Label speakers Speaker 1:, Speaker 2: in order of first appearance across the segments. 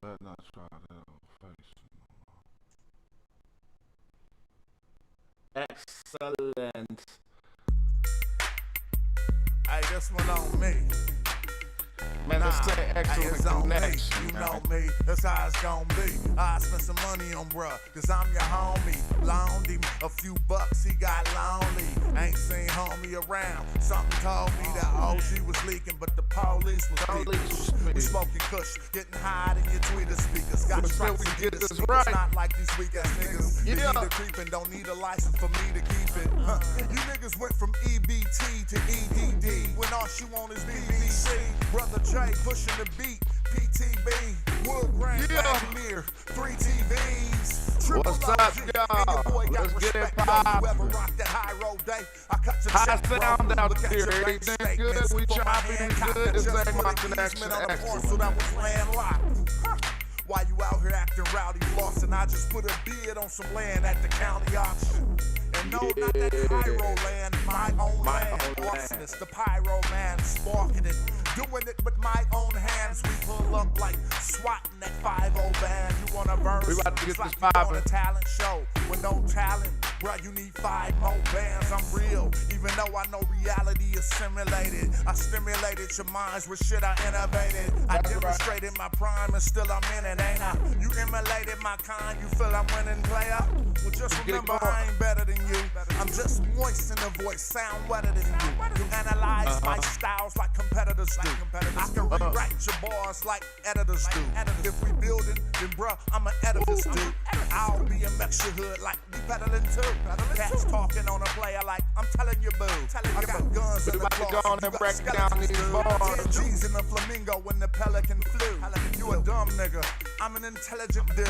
Speaker 1: better not try that on face. Excellent.
Speaker 2: Hey, this one on me.
Speaker 1: Man, let's say
Speaker 2: Hey,
Speaker 1: excellent
Speaker 2: it's on me,
Speaker 1: connection.
Speaker 2: you know me, that's how it's gon' be. I spent some money on bruh, cause I'm your homie. Loaned him a few bucks, he got lonely. Ain't seen homie around. Something told me that OG was leaking, but the police was speaking. We smoking kush, getting high in your tweeter speakers. Got stripes to get this right. Not like these weak ass niggas. They need a creepin', don't need a license for me to keep it. You niggas went from EBT to EDD when all she want is BBC. Brother J pushing the beat, PTB, Wood Grain, Vladimir, 3 TVs. Triple
Speaker 1: What's up, y'all? Let's get it poppin'.
Speaker 2: Whoever rocked that high road day, I cut your
Speaker 1: High
Speaker 2: check, bro.
Speaker 1: sound out
Speaker 2: Look at
Speaker 1: here.
Speaker 2: your bank
Speaker 1: Everything
Speaker 2: statements.
Speaker 1: good? We
Speaker 2: Put my
Speaker 1: chopping
Speaker 2: hand
Speaker 1: it
Speaker 2: cocked
Speaker 1: good.
Speaker 2: just
Speaker 1: This ain't
Speaker 2: for
Speaker 1: my
Speaker 2: the
Speaker 1: connection.
Speaker 2: easement on the
Speaker 1: Excellent.
Speaker 2: parcel that was landlocked. Why you out here acting rowdy, flossing? I just put a bid on some land at the county auction. And no, not that pyro land, my own land. Arsonist, the pyro man, sparking it. Doing it with my own hands. We pull up like swatting that 5-0 band. You want a verse?
Speaker 1: We about to get
Speaker 2: It's like
Speaker 1: this
Speaker 2: you on
Speaker 1: poppin'.
Speaker 2: a talent show with no talent. Bruh, you need 5 more bands. I'm real, even though I know reality is simulated. I stimulated your minds with shit I innovated. I demonstrated my prime and still I'm in it, ain't I? You immolated my kind, you feel I'm winning, player? Well, just remember I ain't better than you. I'm just moist in the voice, sound wetter than you. You analyze my styles like competitors do. I can rewrite your bars like editors do. If we build it, then bruh, I'm an edifice dude. I'll be a your hood like we peddling too. Cats talking on a player like I'm telling you boo. I got guns in the
Speaker 1: about to go
Speaker 2: closet,
Speaker 1: on
Speaker 2: you
Speaker 1: and
Speaker 2: got
Speaker 1: break down
Speaker 2: skeletons,
Speaker 1: these
Speaker 2: dude.
Speaker 1: bars.
Speaker 2: 10 G's in the flamingo when the pelican flew. You a dumb nigga, I'm an intelligent dude.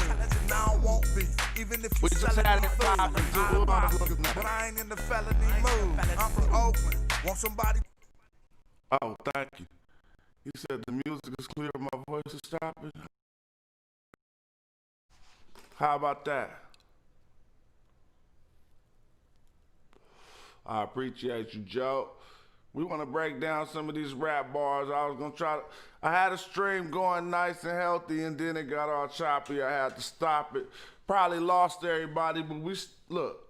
Speaker 2: Now I won't be, even if you
Speaker 1: We just
Speaker 2: selling
Speaker 1: had
Speaker 2: me
Speaker 1: it
Speaker 2: food.
Speaker 1: poppin', dude.
Speaker 2: I pop, but I ain't in the felony mood. I'm from Oakland, want somebody.
Speaker 1: Oh, thank you. You said the music is clear, my voice is stopping. How about that? I appreciate you, Joe. We want to break down some of these rap bars. I had a stream going nice and healthy, and then it got all choppy. I had to stop it. Probably lost everybody, but look.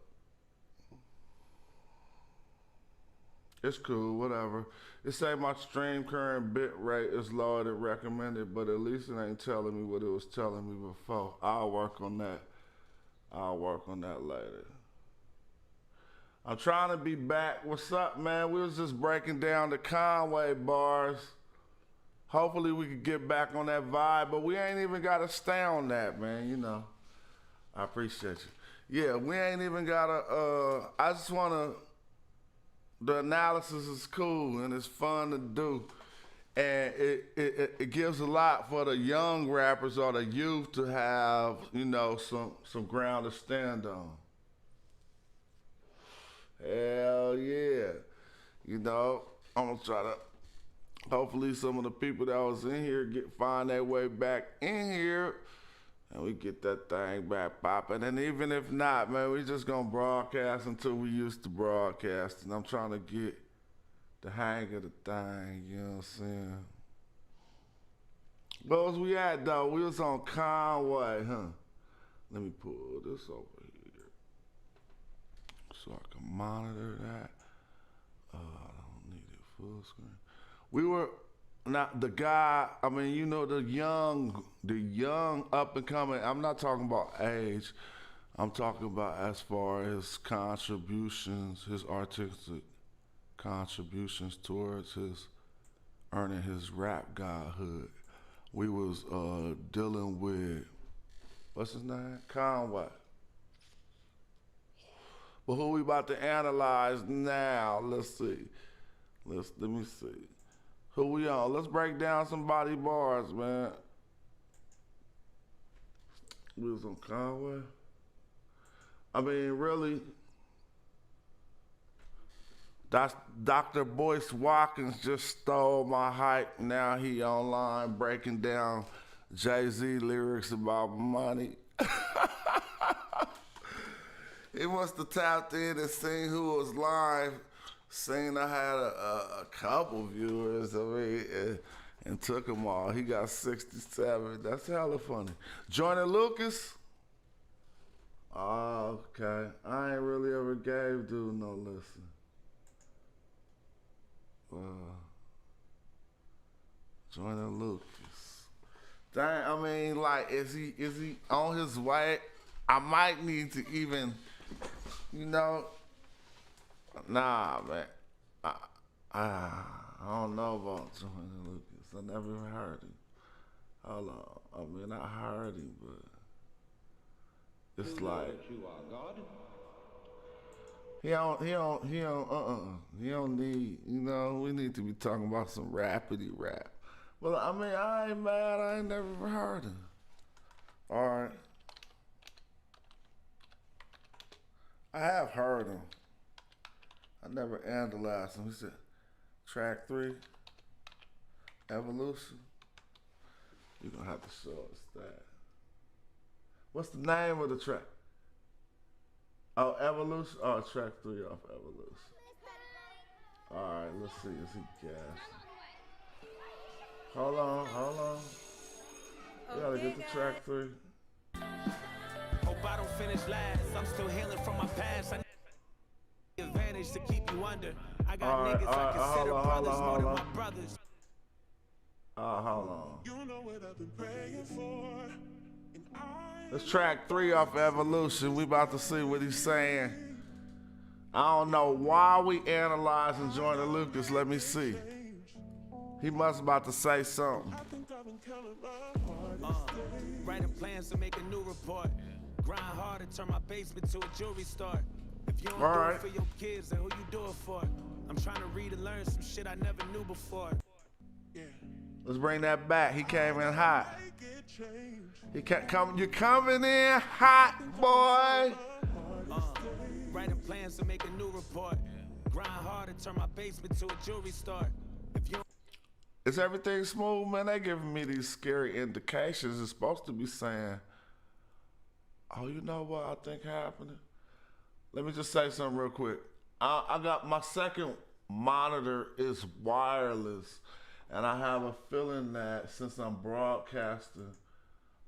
Speaker 1: It's cool, whatever. It say my stream current bit rate is lower than recommended, but at least it ain't telling me what it was telling me before. I'll work on that. I'll work on that later. I'm trying to be back. What's up, man? We was just breaking down the Conway bars. Hopefully we could get back on that vibe, but we ain't even got to stay on that, man, you know. I appreciate you. Yeah, we ain't even got to, I just want to, the analysis is cool and it's fun to do. And it gives a lot for the young rappers or the youth to have, you know, some ground to stand on. Hell yeah. You know, I'm gonna try to, hopefully some of the people that was in here find their way back in here and we get that thing back popping. And even if not, man, we just gonna broadcast until we used to broadcast. And I'm trying to get the hang of the thing, you know what I'm saying? Where was we at though? We was on Conway, huh? Let me pull this over here so I can monitor that. I don't need it full screen. We were not the guy, I mean, you know, the young up and coming, I'm not talking about age. I'm talking about as far as contributions, his artistic contributions towards his earning his rap godhood. We was dealing with, what's his name? Conway. But who we about to analyze now? Let's see. Let me see. Who we on? Let's break down some body bars, man. We was on Conway. I mean, really, that's Dr. Boyce Watkins just stole my hype. Now he online breaking down Jay-Z lyrics about money. He must have tapped in and seen who was live. Seen I had a couple viewers. I mean, and took them all. He got 67. That's hella funny. Joyner Lucas. Oh, okay. I ain't really ever gave dude no listen. Joyner Lucas. Dang, I mean, like, is he on his way? I might need to even, you know, nah, man. I don't know about Joyner Lucas. I never heard him. Hold on. I mean, I heard him, but it's like he don't need, you know, we need to be talking about some rapidy rap. Well, I mean, I ain't mad. I ain't never heard him. All right. I have heard him. I never analyzed him. He said, track 3, Evolution. You're going to have to show us that. What's the name of the track? Oh, Evolution? Oh, track 3 off Evolution. All right, let's see. Is he gassed? Hold on. We gotta get to track 3.
Speaker 3: Hope I don't finish last. I'm still healing from my past. I need advantage to keep you under. I got niggas I consider brothers more than my brothers.
Speaker 1: Hold on. You know what I've been praying for. Let's track 3 off Evolution. We about to see what he's saying. I don't know why we analyzing Joyner Lucas. Let me see. He must about to say something.
Speaker 3: Writing plans to make a new report. Grind hard to turn my basement to a jewelry store. If you don't do it for your kids, then who you do it for? I'm trying to read and learn some shit I never knew before.
Speaker 1: Let's bring that back. He came in hot. He can't come. You're coming in hot, boy.
Speaker 3: Writing plans to make a new report. Grind hard to turn my basement to a jewelry store. If you
Speaker 1: Is everything smooth, man? They giving me these scary indications. It's supposed to be saying, oh, you know what I think happening? Let me just say something real quick. I got my second monitor is wireless, and I have a feeling that since I'm broadcasting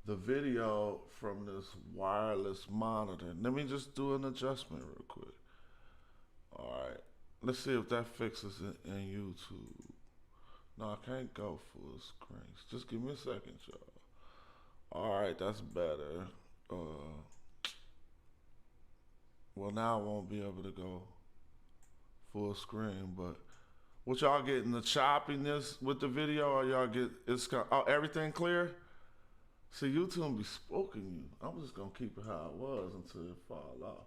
Speaker 1: the video from this wireless monitor, let me just do an adjustment real quick. All right, let's see if that fixes it in YouTube. No, I can't go full screen. Just give me a second, y'all. All right, that's better. Well, now I won't be able to go full screen, but what y'all getting, the choppiness with the video, or y'all get, everything clear? See, YouTube be spooking you. I'm just gonna keep it how it was until it fall off.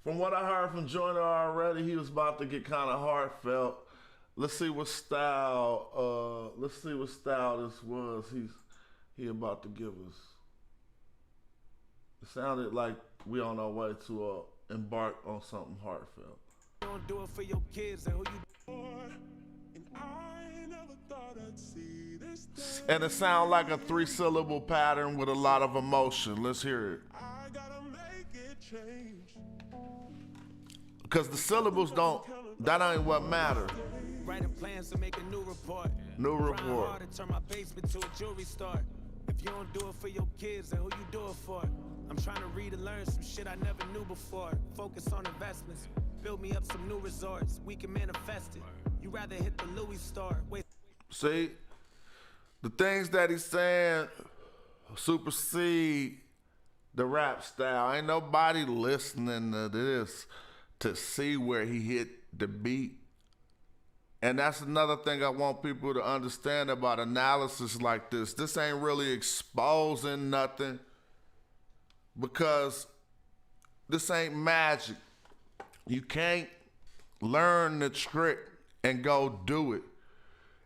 Speaker 1: From what I heard from Joyner already, he was about to get kind of heartfelt. Let's see what style. This was. He about to give us. It sounded like we on our way to embark on something heartfelt.
Speaker 3: You don't do it for your kids, and who you
Speaker 1: And it sounds like a 3-syllable pattern with a lot of emotion. Let's hear it.
Speaker 2: I gotta make it change.
Speaker 1: Because the syllables that ain't what matter.
Speaker 3: Writing plans to make a new report.
Speaker 1: New report.
Speaker 3: Grind hard to turn my basement to a jewelry store. If you don't do it for your kids, then who you do it for? I'm trying to read and learn some shit I never knew before. Focus on investments. Build me up some new resorts. We can manifest it. You rather hit the Louis store. Wait.
Speaker 1: See, the things that he's saying supersede the rap style. Ain't nobody listening to this to see where he hit the beat. And that's another thing I want people to understand about analysis like this. This ain't really exposing nothing, because this ain't magic. You can't learn the trick and go do it.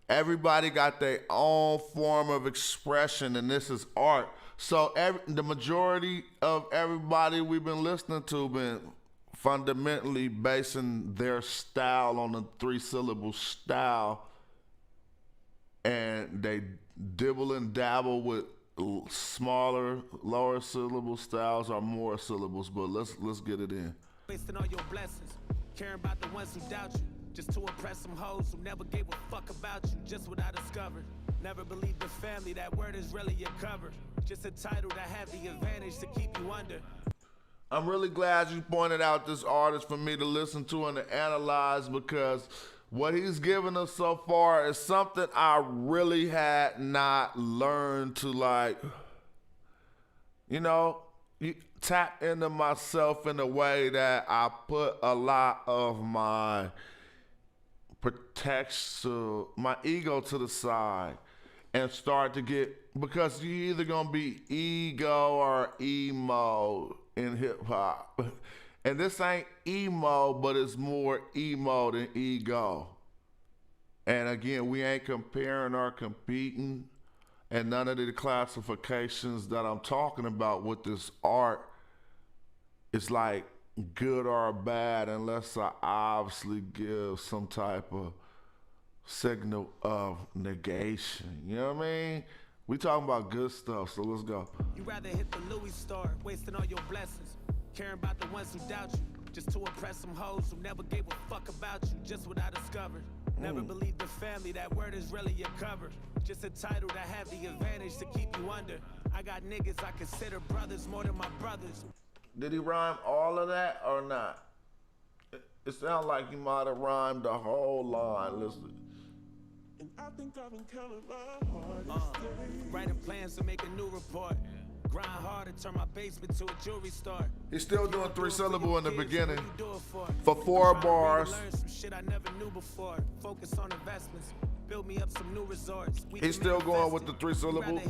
Speaker 1: Everybody got their own form of expression, and this is art. So the majority of everybody we've been listening to been fundamentally basing their style on the 3-syllable style, and they dibble and dabble with smaller, lower syllable styles or more syllables. But let's get it in.
Speaker 3: Wasting all your blessings, caring about the ones who doubt you, just to impress some hoes who never gave a fuck about you. Just what I discovered. Never believe the family, that word is really your cover. Just a title that have the advantage to keep you under.
Speaker 1: I'm really glad you pointed out this artist for me to listen to and to analyze, because what he's given us so far is something I really had not learned to, like, you know, tap into myself in a way that I put a lot of my protection, my ego to the side and start to get, because you either gonna be ego or emo in hip hop. And this ain't emo, but it's more emo than ego. And again, we ain't comparing or competing, and none of the classifications that I'm talking about with this art is like good or bad, unless I obviously give some type of signal of negation. You know what I mean? We talking about good stuff, so let's go.
Speaker 3: You rather hit the Louis store, wasting all your blessings, caring about the ones who doubt you, just to impress some hoes who never gave a fuck about you. Just what I discovered. Never believe the family, that word is really your cover. Just a title that have the advantage to keep you under. I got niggas I consider brothers more than my brothers.
Speaker 1: Did he rhyme all of that or not? It sounds like he might have rhymed the whole line. Listen.
Speaker 4: And I think I've been counting my hardest days.
Speaker 3: Writing plans to make a new report. Grind hard to turn my basement to a jewelry store.
Speaker 1: He's still doing 3 syllable in the beginning for
Speaker 3: For
Speaker 1: 4 bars.
Speaker 3: Learn some shit I never knew before. Focus on investments. Build me up some new resorts.
Speaker 1: He's still going with the 3 syllable.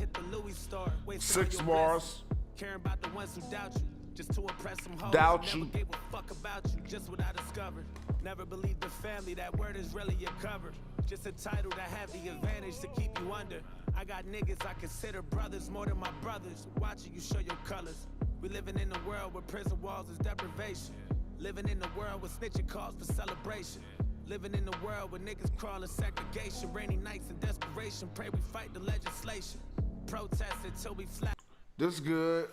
Speaker 1: 6 bars.
Speaker 3: Caring about the ones who doubt you. Just to impress some hoes.
Speaker 1: Doubt
Speaker 3: Never
Speaker 1: you.
Speaker 3: gave a fuck about you. Just what I discovered. Never believe the family, that word is really your cover. Just a title that have the advantage to keep you under. I got niggas I consider brothers more than my brothers. Watching you show your colors. We living in a world where prison walls is deprivation. Living in a world where snitching calls for celebration. Living in a world where niggas crawl in segregation. Rainy nights in desperation. Pray we fight the legislation. Protest until we flat.
Speaker 1: This good.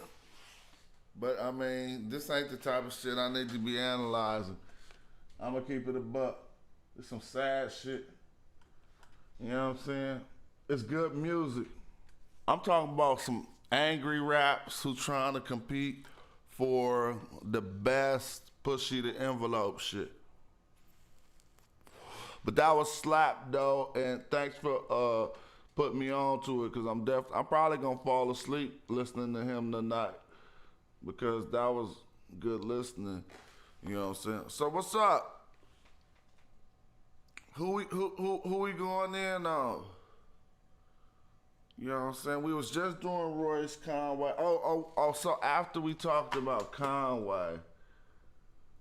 Speaker 1: But I mean, this ain't the type of shit I need to be analyzing. I'ma keep it a buck. It's some sad shit. You know what I'm saying? It's good music. I'm talking about some angry raps who trying to compete for the best pushy the envelope shit. But that was slap though, and thanks for putting me on to it, because I'm probably gonna fall asleep listening to him tonight, because that was good listening. You know what I'm saying? So what's up? Who we going in on? You know what I'm saying? We was just doing Royce Conway. Oh, so after we talked about Conway,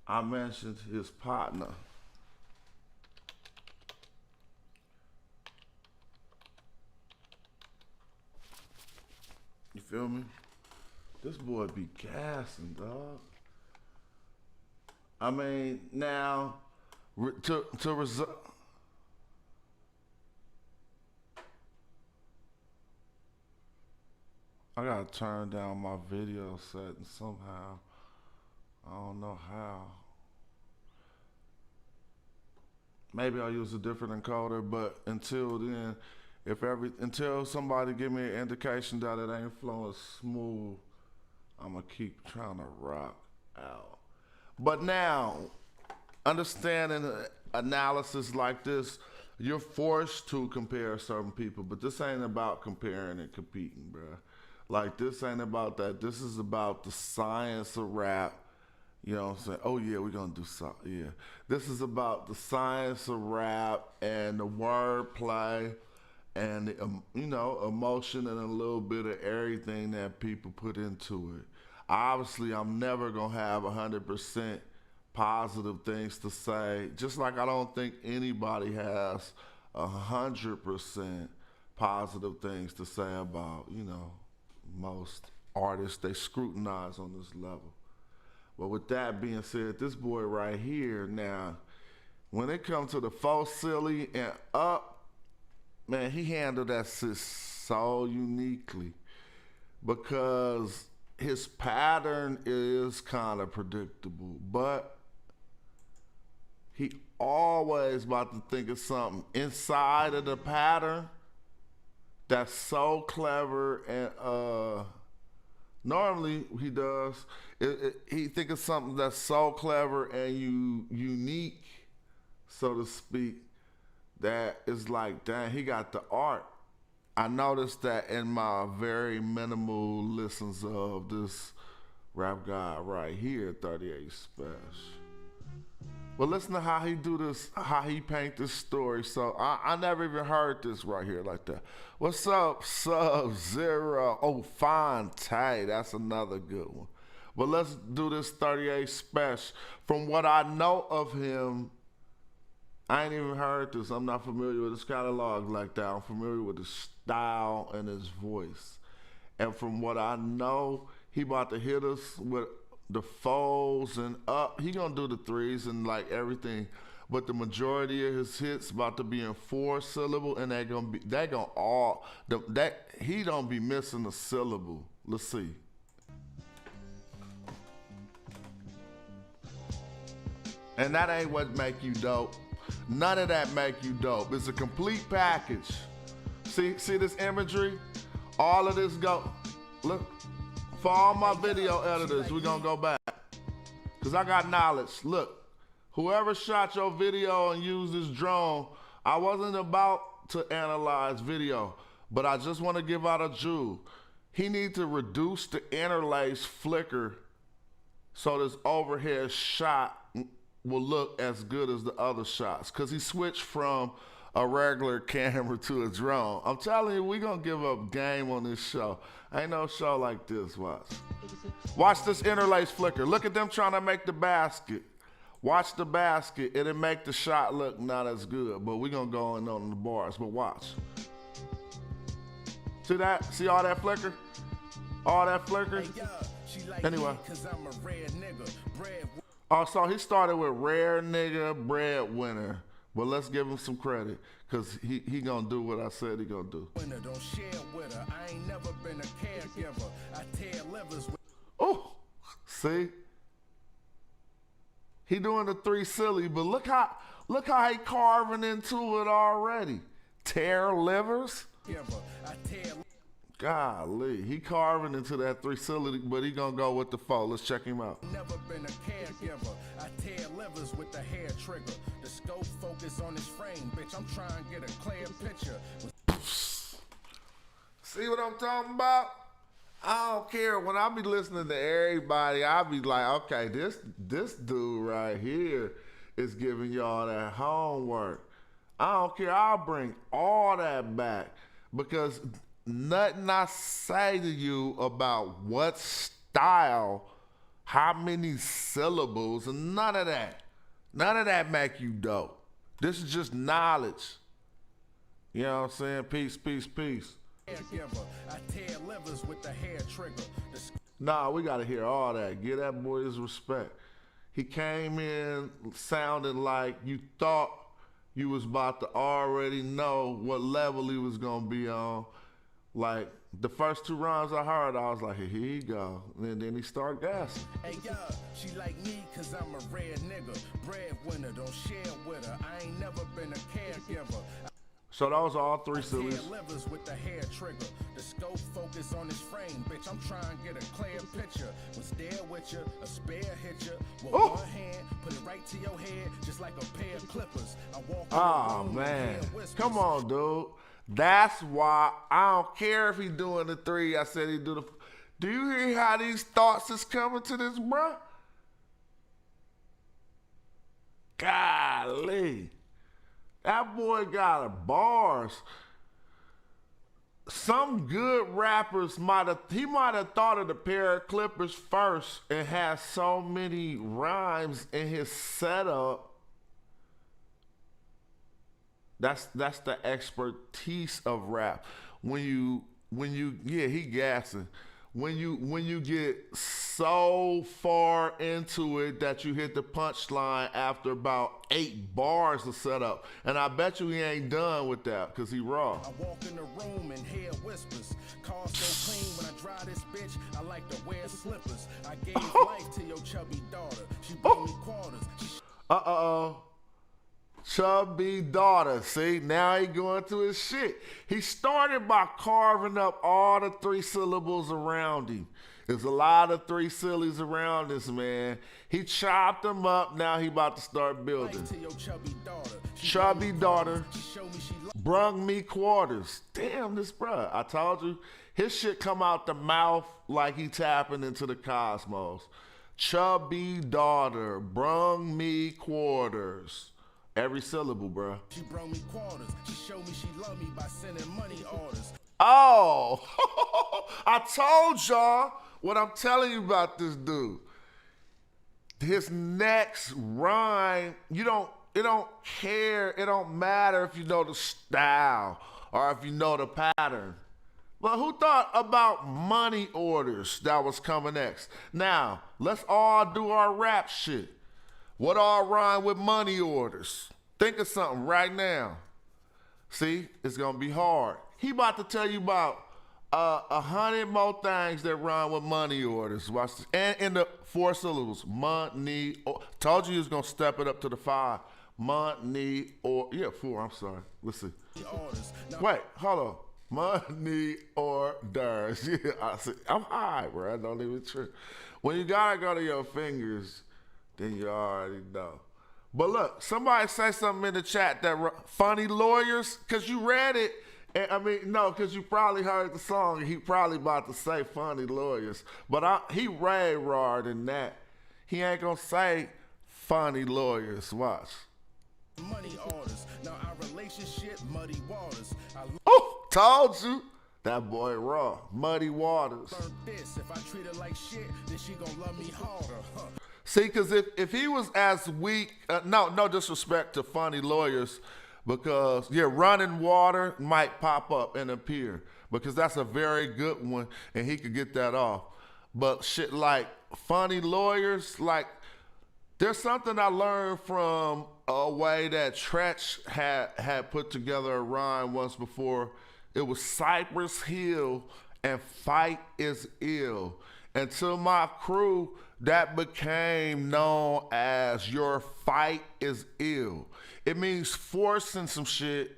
Speaker 1: I mentioned his partner. You feel me? This boy be gassing, dog. I mean, now, to result. I gotta turn down my video setting somehow. I don't know how. Maybe I'll use a different encoder, but until then, until somebody give me an indication that it ain't flowing smooth, I'ma keep trying to rock out. But now, understanding analysis like this, you're forced to compare certain people, but this ain't about comparing and competing, bruh. Like, this ain't about that. This is about the science of rap. You know what I'm saying? Oh yeah, we're gonna do something. Yeah. This is about the science of rap and the wordplay and the, emotion and a little bit of everything that people put into it. Obviously, I'm never gonna have 100% positive things to say, just like I don't think anybody has 100% positive things to say about, most artists they scrutinize on this level. But with that being said, this boy right here now, when it comes to the false silly and up, man, he handled that shit so uniquely, because his pattern is kind of predictable, but he always about to think of something inside of the pattern that's so clever and normally he does. He think of something that's so clever and unique, so to speak, that is like, dang, he got the art. I noticed that in my very minimal listens of this rap guy right here, 38 Spesh. But listen to how he do this, how he paint this story. So I never even heard this right here like that. What's up, Sub-Zero? Oh, Fonte, that's another good one. But let's do this 38 Spesh. From what I know of him, I ain't even heard this. I'm not familiar with his catalog like that. I'm familiar with his style and his voice. And from what I know, he about to hit us with the fours and up. He gonna do the threes and like everything. But the majority of his hits about to be in 4 syllable, and he don't be missing a syllable. Let's see. And that ain't what make you dope. None of that make you dope. It's a complete package. See this imagery? All of this look, for all my video editors, we're gonna go back. Cause I got knowledge. Look, whoever shot your video and used this drone, I wasn't about to analyze video, but I just wanna give out a jewel. He need to reduce the interlace flicker so this overhead shot will look as good as the other shots, because he switched from a regular camera to a drone. I'm telling you, we gonna give up game on this show. Ain't no show like this. Watch this interlace flicker. Look at them trying to make the basket. Watch the basket. It'll make the shot look not as good, but we gonna go in on the bars. But watch. See that? See all that flicker? All that flicker? Anyway. Oh, so he started with rare nigga breadwinner. But let's give him some credit, because he gonna do what I said he gonna do. Oh, see? He doing the 3 silly, but look how he carving into it already. Tear livers? Golly, he carving into that 3 silly, but he gonna go with the 4. Let's check him out.
Speaker 5: Never been a caregiver. I tear livers with the hair trigger. The scope focus on his frame, bitch. I'm trying to get a clear picture.
Speaker 1: See what I'm talking about? I don't care. When I be listening to everybody, I be like, okay, this dude right here is giving y'all that homework. I don't care. I'll bring all that back, because nothing I say to you about what style, how many syllables, and none of that make you dope. This is just knowledge. You know what I'm saying? Peace, peace, peace.
Speaker 5: I tear livers with the hair trigger.
Speaker 1: Nah, we gotta hear all that. Give that boy his respect. He came in sounding like you thought you was about to already know what level he was gonna be on. Like, the first 2 rounds I heard, I was like, here he go. And then he started gassing.
Speaker 5: Hey, yo, she like me cause I'm a rare nigga. Breadwinner, don't share with her. I ain't never been a caregiver.
Speaker 1: So those are all 3 sillies.
Speaker 5: Livers with the hair trigger. The scope focus on his frame, bitch. I'm trying to get a clear picture. Was there with you, a spare hit you. With one hand, put it right to your head, just like a pair of clippers. I walk
Speaker 1: oh man, come on, dude. That's why I don't care if he's doing the 3. I said he do the. Do you hear how these thoughts is coming to this, bro? Golly, that boy got a bars. Some good rappers might have thought of the pair of clippers first and had so many rhymes in his setup. That's the expertise of rap. When you he gassing. When you get so far into it that you hit the punchline after about 8 bars of setup. And I bet you he ain't done with that, because he raw.
Speaker 5: I walk in the room and hear whispers. Car so clean when I drive this bitch, I like to wear slippers. I gave life to your chubby daughter. She brought me quarters.
Speaker 1: Chubby daughter. See, now he going to his shit. He started by carving up all the 3 syllables around him. There's a lot of 3 sillies around this man. He chopped them up. Now he about to start building. Chubby daughter brung me quarters. Damn, this bruh. I told you, his shit come out the mouth like he tapping into the cosmos. Chubby daughter brung me quarters. Every syllable, bruh.
Speaker 5: She brung me quarters. She showed me she loved me by sending money orders.
Speaker 1: Oh, I told y'all what I'm telling you about this dude. His next rhyme, it don't matter if you know the style or if you know the pattern. But who thought about money orders that was coming next? Now, let's all do our rap shit. What all rhyme with money orders? Think of something right now. See, it's gonna be hard. He about to tell you about 100 more things that rhyme with money orders. Watch this. And in the 4 syllables, money. Told you he was gonna step it up to the 5. Money or 4. I'm sorry. Let's see. Wait, hold on. Money orders. Yeah, I'm high, bro. I don't even trip. When you gotta go to your fingers, then you already know. But look, somebody say something in the chat that funny lawyers, because you read it. And because you probably heard the song and he probably about to say funny lawyers. But he way rawer than that. He ain't gonna say funny lawyers. Watch.
Speaker 5: Money orders. Now our relationship, muddy waters.
Speaker 1: Oh, told you. That boy raw. Muddy waters.
Speaker 5: This. If I treat her like shit, then she gonna love me harder. Huh.
Speaker 1: See, because if he was as weak, no disrespect to funny lawyers, because, running water might pop up and appear, because that's a very good one, and he could get that off. But shit like funny lawyers, like, there's something I learned from a way that Tretch had put together a rhyme once before. It was Cypress Hill and Fight is Ill. And to my crew, that became known as your fight is ill. It means forcing some shit,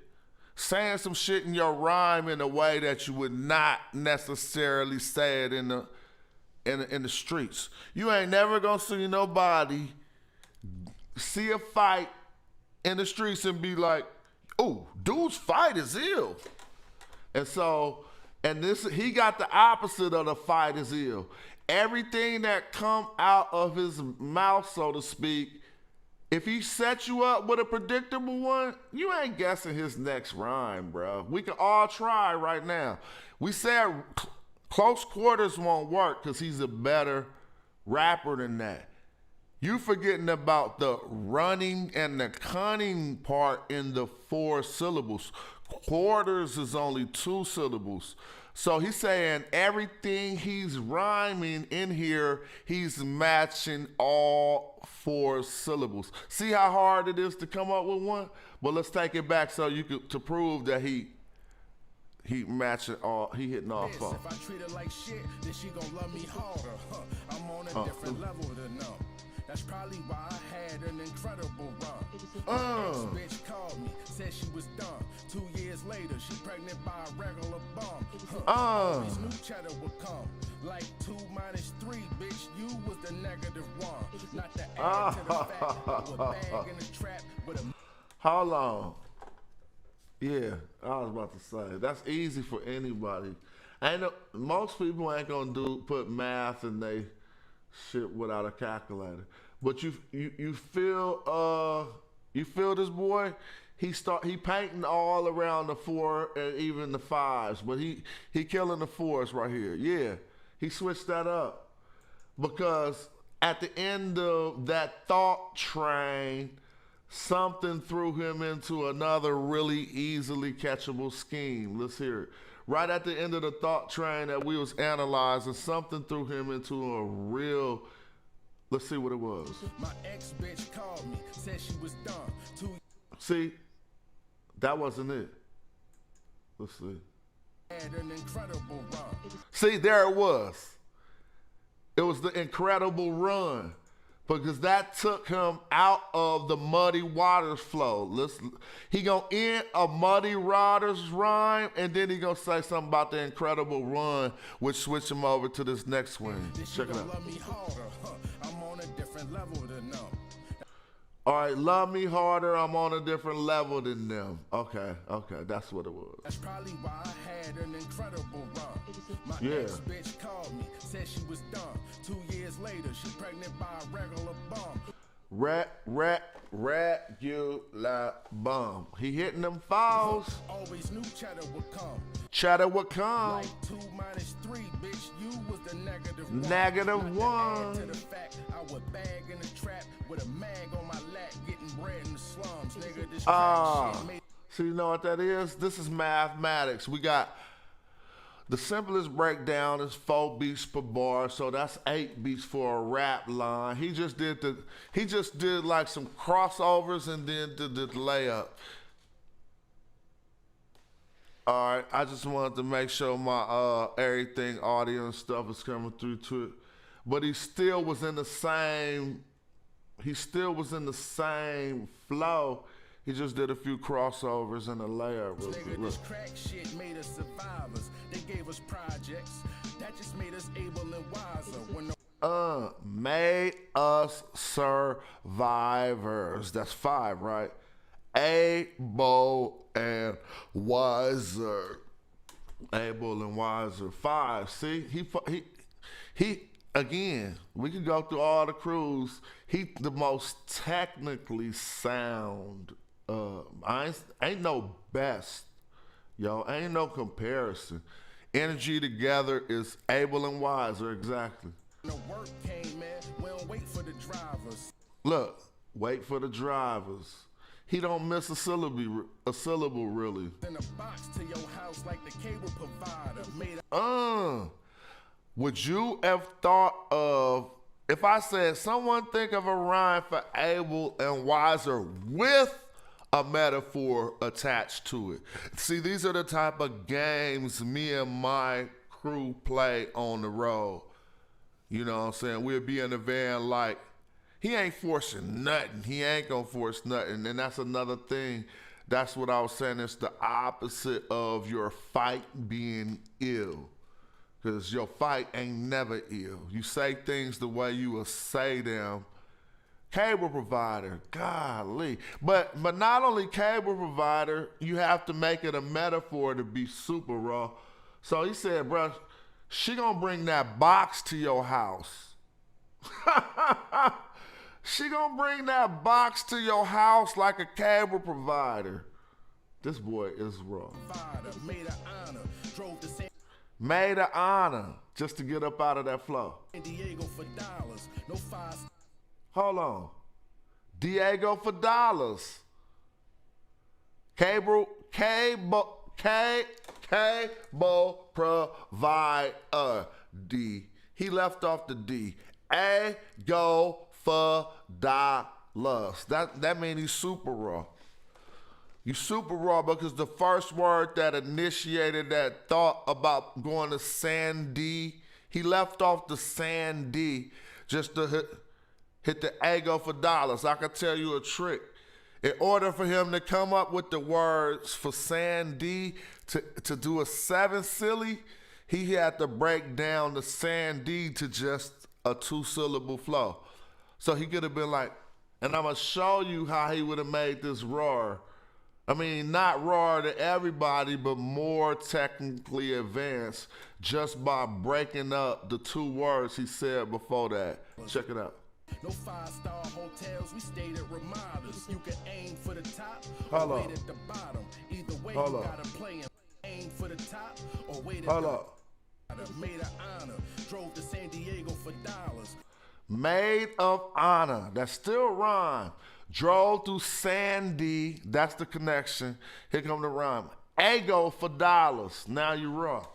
Speaker 1: saying some shit in your rhyme in a way that you would not necessarily say it in the streets. You ain't never gonna see nobody see a fight in the streets and be like, "Oh, dude's fight is ill." And so, he got the opposite of the fight is ill. Everything that come out of his mouth, so to speak, if he set you up with a predictable one, you ain't guessing his next rhyme, bro. We can all try right now. We said close quarters won't work because he's a better rapper than that. You forgetting about the running and the cunning part in the 4 syllables. Quarters is only 2 syllables. So he's saying everything he's rhyming in here, he's matching all 4 syllables. See how hard it is to come up with one? But let's take it back so you could, to prove that he matching all, he hitting all 4.
Speaker 5: If I treat her like shit, then she gonna love me harder. I'm on a different level than them. That's probably why I had an incredible run. My ex-bitch called me, said she was done. 2 years later, she pregnant by a regular bum. These new cheddar would come. Like 2 minus 3, bitch, you was the negative one. Not the add to the fact of a bag in the trap with a...
Speaker 1: Hold on. Yeah, I was about to say, that's easy for anybody. Most people ain't gonna put math in they shit without a calculator. But you feel this boy? He painting all around the 4 and even the 5s, but he killing the 4s right here. Yeah, he switched that up because at the end of that thought train, something threw him into another really easily catchable scheme. Let's hear it. Right at the end of the thought train that we was analyzing, something threw him into a real, let's see what it was.
Speaker 5: My ex-bitch called me, said she was done.
Speaker 1: See, that wasn't it. Let's see.
Speaker 5: Had an incredible run.
Speaker 1: See, there it was. It was the incredible run. because that took him out of the Muddy Waters flow. He gonna end a Muddy Waters rhyme, and then he gonna say something about the incredible run, which switch him over to this next one. Check it out.
Speaker 5: Love me harder, I'm on a different level than them.
Speaker 1: All right, love me harder, I'm on a different level than them. Okay, that's what it was.
Speaker 5: That's probably why I had an incredible run. My
Speaker 1: Yeah.
Speaker 5: ex-bitch called me, said she was done. 2 years later, she pregnant by a regular bum.
Speaker 1: Regular bum. He hitting them fouls.
Speaker 5: Always knew cheddar would come.
Speaker 1: Cheddar would come.
Speaker 5: Like 2 minus 3, bitch, you was the negative one.
Speaker 1: Negative
Speaker 5: Not to add
Speaker 1: one.
Speaker 5: to the fact, I would bag in the trap with a mag on my lap, getting bread in the slums, nigga. This trap shit made
Speaker 1: So you know what that is? This is mathematics. We got the simplest breakdown is 4 beats per bar, so that's 8 beats for a rap line. He just did like some crossovers and then did the layup. All right, I just wanted to make sure my everything audio and stuff is coming through to it. But he still was in the same flow. He just did a few crossovers and a layup.
Speaker 5: nigga, this crack shit made us survivors. They gave us projects. That just made us able and wiser. When the
Speaker 1: Made us survivors. That's 5, right? Able and wiser. Able and wiser. 5. See, he again. We could go through all the crews. He the most technically sound. Ain't no best, yo. Ain't no comparison. Energy together is able and wiser. Exactly.
Speaker 5: the work came, man, we don't wait for the drivers.
Speaker 1: Look, wait for the drivers. He don't miss a syllable really.
Speaker 5: In a box to your house like the cable provider made
Speaker 1: Would you have thought of, if I said someone think of a rhyme for able and wiser with a metaphor attached to it? See, these are the type of games me and my crew play on the road. You know what I'm saying? We'll be in the van like, he ain't forcing nothing. He ain't gonna force nothing. And that's another thing. That's what I was saying. It's the opposite of your fight being ill. Because your fight ain't never ill. You say things the way you will say them. Cable provider, golly. But not only cable provider, you have to make it a metaphor to be super raw. So he said, bro, she gonna bring that box to your house. She gonna bring that box to your house like a cable provider. This boy is raw.
Speaker 5: made an honor, drove to San
Speaker 1: Made an honor just to get up out of that flow.
Speaker 5: Diego for dollars, no five.
Speaker 1: Hold on. Diego for dollars. Cable provider. D. He left off the D. A go for dollars. That means he's super raw. You super raw because the first word that initiated that thought about going to Sandy, he left off the Sandy just to hit the ego for dollars. I could tell you a trick. In order for him to come up with the words for Sandy to do a 7 silly, he had to break down the Sandy to just a 2-syllable flow. So he could have been like, and I'm going to show you how he would have made this raw. I mean, not raw to everybody, but more technically advanced just by breaking up the 2 words he said before that. Check it out.
Speaker 5: No 5-star hotels, we stayed at Ramadas. You can aim for the top
Speaker 1: Hold
Speaker 5: or
Speaker 1: up.
Speaker 5: wait at the bottom. Either way,
Speaker 1: Hold
Speaker 5: you
Speaker 1: up.
Speaker 5: gotta play and aim for the top or wait at
Speaker 1: Hold
Speaker 5: the
Speaker 1: up.
Speaker 5: bottom. Made an honor, drove to San Diego for dollars.
Speaker 1: Maid of honor. That still rhyme. Drove through Sandy. That's the connection. Here come the rhyme. Ego for dollars. Now you raw.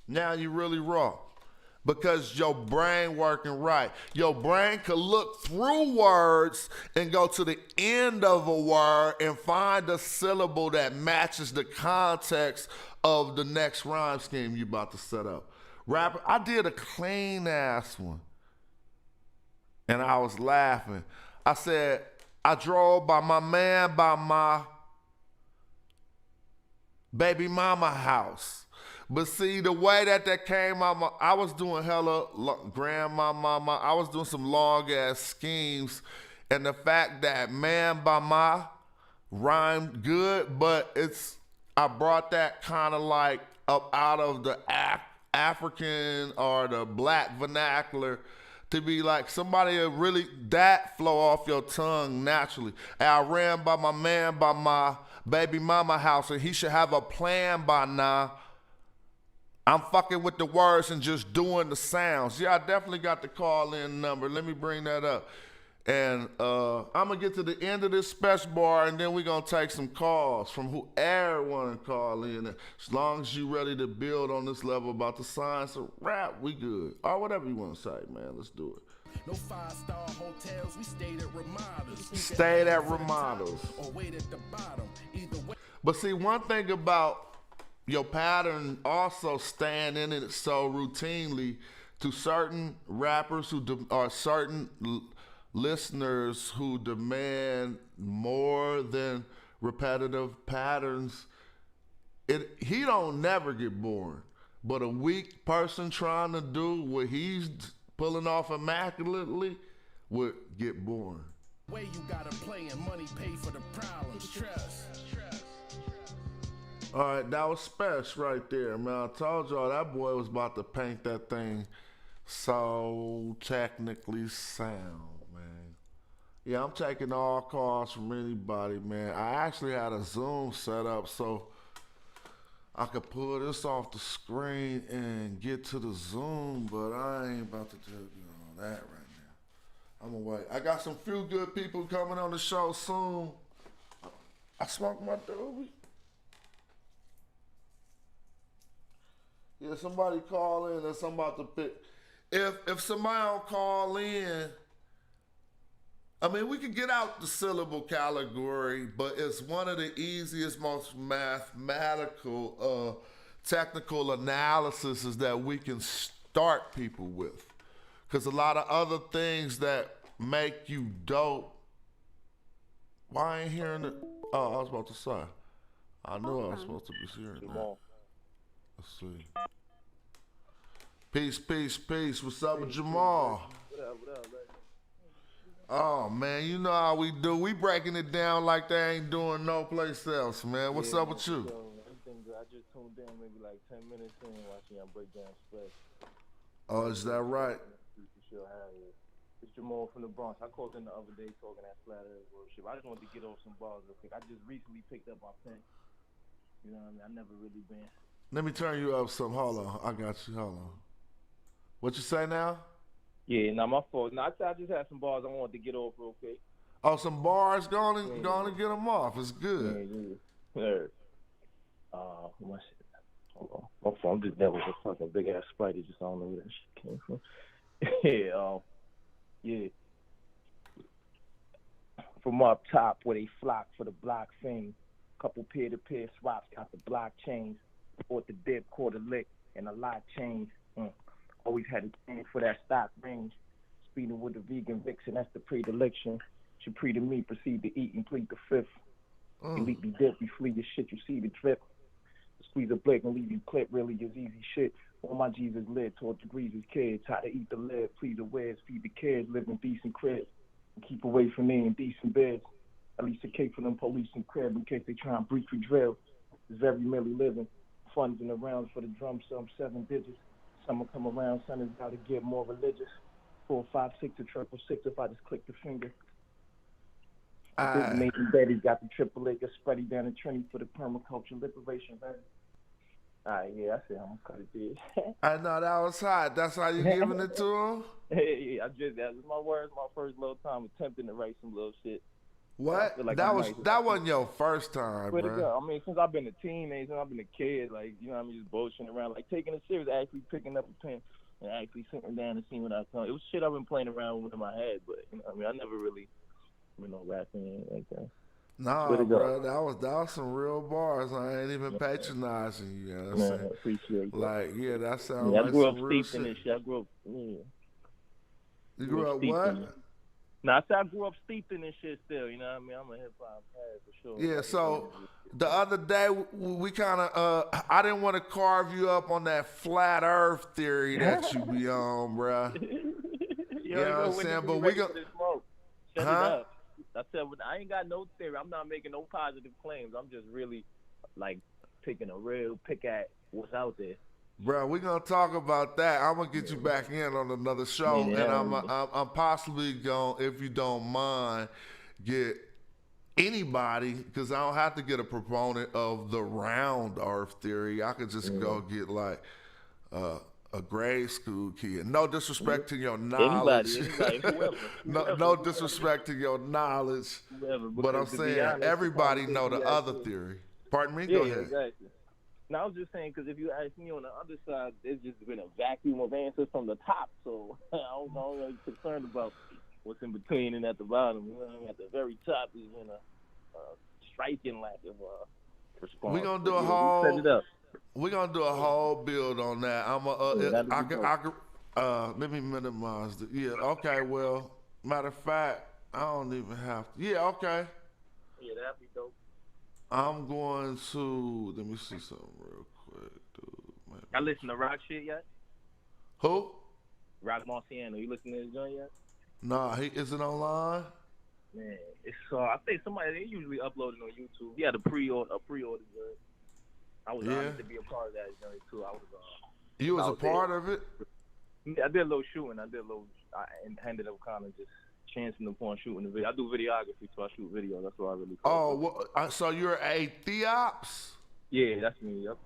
Speaker 1: Now you really raw. Because your brain working right. Your brain could look through words and go to the end of a word and find a syllable that matches the context of the next rhyme scheme you about to set up. Rapper, I did a clean ass one. And I was laughing. I said, I drove by my man, by my baby mama house. But see, the way that came out, I was doing hella grandma, mama. I was doing some long ass schemes. And the fact that man by my rhymed good, but I brought that kind of like up out of the African or the black vernacular to be like somebody that really that flow off your tongue naturally. And I ran by my man, by my baby mama house, and he should have a plan by now. I'm fucking with the words and just doing the sounds. Yeah, I definitely got the call-in number. Let me bring that up. And I'm going to get to the end of this Spesh bar, and then we're going to take some calls from whoever want to call in. As long as you ready to build on this level about the science of rap, we good. Or whatever you want to say, man. Let's do it.
Speaker 5: No 5-star hotels, we stayed at Ramadas.
Speaker 1: Stayed at Ramadas.
Speaker 5: Or wait at the bottom. Either way.
Speaker 1: But see, one thing about your pattern also staying in it so routinely to certain rappers or certain listeners who demand more than repetitive patterns, he don't never get bored. But a weak person trying to do what he's pulling off immaculately would get bored.
Speaker 5: Way you gotta play and money pay for the problems. Trust.
Speaker 1: All right, that was Spesh right there, man. I told y'all that boy was about to paint that thing so technically sound, man. Yeah, I'm taking all calls from anybody, man. I actually had a Zoom set up so I could pull this off the screen and get to the Zoom, but I ain't about to do all that right now. I'm gonna wait. I got some few good people coming on the show soon. I smoked my doobie. Yeah, somebody call in and I'm about to pick. If somebody don't call in, I mean, we can get out the syllable category, but it's one of the easiest, most mathematical, technical analysis that we can start people with. Because a lot of other things that make you dope, why I ain't hearing it? Oh, I was about to say. I knew I was supposed to be hearing that. Let's see. Peace, peace, peace. What's up with Jamal?
Speaker 6: What up, man?
Speaker 1: Oh, man, you know how we do. We breaking it down like they ain't doing no place else, man. What's up with you?
Speaker 6: Everything good. I just tuned in maybe like 10 minutes in watching y'all break down Spesh.
Speaker 1: Oh, is that right?
Speaker 6: It's Jamal from the Bronx. I called in the other day talking that flat earth worship. I just wanted to get off some bars real quick. I just recently picked up my pen. You know what I mean? I never really been.
Speaker 1: Let me turn you up some. Hold on. I got you. Hold on. What you say now?
Speaker 6: Yeah, not my fault. No, I just had some bars I wanted to get off real quick.
Speaker 1: Oh, some bars going to get them off. It's good.
Speaker 6: Yeah. My shit. Hold on. My phone just that was a fucking big ass spider. Just I don't know where that shit came from. Yeah. From up top where they flock for the block fame. Couple peer-to-peer swaps got the blockchains. Bought the dip, caught a lick, and a lot changed. Always had a thing for that stock range. Speeding with the vegan vixen, that's the predilection. She pre to me, proceed to eat and plead the fifth. Elite the dip, you flee the shit, you see the drip. Squeeze a blick and leave you clip, really is easy shit. All my Jesus lived, taught degrees as kids, how to eat the lid, please the wares, feed the kids, live in decent cribs. And keep away from me in decent beds. At least a cake for them police and crib in case they try and breach for drill. It's very merely living. Funds in the rounds for the drum, some 7 digits. Someone come around, son is about to get more religious. 4, 5, 6, or 666 if I just click the finger. Nathan Betty's got the triple A, spready down the Trinity for the permaculture liberation, baby. Alright, yeah, I said I'm gonna cut it there.
Speaker 1: I know that was hot. That's how you giving it to him?
Speaker 6: Hey, that was my words, my first little time attempting to write some little shit.
Speaker 1: What?
Speaker 6: Like
Speaker 1: that wasn't your first time, bro.
Speaker 6: I mean, since I've been a teenager, since I've been a kid, like, you know what I mean, just bullshitting around, like taking it serious, actually picking up a pen and actually sitting down and seeing what I come. It was shit I've been playing around with in my head, but you know what I mean, I never really, rapping like that.
Speaker 1: Nah, bro, that was some real bars. I ain't even patronizing you. You know what I'm saying?
Speaker 6: I appreciate that.
Speaker 1: Like, yeah, that sounds
Speaker 6: I
Speaker 1: like
Speaker 6: grew up
Speaker 1: some real
Speaker 6: steeped in this shit. I grew up,
Speaker 1: You grew up
Speaker 6: steeped in it.
Speaker 1: what?
Speaker 6: Now, I said I grew up steeped in this shit still, you know what I mean? I'm a hip-hop head for sure.
Speaker 1: Yeah, so the other day we kind of, I didn't want to carve you up on that flat earth theory that you be on, bruh.
Speaker 6: You
Speaker 1: know what I'm saying? But we go,
Speaker 6: Shut it up. I said, I ain't got no theory. I'm not making no positive claims. I'm just really, like, taking a real pick at what's out there.
Speaker 1: Bro, we're gonna talk about that. I'm gonna get you back in on another show, and I'm possibly gonna, if you don't mind, get anybody, because I don't have to get a proponent of the round earth theory. I could just go get like a grade school kid. No disrespect to your knowledge.
Speaker 6: Anybody, whoever.
Speaker 1: No disrespect to your knowledge.
Speaker 6: Whoever,
Speaker 1: but I'm saying honest, everybody know the other theory. Pardon me?
Speaker 6: Yeah,
Speaker 1: go ahead.
Speaker 6: Exactly. Now, I was just saying, because if you ask me on the other side, there's just been a vacuum of answers from the top, so I'm not really concerned about what's in between and at the bottom. You know, at the very top is in a striking lack of response.
Speaker 1: We're gonna do We're gonna do a whole build on that. Let me minimize the. Yeah. Okay. Well, matter of fact, I don't even have to. Yeah. Okay.
Speaker 6: Yeah, that'd be dope.
Speaker 1: I'm going to, let me see something real quick, dude.
Speaker 6: I listen to rock shit yet?
Speaker 1: Who?
Speaker 6: Rock Marciano. You listen to his joint yet?
Speaker 1: Nah, is it online?
Speaker 6: Man, it's I think they usually upload it on YouTube. He had a pre-order joint. I was honored to be a part of that joint too.
Speaker 1: You was a part of it?
Speaker 6: Yeah, I did a little shooting. I ended up kind of just chancing upon shooting the video. I do videography, so I shoot video. That's what I really call it.
Speaker 1: So you're a Theops?
Speaker 6: Yeah, that's me, yep.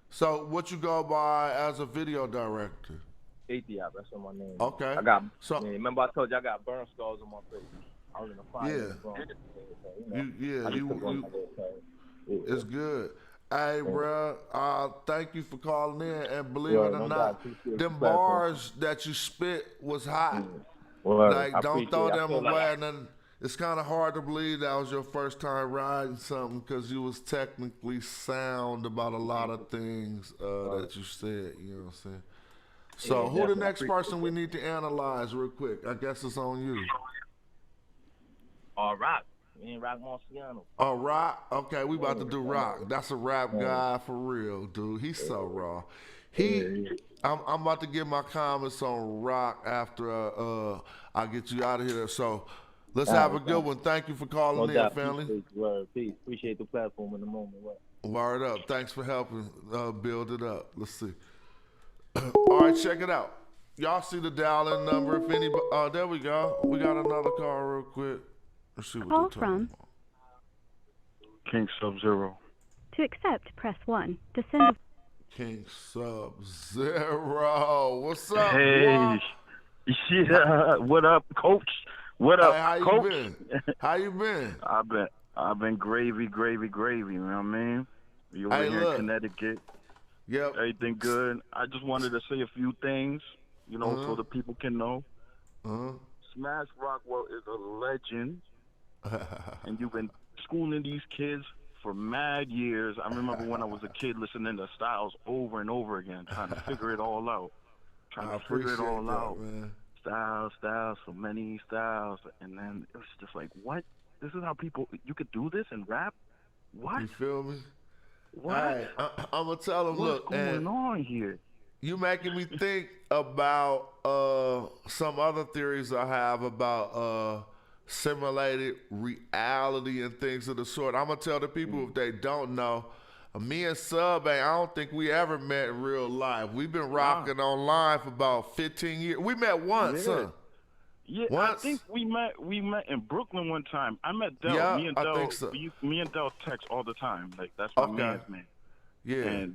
Speaker 1: So what you go by as a video director?
Speaker 6: Atheop, that's what my name is.
Speaker 1: Okay.
Speaker 6: Remember I told you I got burn scars on my face. I was in a fire.
Speaker 1: It's good. Hey, bro, thank you for calling in, and believe it or not, them bars that you spit was hot. Like, don't throw them away. And then it's kind of hard to believe that was your first time riding something, because you was technically sound about a lot of things that you said. You know what I'm saying? So who the next person we need to analyze real quick? I guess it's on you.
Speaker 6: Rock. Me and Rock Marciano.
Speaker 1: Oh, Rock? Okay, we about to do Rock. That's a rap guy for real, dude. He's so raw. I'm about to give my comments on Rock after I get you out of here. So let's have a good one. Thank you for calling in, family.
Speaker 6: Peace. Appreciate the platform in the moment.
Speaker 1: Word up. Thanks for helping build it up. Let's see. All right, check it out. Y'all see the dial-in number. If anybody, there we go. We got another call real quick. Let's see what
Speaker 7: call from
Speaker 8: King Sub-Zero.
Speaker 7: To accept, press 1. To send
Speaker 1: King Sub-Zero. What's up,
Speaker 8: Hey. Yeah, what up, coach? What up,
Speaker 1: how
Speaker 8: coach?
Speaker 1: You been? How you been?
Speaker 8: I've been gravy, you know what I mean? You over here in Connecticut.
Speaker 1: Yep.
Speaker 8: Everything good. I just wanted to say a few things, you know, so the people can know. Smash Rockwell is a legend. And you've been schooling these kids for mad years. I remember when I was a kid listening to Styles over and over again, trying to figure it all out. Man. Styles, so many styles. And then it was just like, what? This is how you could do this and rap? What?
Speaker 1: You feel me?
Speaker 8: What?
Speaker 1: Right, I'm going to tell them,
Speaker 8: what's going on here?
Speaker 1: You making me think about some other theories I have about simulated reality and things of the sort. I'm going to tell the people if they don't know, me and Sub, I don't think we ever met in real life. We've been rocking online for about 15 years. We met once, huh?
Speaker 8: Yeah, once? I think we met in Brooklyn one time. I met Del.
Speaker 1: Yeah,
Speaker 8: me and Del,
Speaker 1: I think so.
Speaker 8: Me and Del text all the time. Like, that's my man's man.
Speaker 1: Yeah.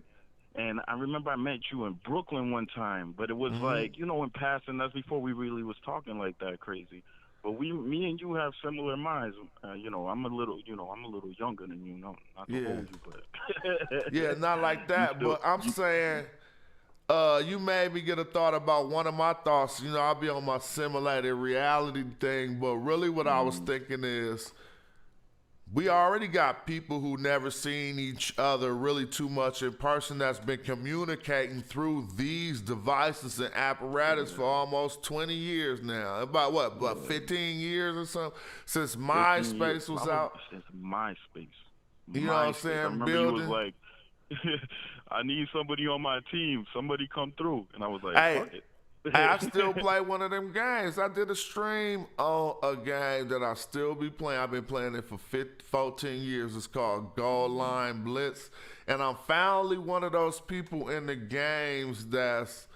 Speaker 8: And I remember I met you in Brooklyn one time, but it was like, you know, in passing. That's before we really was talking like that crazy. But me and you have similar minds. You know, I'm a little younger than you. No, not to hold you, but
Speaker 1: yeah, not like that. But I'm saying, you made me get a thought about one of my thoughts. You know, I'll be on my simulated reality thing, but really, what I was thinking is, we already got people who never seen each other really too much in person that's been communicating through these devices and apparatus for almost 20 years now. About 15 years or something since MySpace was out.
Speaker 8: Since MySpace.
Speaker 1: You know what I'm saying?
Speaker 8: I remember
Speaker 1: Building.
Speaker 8: you was like, I need somebody on my team. Somebody come through. And I was like,
Speaker 1: Hey,
Speaker 8: fuck it.
Speaker 1: I still play one of them games. I did a stream on a game that I still be playing. I've been playing it for 14 years. It's called Goal Line Blitz. And I'm finally one of those people in the games that's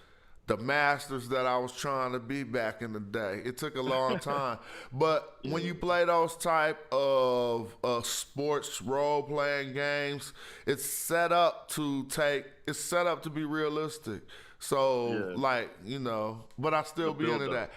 Speaker 1: the masters that I was trying to be back in the day. It took a long time. But when you play those type of sports role-playing games, it's set up to be realistic. So, like, you know, but I still be into that.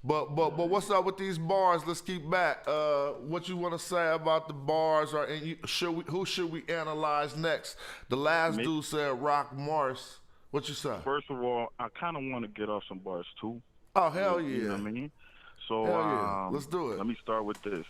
Speaker 1: But what's up with these bars? Let's keep back. What you want to say about the bars? Or who should we analyze next? The last dude said Rock Morris. What you say?
Speaker 8: First of all, I kind of want to get off some bars too.
Speaker 1: Oh, hell yeah.
Speaker 8: You know what I mean? So,
Speaker 1: hell yeah. Let's do it.
Speaker 8: Let me start with this.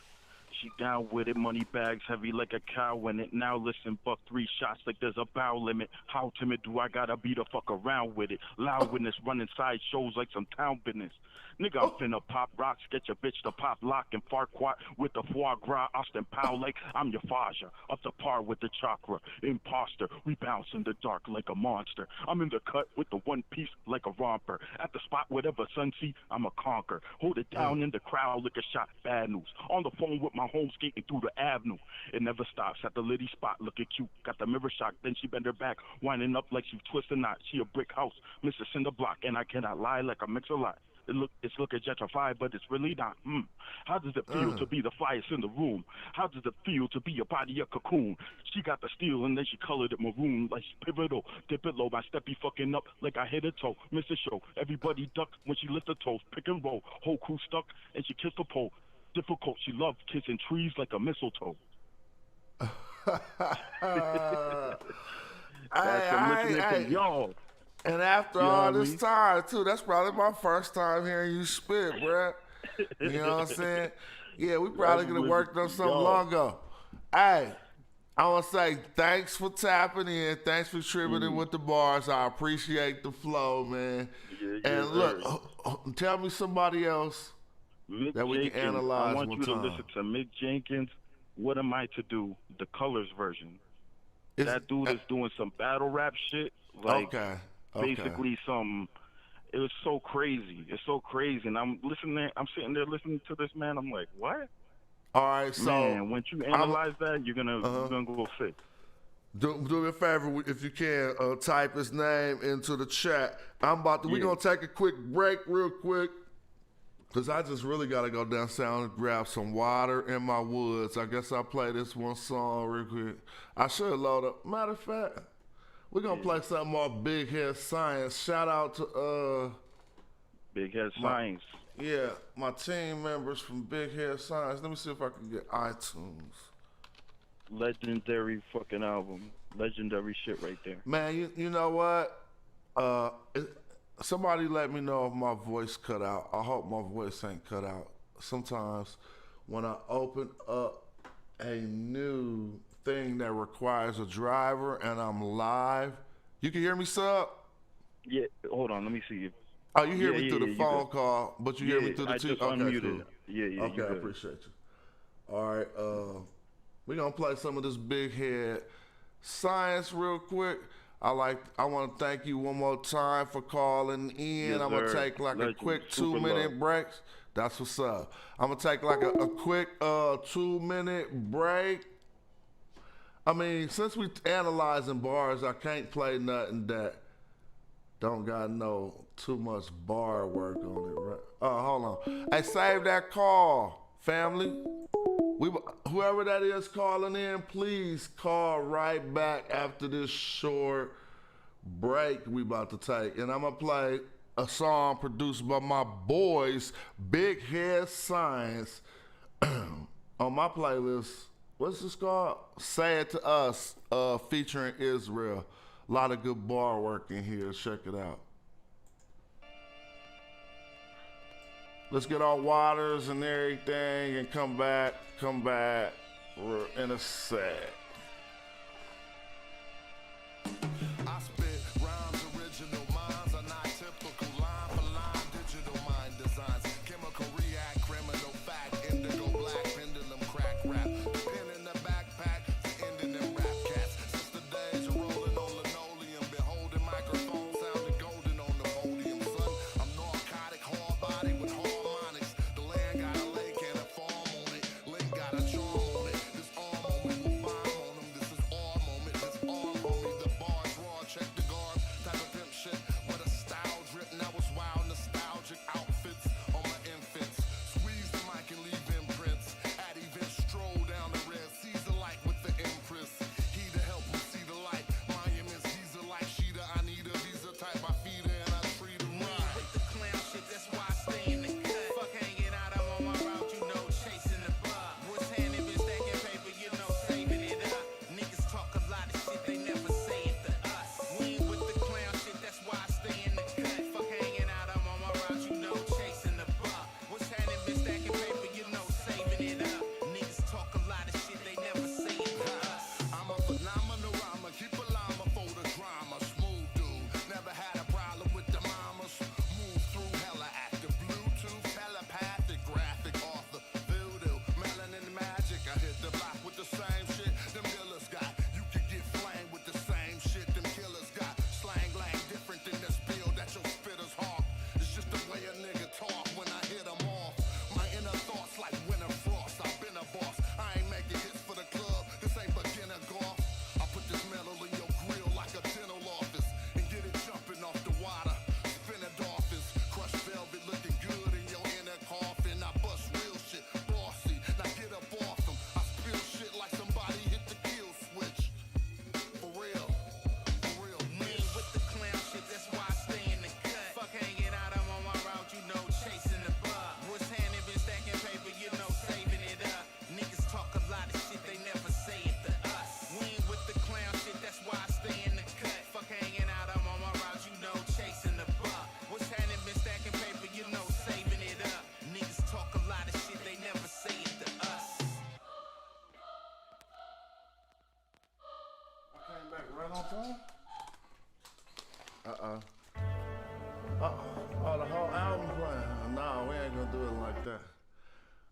Speaker 8: She down with it, money bags heavy like a cow in it. Now listen, buck 3 shots like there's a bow limit. How timid do I gotta be to fuck around with it? Loud witness running side shows like some town business. Nigga, I'm finna pop rocks, get your bitch to pop lock and Farquaad with the foie gras, Austin Powell like I'm your Faja, up to par with the chakra, imposter, we bounce in the dark like a monster. I'm in the cut with the one piece like a romper. At the spot, whatever sun see, I'm a conquer. Hold it down in the crowd like a shot, bad news. On the phone with my home skating through the avenue. It never stops at the Liddy spot, looking cute. Got the mirror shock, then she bend her back, winding up like she twisted knot. She a brick house, Mr. Cinder Block, and I cannot lie like I mix a lot. It's looking gentrified, but it's really not. How does it feel to be the flyest in the room? How does it feel to be a body a cocoon? She got the steel and then she colored it maroon like she's pivotal. Dip it low, my step be fucking up like I hit a toe. Miss the show, everybody duck when she lift her toes. Pick and roll, whole crew stuck and she kissed the pole. Difficult, she loved kissing trees like a mistletoe. Y'all.
Speaker 1: And after all this time, too, that's probably my first time hearing you spit, bruh. You know what I'm saying? Yeah, we probably could have worked on something long ago. Hey, I want to say thanks for tapping in. Thanks for contributing with the bars. I appreciate the flow, man. And look, tell me somebody else
Speaker 8: Mick
Speaker 1: that we
Speaker 8: Jenkins,
Speaker 1: can analyze.
Speaker 8: I want you to listen to Mick Jenkins. What am I to do? The Colors version. That dude is doing some battle rap shit. Like, basically some. It was so crazy. It's so crazy, and I'm sitting there listening to this man. I'm like, what?
Speaker 1: All right, so
Speaker 8: man, once you analyze that, you're gonna go fit.
Speaker 1: Do me a favor if you can type his name into the chat. We're gonna take a quick break, real quick, because I just really gotta go downtown and grab some water in my woods. I guess I'll play this one song real quick. I should load up. Matter of fact, we're gonna play something more Big Head Science. Shout out to
Speaker 8: Big Head Science.
Speaker 1: Yeah, my team members from Big Head Science. Let me see if I can get iTunes.
Speaker 8: Legendary fucking album. Legendary shit right there.
Speaker 1: Man, you know what? Somebody let me know if my voice cut out. I hope my voice ain't cut out. Sometimes when I open up a new thing that requires a driver and I'm live, you can hear me, sub?
Speaker 8: Yeah, hold on, let me see.
Speaker 1: Oh, you hear me through the phone call, but you hear me through the TV?
Speaker 8: Okay, unmuted. Cool. Yeah,
Speaker 1: okay, I appreciate you. All right, we're gonna play some of this Big Head Science real quick. I want to thank you one more time for calling in.
Speaker 8: Yes,
Speaker 1: I'm gonna take like a quick 2-minute break. That's what's up. I'm gonna take like a quick 2-minute break. I mean, since we analyzing bars, I can't play nothing that don't got no too much bar work on it, right? Oh, hold on. Hey, save that call, family. Whoever that is calling in, please call right back after this short break we about to take. And I'm going to play a song produced by my boys, Big Head Science, on my playlist. What's this called? Say It To Us, featuring Israel. A lot of good bar work in here. Check it out. Let's get our waters and everything and come back. For real, and it's sad.
Speaker 2: I spit rhymes, original minds are not typical. Line for line, digital mind designs. Chemical react, criminal fact. Indigo black, pendulum crack rap. Pen in the backpack, ending them rap cats. Since the days of rolling on linoleum, beholding microphone sounding golden on the podium. Son, I'm narcotic, hard body with harmonics. The land got a lake and a farm on it. Link got a charm on it. This arm on me will bomb on them. This is our moment. This arm on me. The bars raw, check the guard. Type of pimp shit. What a style drip. Now it's wild, nostalgic outfits on my infants. Squeeze the mic and leave imprints. At events, stroll down the red Caesar light with the empress. He to help me see the light. Monument Caesar like Sheeta. I need a visa type. I feed her and I treat her right. With the clown shit, that's why I stay in the cut. Fuck hanging out, I'm on my route, you know, chasing the buck. What's handing, been stacking paper, you know, saving it up. Niggas talk a lot of shit, they never say it to us. We ain't with the clown shit, that's why I stay in the cut. Fuck hanging out, I'm on my route, you know, chasing the buck. What's handing, been stacking paper, you know, saving it up. Niggas talk a lot of shit, they never say it to us. I'm a phenomenal rhymer, keep a llama for the drama. Smooth dude, never had a problem with the mamas. Move through hella active, Bluetooth, telepathic, graphic, author, voodoo, melanin magic. I hit the block with the same shit them dealers got. You could get flamed with the same shit them killers got. Slang lang different than the spill that your spitters hawk. It's just the way a nigga talk when I hit 'em off. My inner thoughts like winter frost. I've been a boss. I ain't making hits for the club. This ain't beginner golf. I put this metal in your grill like a dental office and get it jumping off the water. Spin a dolphins, crushed velvet looking good in your inner coffin. I bust real shit, bossy. Now get up off 'em. I spill shit like somebody hit the kill switch. For real, me with the clown shit. That's why I stay in the cut. Fuck hanging out, I'm on my route, you know, chasing the buck. What's handing, been stacking paper, you know, saving it up. Niggas talk a lot of shit, they never say it to us. We ain't with the clown shit, that's why I stay in the cut. Fuck hanging out, I'm on my route, you know, chasing the buck. What's handing, been stacking paper, you know, saving it up. Niggas talk a lot of shit, they never say it to us.
Speaker 1: I came back right on time? Oh, the whole album playing. No, we ain't gonna do it like that.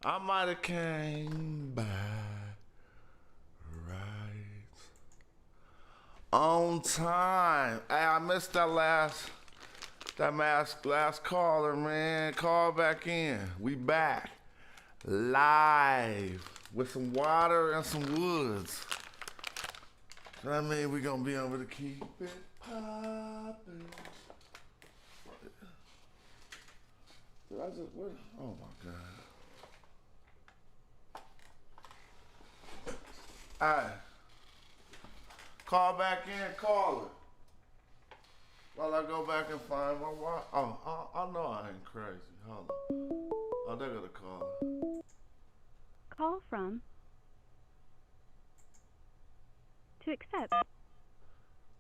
Speaker 1: I might have came back right on time. Hey, I missed that last caller, man. Call back in. We back live with some water and some woods. That mean we gonna be able to keep it poppin'. Did I just, what? Oh my God. Alright. Call back in, caller. While I go back and find my wife. Oh, I know I ain't crazy. Hold on. Oh, they got a caller.
Speaker 7: Call from. To accept.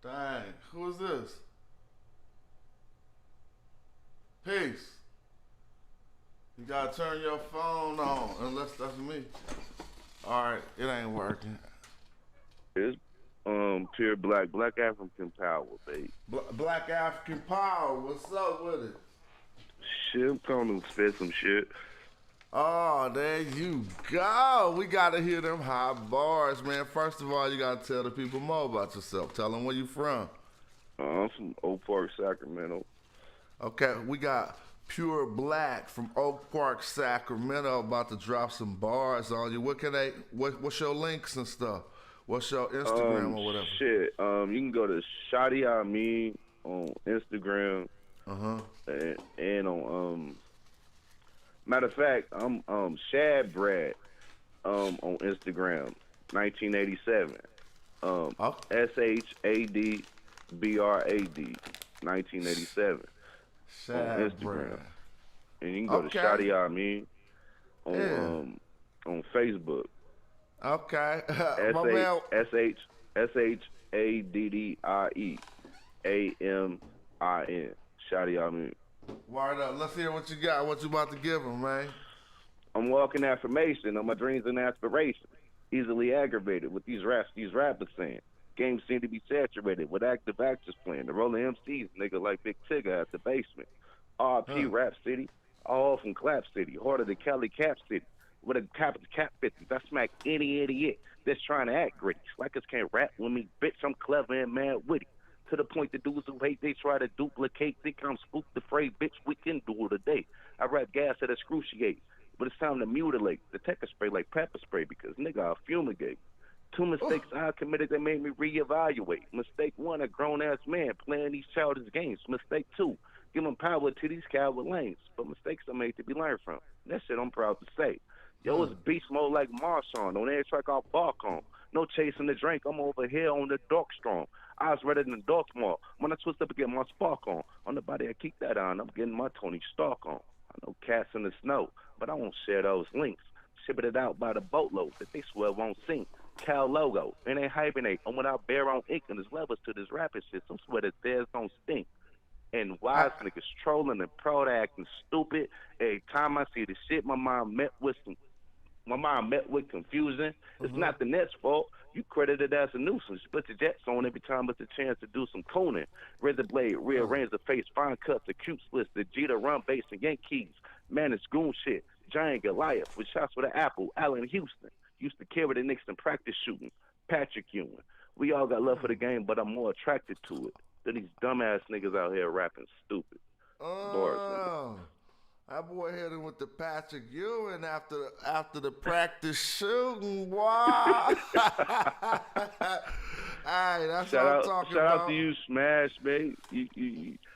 Speaker 1: Dang, who is this? Peace. You gotta turn your phone on, unless that's me. Alright, it ain't working.
Speaker 9: It's pure black African power, babe.
Speaker 1: Black African power, what's up with it?
Speaker 9: Shit, I'm calling to spit some shit.
Speaker 1: Oh, there you go. We gotta hear them hot bars, man. First of all, you gotta tell the people more about yourself. Tell them where you from.
Speaker 9: I'm from Oak Park, Sacramento.
Speaker 1: Okay, we got Pure Black from Oak Park, Sacramento, about to drop some bars on you. What's your links and stuff? What's your Instagram or whatever?
Speaker 9: Shit, you can go to Shadi Amin on Instagram. And on matter of fact, I'm Shad Brad on Instagram, 1987. SHADBRAD, 1987 on Instagram.
Speaker 1: Brad.
Speaker 9: And you can go to Shadi Amin on Facebook.
Speaker 1: Okay.
Speaker 9: SHADDIEAMIN. Shadi Amin.
Speaker 1: Word up. Let's hear what you got. What you about to give him, man?
Speaker 9: I'm walking affirmation on my dreams and aspirations. easily aggravated with these raps these rappers saying. Games seem to be saturated with active actors playing. The rolling MCs, nigga like Big Tigger at the basement. RP Rap City, all from Clap City, harder than Cali Cap City. With a capital cap 50s, I smack any idiot that's trying to act gritty. Slackers can't rap with me, bitch, I'm clever and mad witty. To the point the dudes who hate, they try to duplicate. Think I'm spooked, afraid, bitch, we can do it today. I rap gas that excruciate, but it's time to mutilate. The tech spray like pepper spray because nigga, I fumigate. 2 mistakes I committed that made me reevaluate. Mistake 1, a grown-ass man playing these childish games. Mistake 2, giving power to these coward lanes. But mistakes are made to be learned from. That shit I'm proud to say. Yo, it's beast mode like Marshawn. On every track I'll bark on. No chasing the drink. I'm over here on the dark strong. Eyes redder than dark small. When I twist up and get my spark on. On the body I keep that on. I'm getting my Tony Stark on. I know cats in the snow, but I won't share those links. Shipping it out by the boatload that they swear won't sink. Cal logo, and they hibernate. And when I bear on ink and there's levels to this rapping shit, some swear that theirs don't stink. And wise niggas trolling and proud acting stupid. Every time I see the shit, my mind met with confusion. It's not the Nets' fault. You credit it as a nuisance. Put the Jets on every time it's a chance to do some cooning. Razor blade, rearrange the face, fine cuts, acute slits, the Jeter run base and Yankees. Man, it's goon shit. Giant Goliath with shots with an apple. Allen Houston used to carry the Knicks in practice shooting. Patrick Ewing. We all got love for the game, but I'm more attracted to it than these dumbass niggas out here rapping stupid. Bars,
Speaker 1: that boy hit him with the Patrick Ewing after the practice shooting. Wow. Hey, that's what I'm talking
Speaker 9: shout
Speaker 1: about.
Speaker 9: out to you, Smash, babe.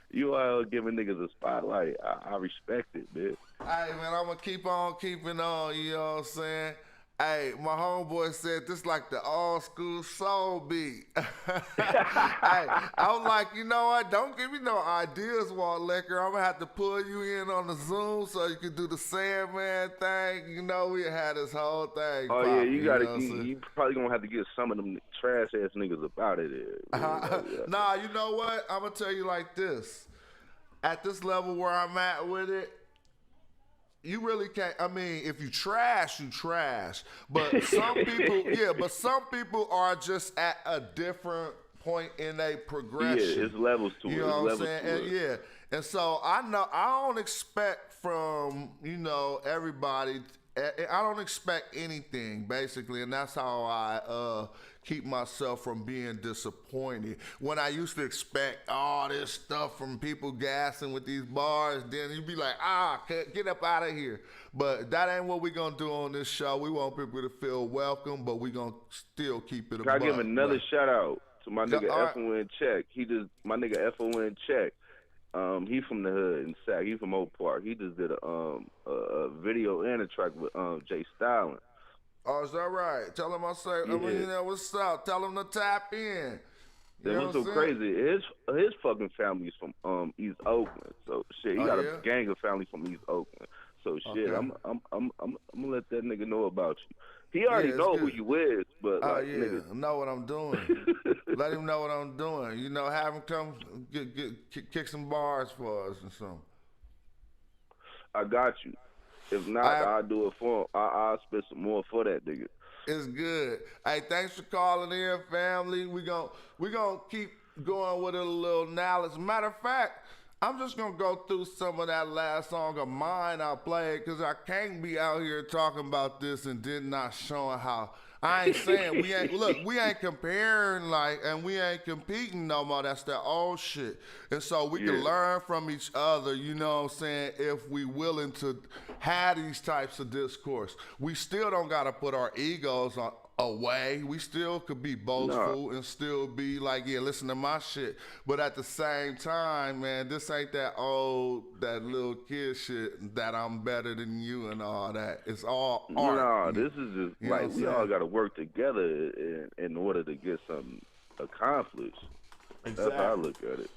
Speaker 9: You are giving niggas a spotlight. I respect it, man.
Speaker 1: Hey, man, I'm going to keep on keeping on, you know what I'm saying? Hey, my homeboy said this like the old school soul beat. Hey, I'm like, you know what? Don't give me no ideas, Walt Liquor. I'm going to have to pull you in on the Zoom so you can do the Sandman thing. You know, we had this whole thing.
Speaker 9: Oh, yeah, you got to. You probably going to have to get some of them trash-ass niggas up out of there.
Speaker 1: Nah, you know what? I'm going to tell you like this. At this level where I'm at with it, you really can't. I mean, if you trash, you trash. But some people, some people are just at a different point in a progression.
Speaker 9: Yeah, it's levels to it.
Speaker 1: You know what I'm saying? And so I know I don't expect from everybody. I don't expect anything basically, and that's how I keep myself from being disappointed. When I used to expect all this stuff from people gassing with these bars, then you'd be like, get up out of here. But that ain't what we're going to do on this show. We want people to feel welcome, but we're going to still keep it a buck.
Speaker 9: Can I give another shout out to my nigga F.O.N. Check? My nigga F.O.N. Check. He from the hood in Sac. He from Oak Park. He just did a video and a track with Jay Stalin.
Speaker 1: Oh, is that right? Tell him I say, what's up? Tell him to tap in.
Speaker 9: That was so crazy. His fucking family's from East Oakland. So shit, he got a gang of family from East Oakland. So shit, I'm gonna let that nigga know about you. He already know who you is, but nigga,
Speaker 1: know what I'm doing. Let him know what I'm doing. You know, have him come kick some bars for us or something.
Speaker 9: I got you. If not, I'll do it for him. I'll spit some more for that nigga.
Speaker 1: It's good. Hey, thanks for calling in, family. We gonna keep going with it a little now. As a matter of fact, I'm just gonna go through some of that last song of mine I played because I can't be out here talking about this and then not showing how. I ain't saying we ain't comparing and we ain't competing no more. That's that old shit. And so we can learn from each other, you know what I'm saying, if we willing to have these types of discourse. We still don't gotta put our egos away. We still could be boastful and still be like, listen to my shit. But at the same time, man, this ain't that little kid shit that I'm better than you and all that. It's all art.
Speaker 9: This is just like we all got to work together in order to get something accomplished.
Speaker 1: Exactly.
Speaker 9: That's how I look at it.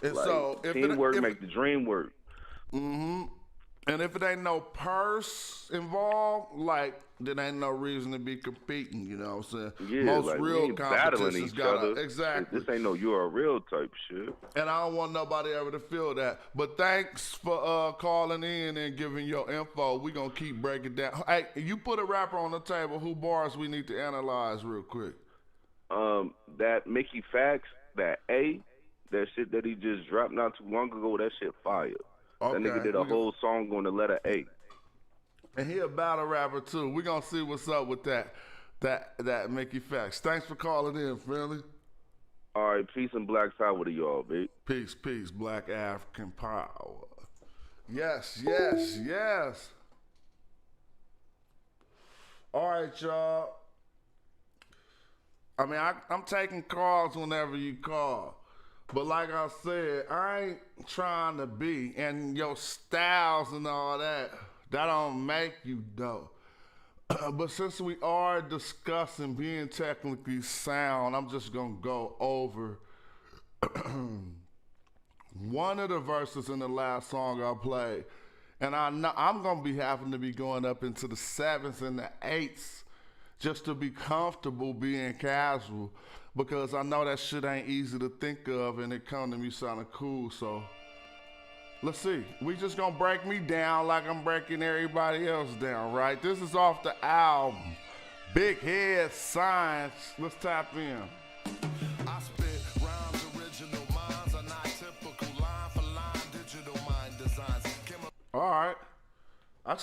Speaker 1: And
Speaker 9: like,
Speaker 1: so
Speaker 9: teamwork make the dream work.
Speaker 1: Mm-hmm. And if it ain't no purse involved, like, then ain't no reason to be competing, you know what I'm saying?
Speaker 9: Yeah,
Speaker 1: Most
Speaker 9: like, we
Speaker 1: real
Speaker 9: ain't battling
Speaker 1: competitions
Speaker 9: each
Speaker 1: got
Speaker 9: other.
Speaker 1: exactly.
Speaker 9: This ain't no you're a real type shit.
Speaker 1: And I don't want nobody ever to feel that. But thanks for calling in and giving your info. We gonna keep breaking down. Hey, you put a rapper on the table. Who bars we need to analyze real quick?
Speaker 9: That Mickey Fax, that shit that he just dropped not too long ago, that shit fire.
Speaker 1: Okay,
Speaker 9: that nigga did a whole song on the letter A.
Speaker 1: And he a battle rapper too. We gonna see what's up with that Mickey Fax. Thanks for calling in, friendly.
Speaker 9: All right, peace and black power to y'all, babe.
Speaker 1: Peace, peace, black African power. Yes, yes, yes. All right, y'all. I mean, I'm taking calls whenever you call. But like I said, I ain't trying to be, and your styles and all that, that don't make you dope. But since we are discussing being technically sound, I'm just gonna go over one of the verses in the last song I played. And I know I'm gonna be having to be going up into the 7s and the 8s just to be comfortable being casual, because I know that shit ain't easy to think of and it come to me sounding cool. So let's see. We just gonna break me down like I'm breaking everybody else down, right? This is off the album Big Head Science. Let's tap in.
Speaker 5: I spit rhymes, original minds are not typical. Line for line, digital mind designs.
Speaker 1: All right. I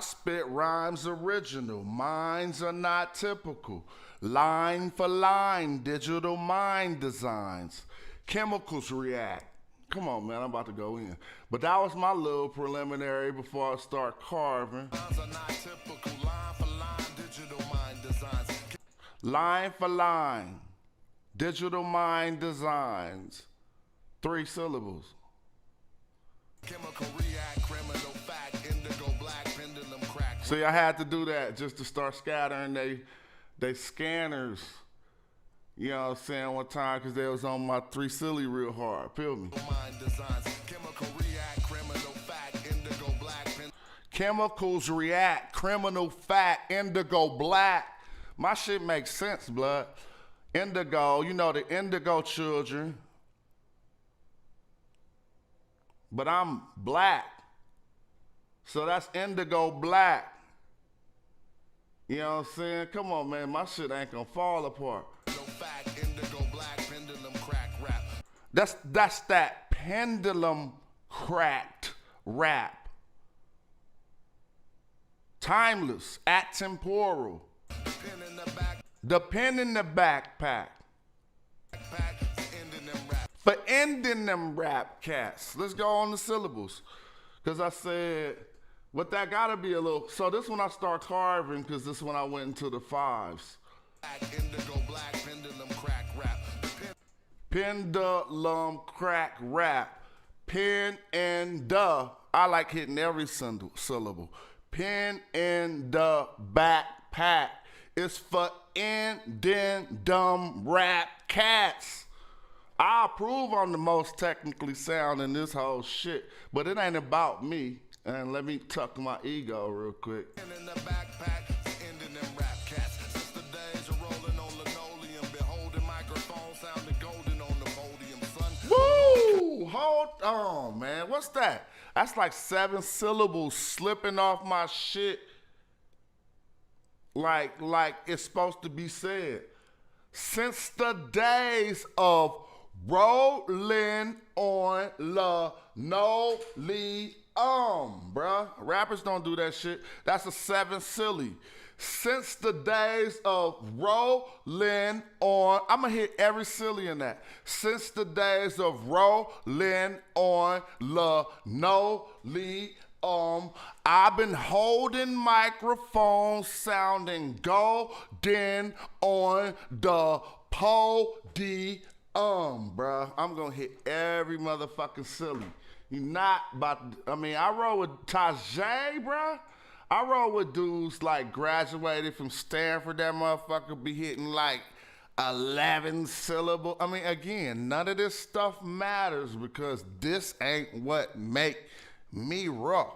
Speaker 1: spit rhymes original. Minds are not typical. Line for line, digital mind designs. Chemicals react. Come on, man, I'm about to go in. But that was my little preliminary before I start carving.
Speaker 5: Minds are not typical. Line for line, digital mind designs.
Speaker 1: Line for line, digital mind designs. 3 syllables.
Speaker 5: Chemical react, criminal fact, indigo black, pendulum crack.
Speaker 1: See, I had to do that just to start scattering they scanners. You know what I'm saying, one time, because they was on my 3 silly real hard. Feel me?
Speaker 5: Mind designs. Chemical react, criminal fact, indigo black.
Speaker 1: Chemicals react, criminal fact, indigo black. My shit makes sense, blood. Indigo, you know the indigo children. But I'm black. So that's indigo black. You know what I'm saying? Come on, man. My shit ain't gonna fall apart.
Speaker 5: Fact, indigo black, pendulum crack rap.
Speaker 1: That's that pendulum cracked rap. Timeless, atemporal. The pen in the backpack. For ending them rap cats. Let's go on the syllables. Because I said, but that gotta be a little, so this when I start carving, because this when I went into the 5s.
Speaker 5: Indigo black, pendulum crack rap.
Speaker 1: Pendulum crack rap. Pen and the, I like hitting every syllable. Pen in the backpack. It's for ending dumb rap cats. I approve I'm the most technically sound in this whole shit, but it ain't about me. And let me tuck my ego real quick.
Speaker 5: In the backpack, ending them rap cats. Since the days of rolling on linoleum, beholding microphone sounding golden on the podium, son.
Speaker 1: Woo! Hold on, man. What's that? That's like 7 syllables slipping off my shit. Like it's supposed to be said. Since the days of rolling on linoleum, bruh. Rappers don't do that shit. That's a 7 silly. Since the days of rolling on, I'm gonna hit every silly in that. Since the days of rolling on linoleum, I've been holding microphones sounding golden on the podium, bruh. I'm gonna hit every motherfucking silly. You not about to, I mean, I roll with Tajay, bruh. I roll with dudes like graduated from Stanford. That motherfucker be hitting like 11 syllable. I mean, again, none of this stuff matters because this ain't what make me raw.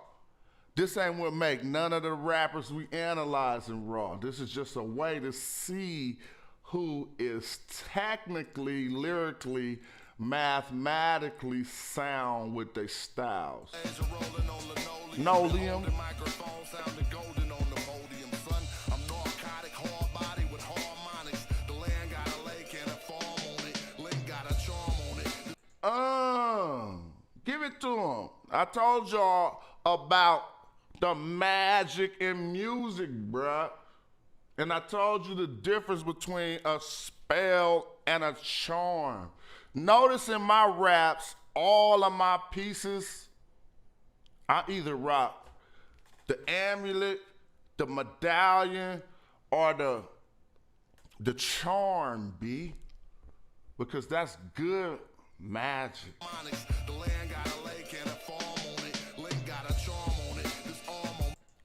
Speaker 1: This ain't what make none of the rappers we analyzing raw. This is just a way to see who is technically, lyrically, mathematically sound with their styles. Nolium. Give it to him. I told y'all about the magic in music, bruh. And I told you the difference between a spell and a charm. Notice in my raps, all of my pieces, I either rock the amulet, the medallion, or the charm, B. Because that's good magic.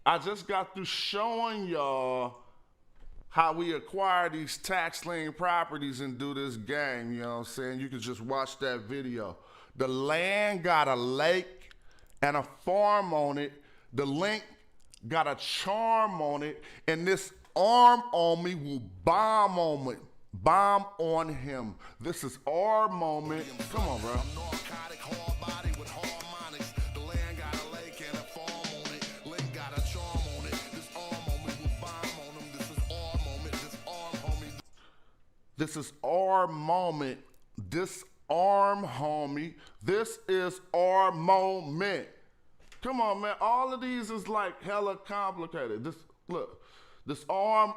Speaker 1: I just got through showing y'all how we acquire these tax lien properties and do this game, you know what I'm saying? You can just watch that video. The land got a lake and a farm on it. The link got a charm on it, and this arm on me will bomb on him. This is our moment. Come on, bro. This is our moment. Disarm, homie. This is our moment. Come on, man. All of these is like hella complicated. Look, this arm,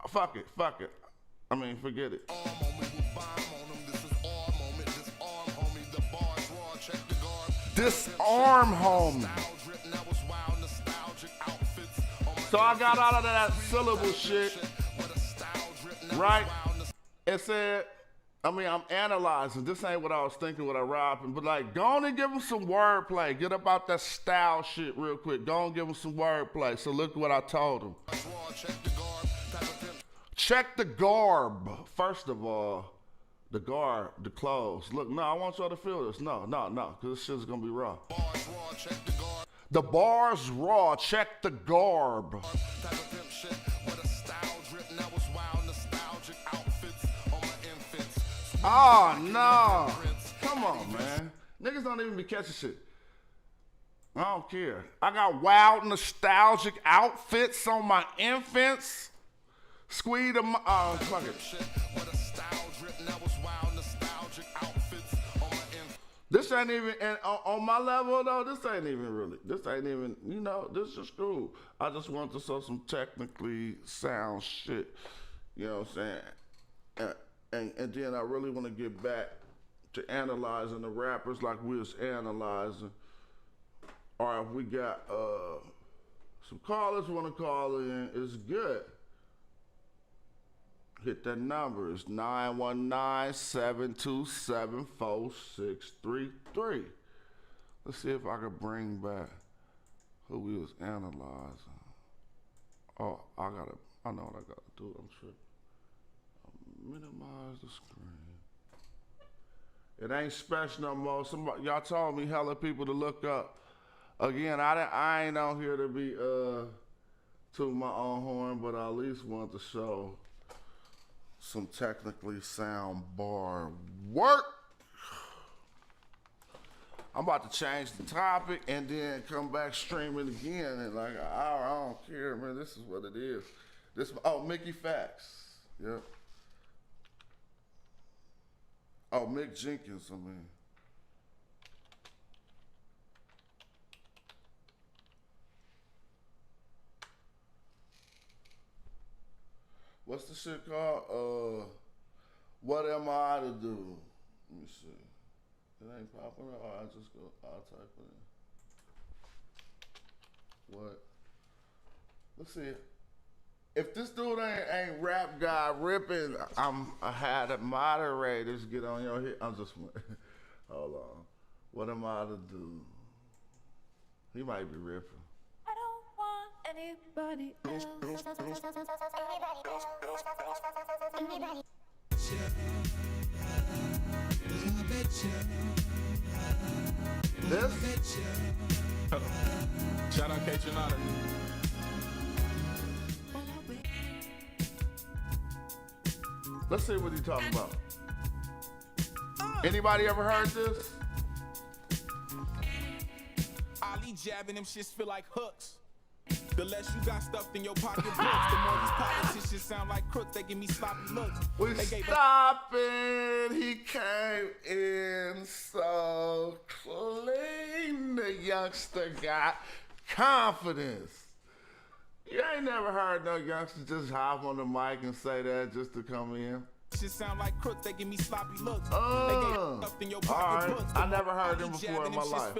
Speaker 1: fuck it. I mean, forget it. Disarm, homie. So I got out of that syllable shit, right? It said, I'm analyzing. This ain't what I was thinking when I rapping, but like, go on and give them some wordplay. Get up out that style shit real quick. Go on and give them some wordplay. So look what I told them. Check the garb. First of all, the garb, the clothes. Look, no, I want y'all to feel this. No, because this shit's gonna be raw. The bar's raw. Check the garb. Oh, no. Come on, man. Niggas don't even be catching shit. I don't care. I got wild nostalgic outfits on my infants. Squeeze them. Fuck it. This ain't even, and on my level though, this ain't even, this is cool. I just want to show some technically sound shit. You know what I'm saying? And then I really want to get back to analyzing the rappers like we was analyzing. Or if we got some callers want to call in, it's good. Hit that number. It's 919-727-4633. Let's see if I can bring back who we was analyzing. Oh, I know what I gotta do. I'm sure. Minimize the screen. It ain't Spesh no more. Y'all told me hella people to look up. Again, I ain't on here to be to my own horn, but I at least want to show some technically sound bar work. I'm about to change the topic and then come back streaming again in like an hour. I don't care, man. This is what it is. Mickey Facts. Yep. Oh, Mick Jenkins, What's the shit called? What am I to do? Let me see. It ain't popping up. I'll type it in. What? Let's see. If this dude ain't rap guy ripping, I had the moderators get on your hit. I'm just, hold on. What am I to do? He might be ripping.
Speaker 10: I don't want anybody else.
Speaker 1: This?
Speaker 5: Shout out K Tronada.
Speaker 1: Let's see what he's talking about. Anybody ever heard this?
Speaker 5: Ali jabbing them shits feel like hooks. The less you got stuffed in your pocketbooks, the more these politicians sound like crooks. They give me sloppy looks.
Speaker 1: We stopping. He came in so clean. The youngster got confidence. You ain't never heard no youngster just hop on the mic and say that just to come in.
Speaker 5: Shit sound like crooks. They give me sloppy looks. They gave stuffed in your pocketbooks.
Speaker 1: I never heard them before in my life.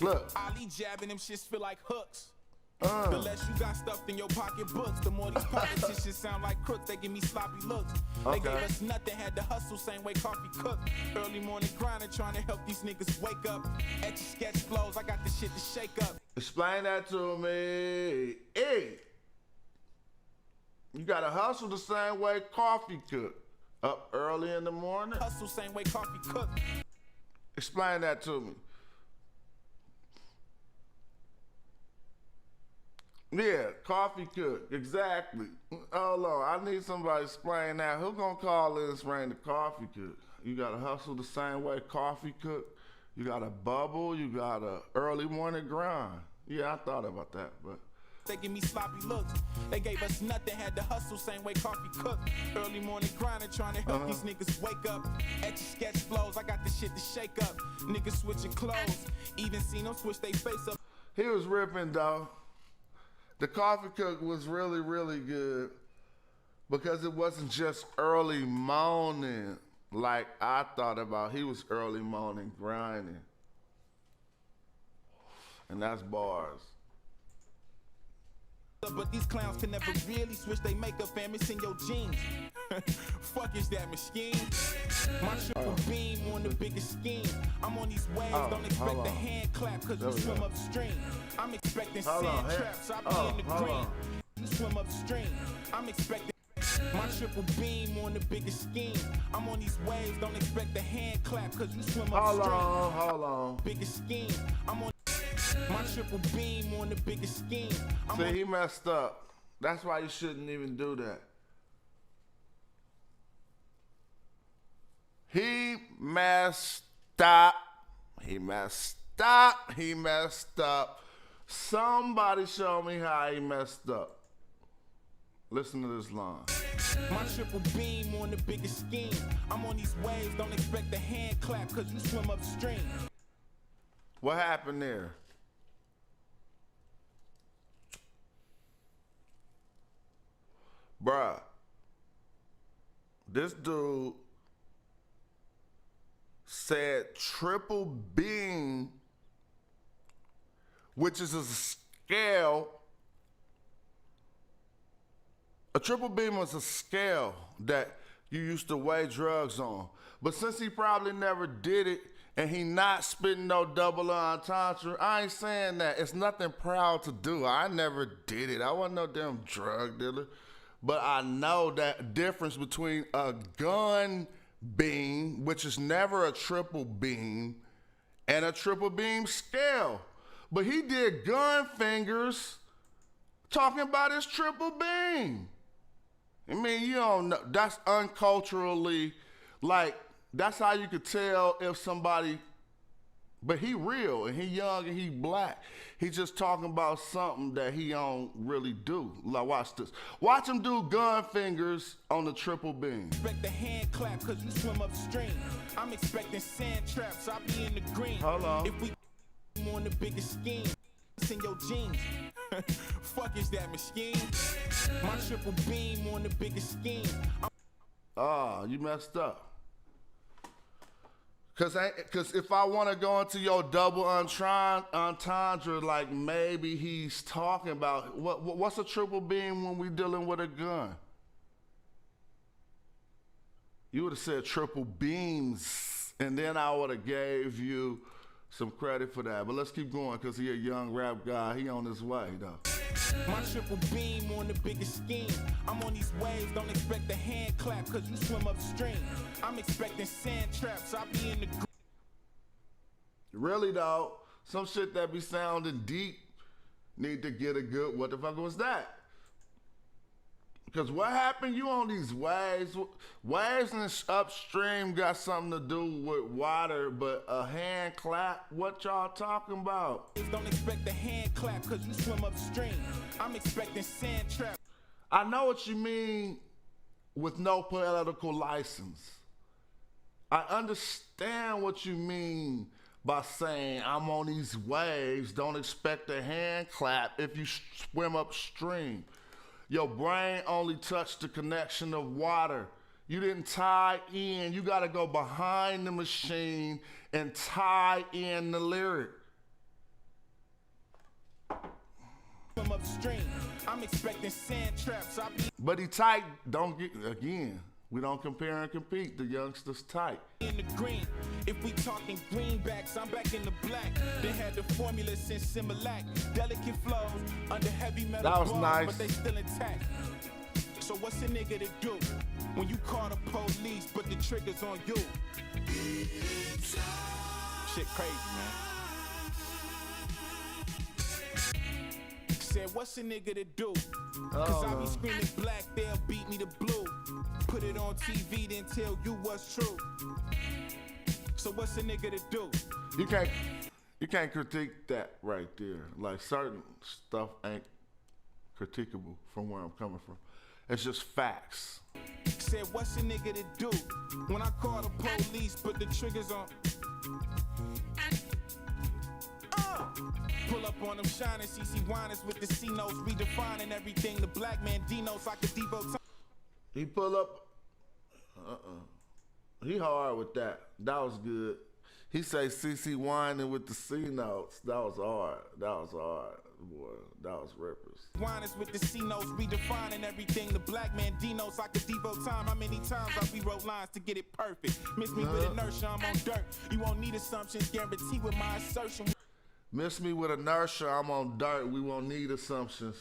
Speaker 1: Look.
Speaker 5: Ali jabbing them shits feel like hooks. The less you got stuffed in your pocketbooks, the more these politicians sound like crooks. They give me sloppy looks. They gave us nothing, had to hustle, same way coffee cooked. Early morning grinding, trying to help these niggas wake up. Etch sketch flows, I got the shit to shake up.
Speaker 1: Explain that to me. Hey, you gotta hustle the same way coffee cook. Up early in the morning.
Speaker 5: Hustle same way coffee cook.
Speaker 1: Explain that to me. Yeah, coffee cook, exactly. Hold on, I need somebody to explain that. Who gonna call this rain the coffee cook? You gotta hustle the same way coffee cook. You gotta bubble, you gotta early morning grind. Yeah, I thought about that, but.
Speaker 5: They give me sloppy looks. They gave us nothing, had to hustle, same way coffee cooked. Early morning grinding, trying to help these niggas wake up. Etch sketch flows, I got the shit to shake up. Niggas switching clothes, even seen them switch they face up.
Speaker 1: He was ripping though. The coffee cook was really, really good because it wasn't just early morning like I thought about. He was early morning grinding. And that's bars.
Speaker 5: But these clowns can never really switch they makeup, fam. It's in your jeans. Fuck is that machine? My triple beam on the biggest scheme. I'm on these waves, don't expect a hand clap, cause you swim upstream. I'm expecting sand traps, I be in the green. You swim upstream. I'm expecting my triple beam on the biggest scheme. I'm on these waves, don't expect a hand clap, cause you swim upstream.
Speaker 1: Hold on.
Speaker 5: Biggest scheme. I'm on my triple beam on the biggest scheme.
Speaker 1: See, he messed up. That's why you shouldn't even do that. He messed up. He messed up. He messed up. Somebody show me how he messed up. Listen to this line.
Speaker 5: My triple beam on the biggest scheme. I'm on these waves, don't expect a hand clap, cause you swim upstream.
Speaker 1: What happened there? Bruh, this dude said triple beam, which is a scale. A triple beam was a scale that you used to weigh drugs on. But since he probably never did it and he not spitting no double entendre, I ain't saying that. It's nothing proud to do. I never did it. I wasn't no damn drug dealer. But I know that difference between a gun beam, which is never a triple beam, and a triple beam scale. But he did gun fingers talking about his triple beam. I mean, you don't know. That's unculturally, like, that's how you could tell if somebody, but he real and he young and he black. He just talking about something that he don't really do. Like, watch this. Watch him do gun fingers on the triple beam.
Speaker 5: Expect the hand clap cause you swim upstream. I'm expecting sand traps, I be in the green.
Speaker 1: Hold on.
Speaker 5: If we on the biggest scheme, it's in your jeans. Fuck is that machine? My triple beam on the biggest scheme.
Speaker 1: You messed up. Cause if I want to go into your double entendre, like maybe he's talking about what's a triple beam when we dealing with a gun? You would have said triple beams, and then I would have gave you some credit for that. But let's keep going, cause he a young rap guy. He on his way though.
Speaker 5: My triple beam on the biggest scheme. I'm on these waves, don't expect a hand clap, cause you swim upstream. I'm expecting sand traps, I be in the
Speaker 1: Really though, Some shit that be sounding deep need to get a good, what the fuck was that? Because what happened? You on these waves. Waves and upstream got something to do with water, but a hand clap, what y'all talking about?
Speaker 5: Don't expect a hand clap because you swim upstream. I'm expecting sand trap.
Speaker 1: I know what you mean with no political license. I understand what you mean by saying I'm on these waves, don't expect a hand clap if you swim upstream. Your brain only touched the connection of water. You didn't tie in. You gotta go behind the machine and tie in the lyric.
Speaker 5: Swim upstream. I'm expecting sand traps.
Speaker 1: But he tight, don't get, again, we don't compare and compete. The youngsters tight.
Speaker 5: In the green. If we talking greenbacks, I'm back in the black. They had the formula since Similac. Delicate flows under heavy metal.
Speaker 1: That was
Speaker 5: bars,
Speaker 1: nice.
Speaker 5: But they still intact. So what's a nigga to do when you call the police, but the trigger's on you? Shit crazy, man. Said, what's a nigga to do? Cause I be screaming black, they'll beat me to blue. Put it on TV, then tell you what's true. So what's a nigga to do?
Speaker 1: You can't critique that right there. Like certain stuff ain't critiquable from where I'm coming from. It's just facts.
Speaker 5: Said, what's a nigga to do when I call the police, but the trigger's on? Pull up on them shining CC whiners with the C notes, redefining everything. The black man D notes like a devote time.
Speaker 1: He pull up. He hard with that. That was good. He say CC whining with the C notes. That was hard. Boy, that was rippers.
Speaker 5: Whiners with the C notes, redefining everything. The black man D notes like a devote time. How many times I rewrote lines to get it perfect? Miss me with inertia, I'm on dirt. You won't need assumptions, guarantee with my assertion.
Speaker 1: Miss me with inertia, I'm on dirt. We won't need assumptions.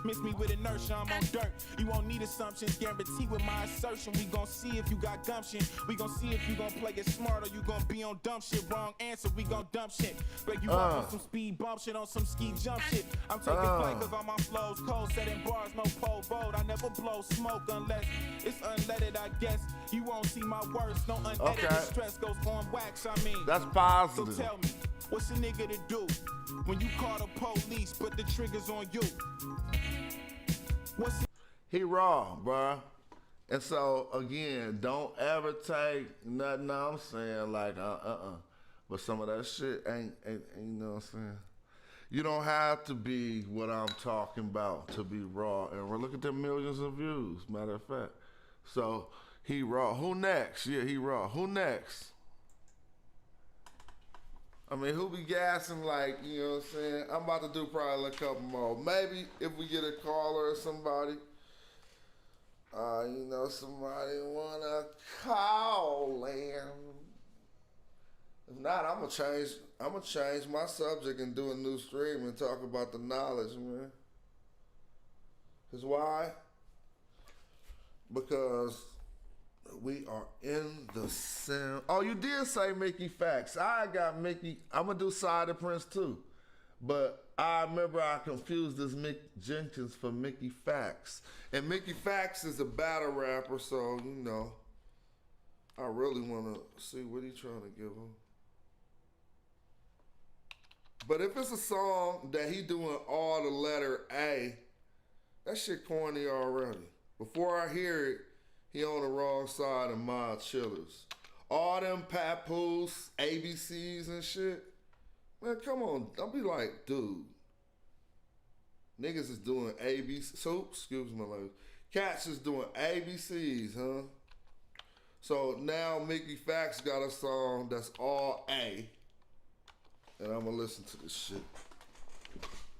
Speaker 5: Miss me with inertia, I'm on dirt. You won't need assumptions, guarantee with my assertion. We gon' see if you got gumption. We gon' see if you gon' play it smart or you gon' be on dumb shit. Wrong answer, we gon' dump shit. Like you up on some speed bump shit, on some ski jump shit. I'm taking flight cause all my flows cold. Setting bars, no pole vote. I never blow smoke unless it's unleaded, I guess. You won't see my words, no unedited stress goes on wax, I mean.
Speaker 1: That's positive.
Speaker 5: So tell me, what's a nigga to do when you call the police, but the trigger's on you?
Speaker 1: He raw, bruh. And so, again, don't ever take nothing I'm saying like, But some of that shit ain't, you know what I'm saying? You don't have to be what I'm talking about to be raw. And we're looking at them millions of views, matter of fact. So, he raw. Who next? Yeah, he raw. Who next? I mean, who be gassing like, you know what I'm saying? I'm about to do probably a couple more. Maybe if we get a caller or somebody, you know, somebody wanna call in. If not, I'm gonna change my subject and do a new stream and talk about the knowledge, man. Cause why? Because we are in the sim. Oh, you did say Mickey Facts. I got Mickey. I'm gonna do Side of Prince too, but I remember I confused this Mick Jenkins for Mickey Facts, and Mickey Facts is a battle rapper, so you know, I really wanna see what he trying to give him. But if it's a song that he doing all the letter A, that shit corny already. Before I hear it, he on the wrong side of my chillers. All them papoose, ABCs and shit. Man, come on. Don't be like, dude. Niggas is doing ABCs. So, excuse my language. Cats is doing ABCs, huh? So now Mickey Facts got a song that's all A. And I'm gonna listen to this shit.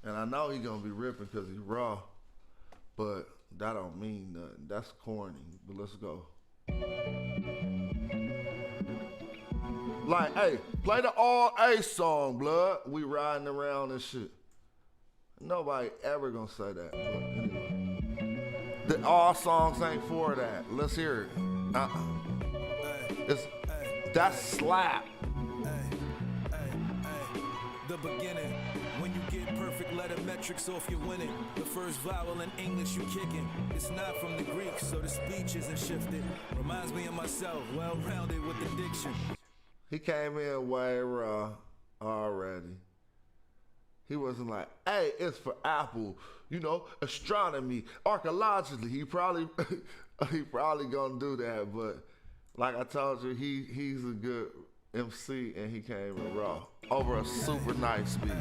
Speaker 1: And I know he gonna be ripping because he raw. But that don't mean nothing. That's corny. But let's go. Like, hey, play the all A song, blood. We riding around and shit. Nobody ever gonna say that. But anyway. The all songs ain't for that. Let's hear it. That's slap.
Speaker 3: The beginning. When you get perfect letter metrics off, you're winning. The first vowel in English you kicking. It's not from the Greek, so the speech isn't shifted. Reminds me of myself, well-rounded with the diction.
Speaker 1: He came in way raw already. He wasn't like, hey, it's for Apple, you know, astronomy, archaeologically. He probably gonna do that, but like I told you, he's a good MC, and he came in raw over a super nice beat.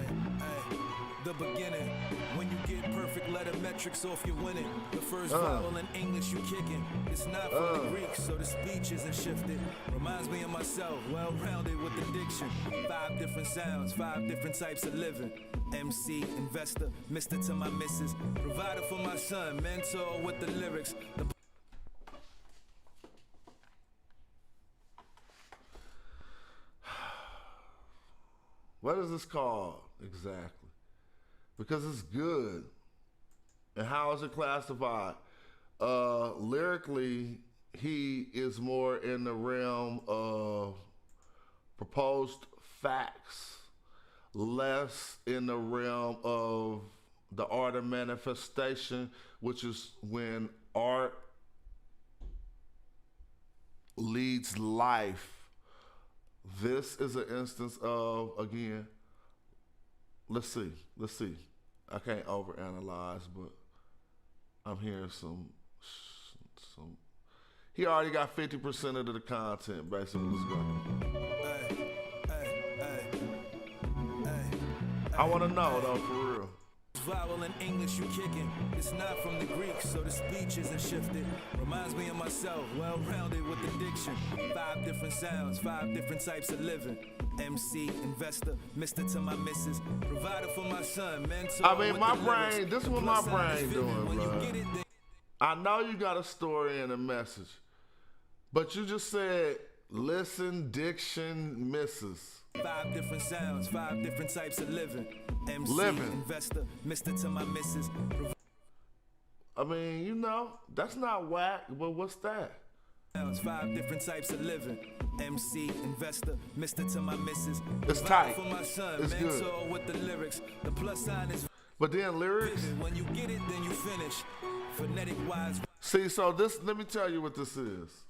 Speaker 3: The beginning. When you get perfect letter metrics off, you're winning. The first vowel in English you kicking. It's not from the Greek, so the speech isn't shifted. Reminds me of myself, well-rounded with the diction. 5 different sounds, 5 different types of living. MC, investor, mister to my missus. Provider for my son, mentor with the lyrics.
Speaker 1: What is this called exactly? Because it's good. And how is it classified? Lyrically, he is more in the realm of proposed facts, less in the realm of the art of manifestation, which is when art leads life. This is an instance of, again, let's see. I can't overanalyze, but I'm hearing some. He already got 50% of the content, basically. Let's go. I want to know, though, for real.
Speaker 3: Vowel in English you kicking. It's not from the Greek, so the speech isn't shifted. Reminds me of myself, well-rounded with the diction. 5 different sounds, 5 different types of living. MC, investor, mister to my missus. Provider for my son, mentor.
Speaker 1: I mean, my brain, this is what my brain doing, bro. I know you got a story and a message, but you just said, listen, diction, missus.
Speaker 3: 5 different sounds, 5 different types of living. MC, investor, mister to my missus.
Speaker 1: I mean, you know, that's not whack, but what's that?
Speaker 3: 5 different types of living. MC, investor, mister to my missus.
Speaker 1: It's tight.
Speaker 3: For my son,
Speaker 1: it's
Speaker 3: mentor
Speaker 1: good.
Speaker 3: With the lyrics. The plus sign is.
Speaker 1: But then lyrics.
Speaker 3: When you get it, then you finish. Phonetic wise.
Speaker 1: See, so this, let me tell you what this is.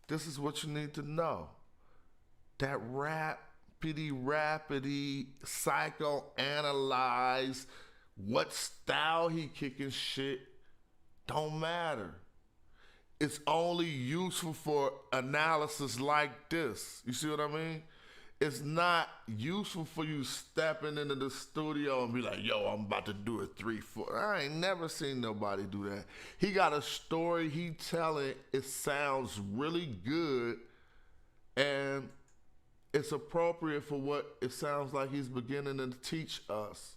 Speaker 1: This is what you need to know. That rapidly psychoanalyze what style he kicking shit don't matter. It's only useful for analysis like this. You see what I mean? It's not useful for you stepping into the studio and be like, yo, I'm about to do a 3/4. I ain't never seen nobody do that. He got a story he telling, it sounds really good, and it's appropriate for what it sounds like he's beginning to teach us.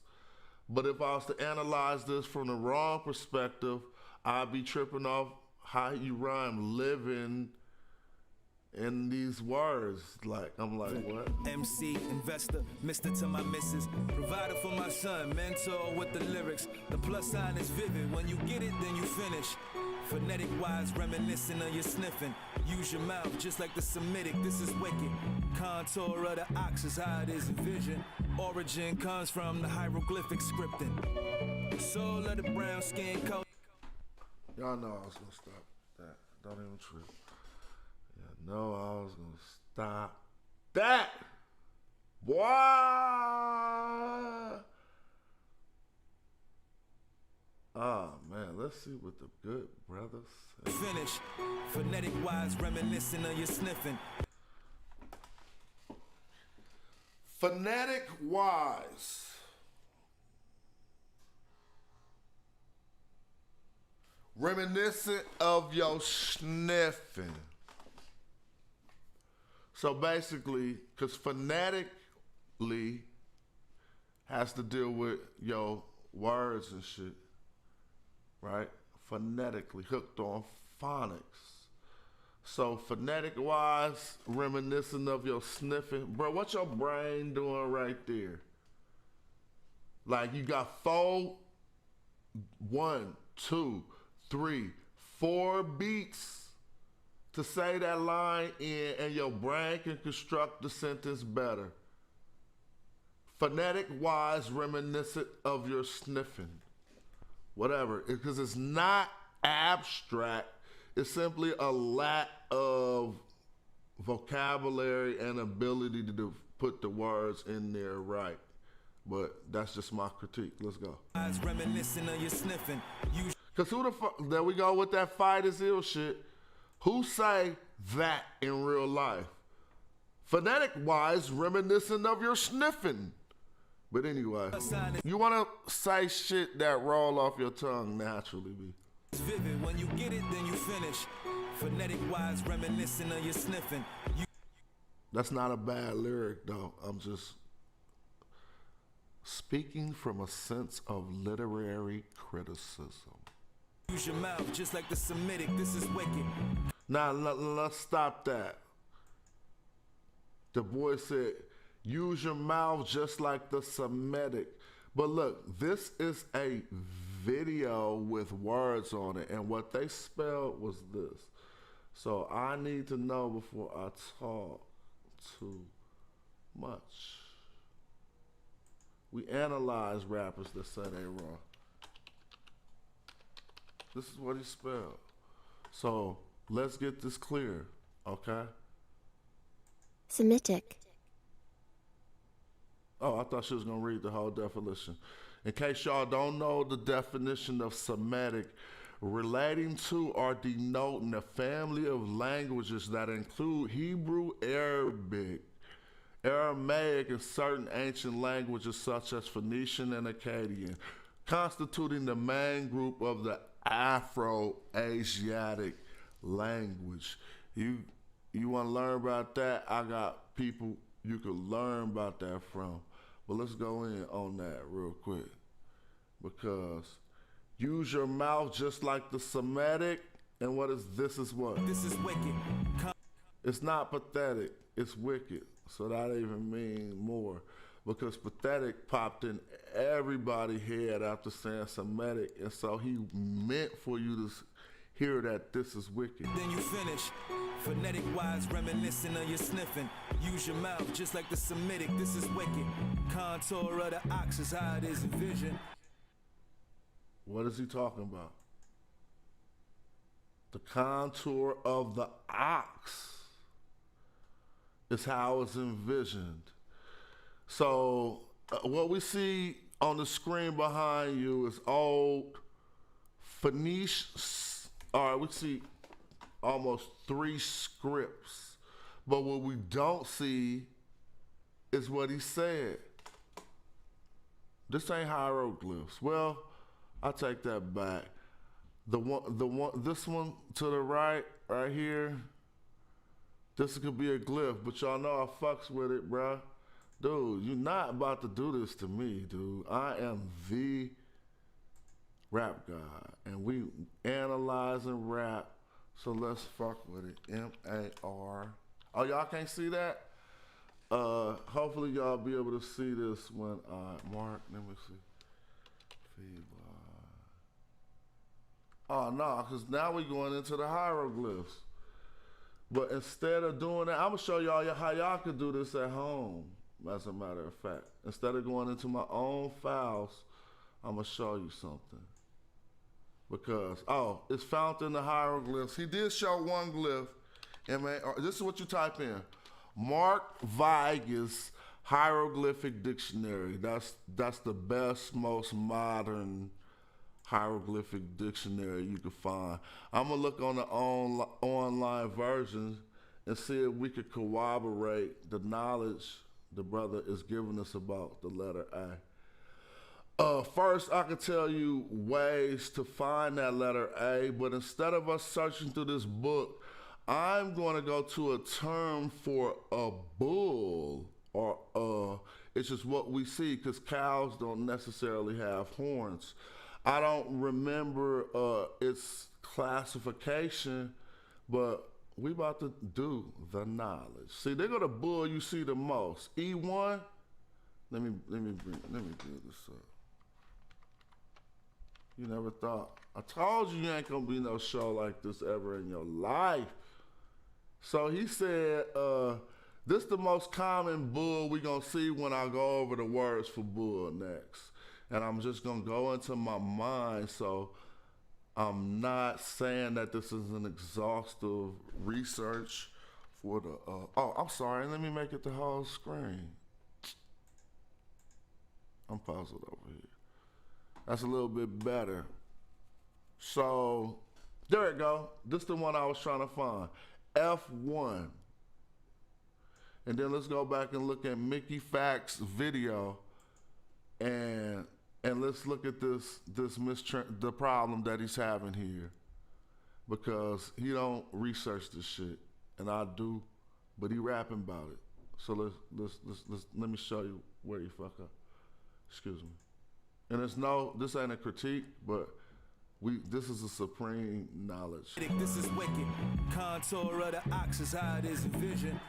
Speaker 1: But if I was to analyze this from the wrong perspective, I'd be tripping off how you rhyme living in these words. Like, I'm like, what?
Speaker 3: MC, investor, mister to my missus. Provider for my son, mentor with the lyrics. The plus sign is vivid. When you get it, then you finish. Phonetic wise, reminiscent of your sniffing. Use your mouth just like the Semitic. This is wicked. Contour of the ox is how it is envisioned. Origin comes from the hieroglyphic scripting. Soul of the brown skin coat.
Speaker 1: Y'all know I was gonna stop that. Don't even trip. Y'all know I was gonna stop that. Boy. Oh man, let's see what the good brothers say.
Speaker 3: Finish. Phonetic wise, reminiscent of your sniffing.
Speaker 1: Phonetic wise. Reminiscent of your sniffing. So basically, because phonetically has to deal with your words and shit, right? Phonetically, hooked on phonics. So phonetic wise, reminiscent of your sniffing. Bro, what's your brain doing right there? Like, you got 4, 1, 2, 3, 4 beats to say that line in and your brain can construct the sentence better. Phonetic wise, reminiscent of your sniffing. Whatever, because it's not abstract. It's simply a lack of vocabulary and ability to put the words in there right. But that's just my critique. Let's go.
Speaker 3: Reminiscing of your sniffing.
Speaker 1: Because who the fuck, there we go with that fight is ill shit. Who say that in real life? Phonetic wise, reminiscent of your sniffing. But anyway, you want to say shit that roll off your tongue naturally, B.
Speaker 3: It's vivid. When you get it, then you finish. Phonetic wise, reminiscent of your sniffing.
Speaker 1: That's not a bad lyric, though. I'm just speaking from a sense of literary criticism.
Speaker 3: Use your mouth just like the Semitic. This is wicked.
Speaker 1: Now, let's stop that. The boy said, use your mouth just like the Semitic. But look, this is a video with words on it, and what they spelled was this. So I need to know before I talk too much. We analyze rappers that say they wrong. This is what he spelled. So let's get this clear, okay?
Speaker 11: Semitic.
Speaker 1: Oh, I thought she was gonna read the whole definition. In case y'all don't know the definition of Semitic, relating to or denoting a family of languages that include Hebrew, Arabic, Aramaic, and certain ancient languages such as Phoenician and Akkadian, constituting the main group of the Afro-Asiatic language. You want to learn about that? I got people you could learn about that from. But let's go in on that real quick, because use your mouth just like the Semitic, and what is this is what?
Speaker 3: This is wicked.
Speaker 1: It's not pathetic, it's wicked. So that even mean more, because pathetic popped in everybody's head after saying Semitic, and so he meant for you to hear that this is wicked.
Speaker 3: Then you finish. Phonetic wise, reminiscent of your sniffing. Use your mouth just like the Semitic. This is wicked. Contour of the ox is how it is envisioned.
Speaker 1: What is he talking about? The contour of the ox is how it's envisioned. So what we see on the screen behind you is old Phoenician. All right, we see almost 3 scripts, but what we don't see is what he said. This ain't hieroglyphs. Well, I take that back. This one to the right here, this could be a glyph, but y'all know I fucks with it, bruh. Dude, you're not about to do this to me, dude. I am the rap god, and we analyzing rap, so let's fuck with it. M-A-R. Oh, y'all can't see that? Hopefully y'all be able to see this when I mark. Let me see. Oh no, because now we're going into the hieroglyphs. But instead of doing that, I'm gonna show y'all how y'all can do this at home. As a matter of fact, instead of going into my own files, I'm gonna show you something. Because, it's found in the hieroglyphs. He did show one glyph. This is what you type in. Mark Vigas Hieroglyphic Dictionary. That's the best, most modern hieroglyphic dictionary you can find. I'm gonna look on the online version and see if we could corroborate the knowledge the brother is giving us about the letter A. First, I can tell you ways to find that letter A, but instead of us searching through this book, I'm going to go to a term for a bull, or it's just what we see, because cows don't necessarily have horns. I don't remember its classification, but we about to do the knowledge. See, they're gonna bull you see the most. E1. Let me bring this up. You never thought. I told you ain't gonna be no show like this ever in your life. So he said, this the most common bull we gonna see when I go over the words for bull next. And I'm just gonna go into my mind, so I'm not saying that this is an exhaustive research for the, oh, I'm sorry, let me make it the whole screen. I'm puzzled over here. That's a little bit better. So, there it go. This is the one I was trying to find. F1. And then let's go back and look at Mickey Fact's video, and let's look at the problem that he's having here, because he don't research this shit, and I do, but he rapping about it. So let me show you where you fuck up. Excuse me. And this ain't a critique, but this is a supreme knowledge.
Speaker 3: This is wicked. Contour of the ox is how it is envisioned.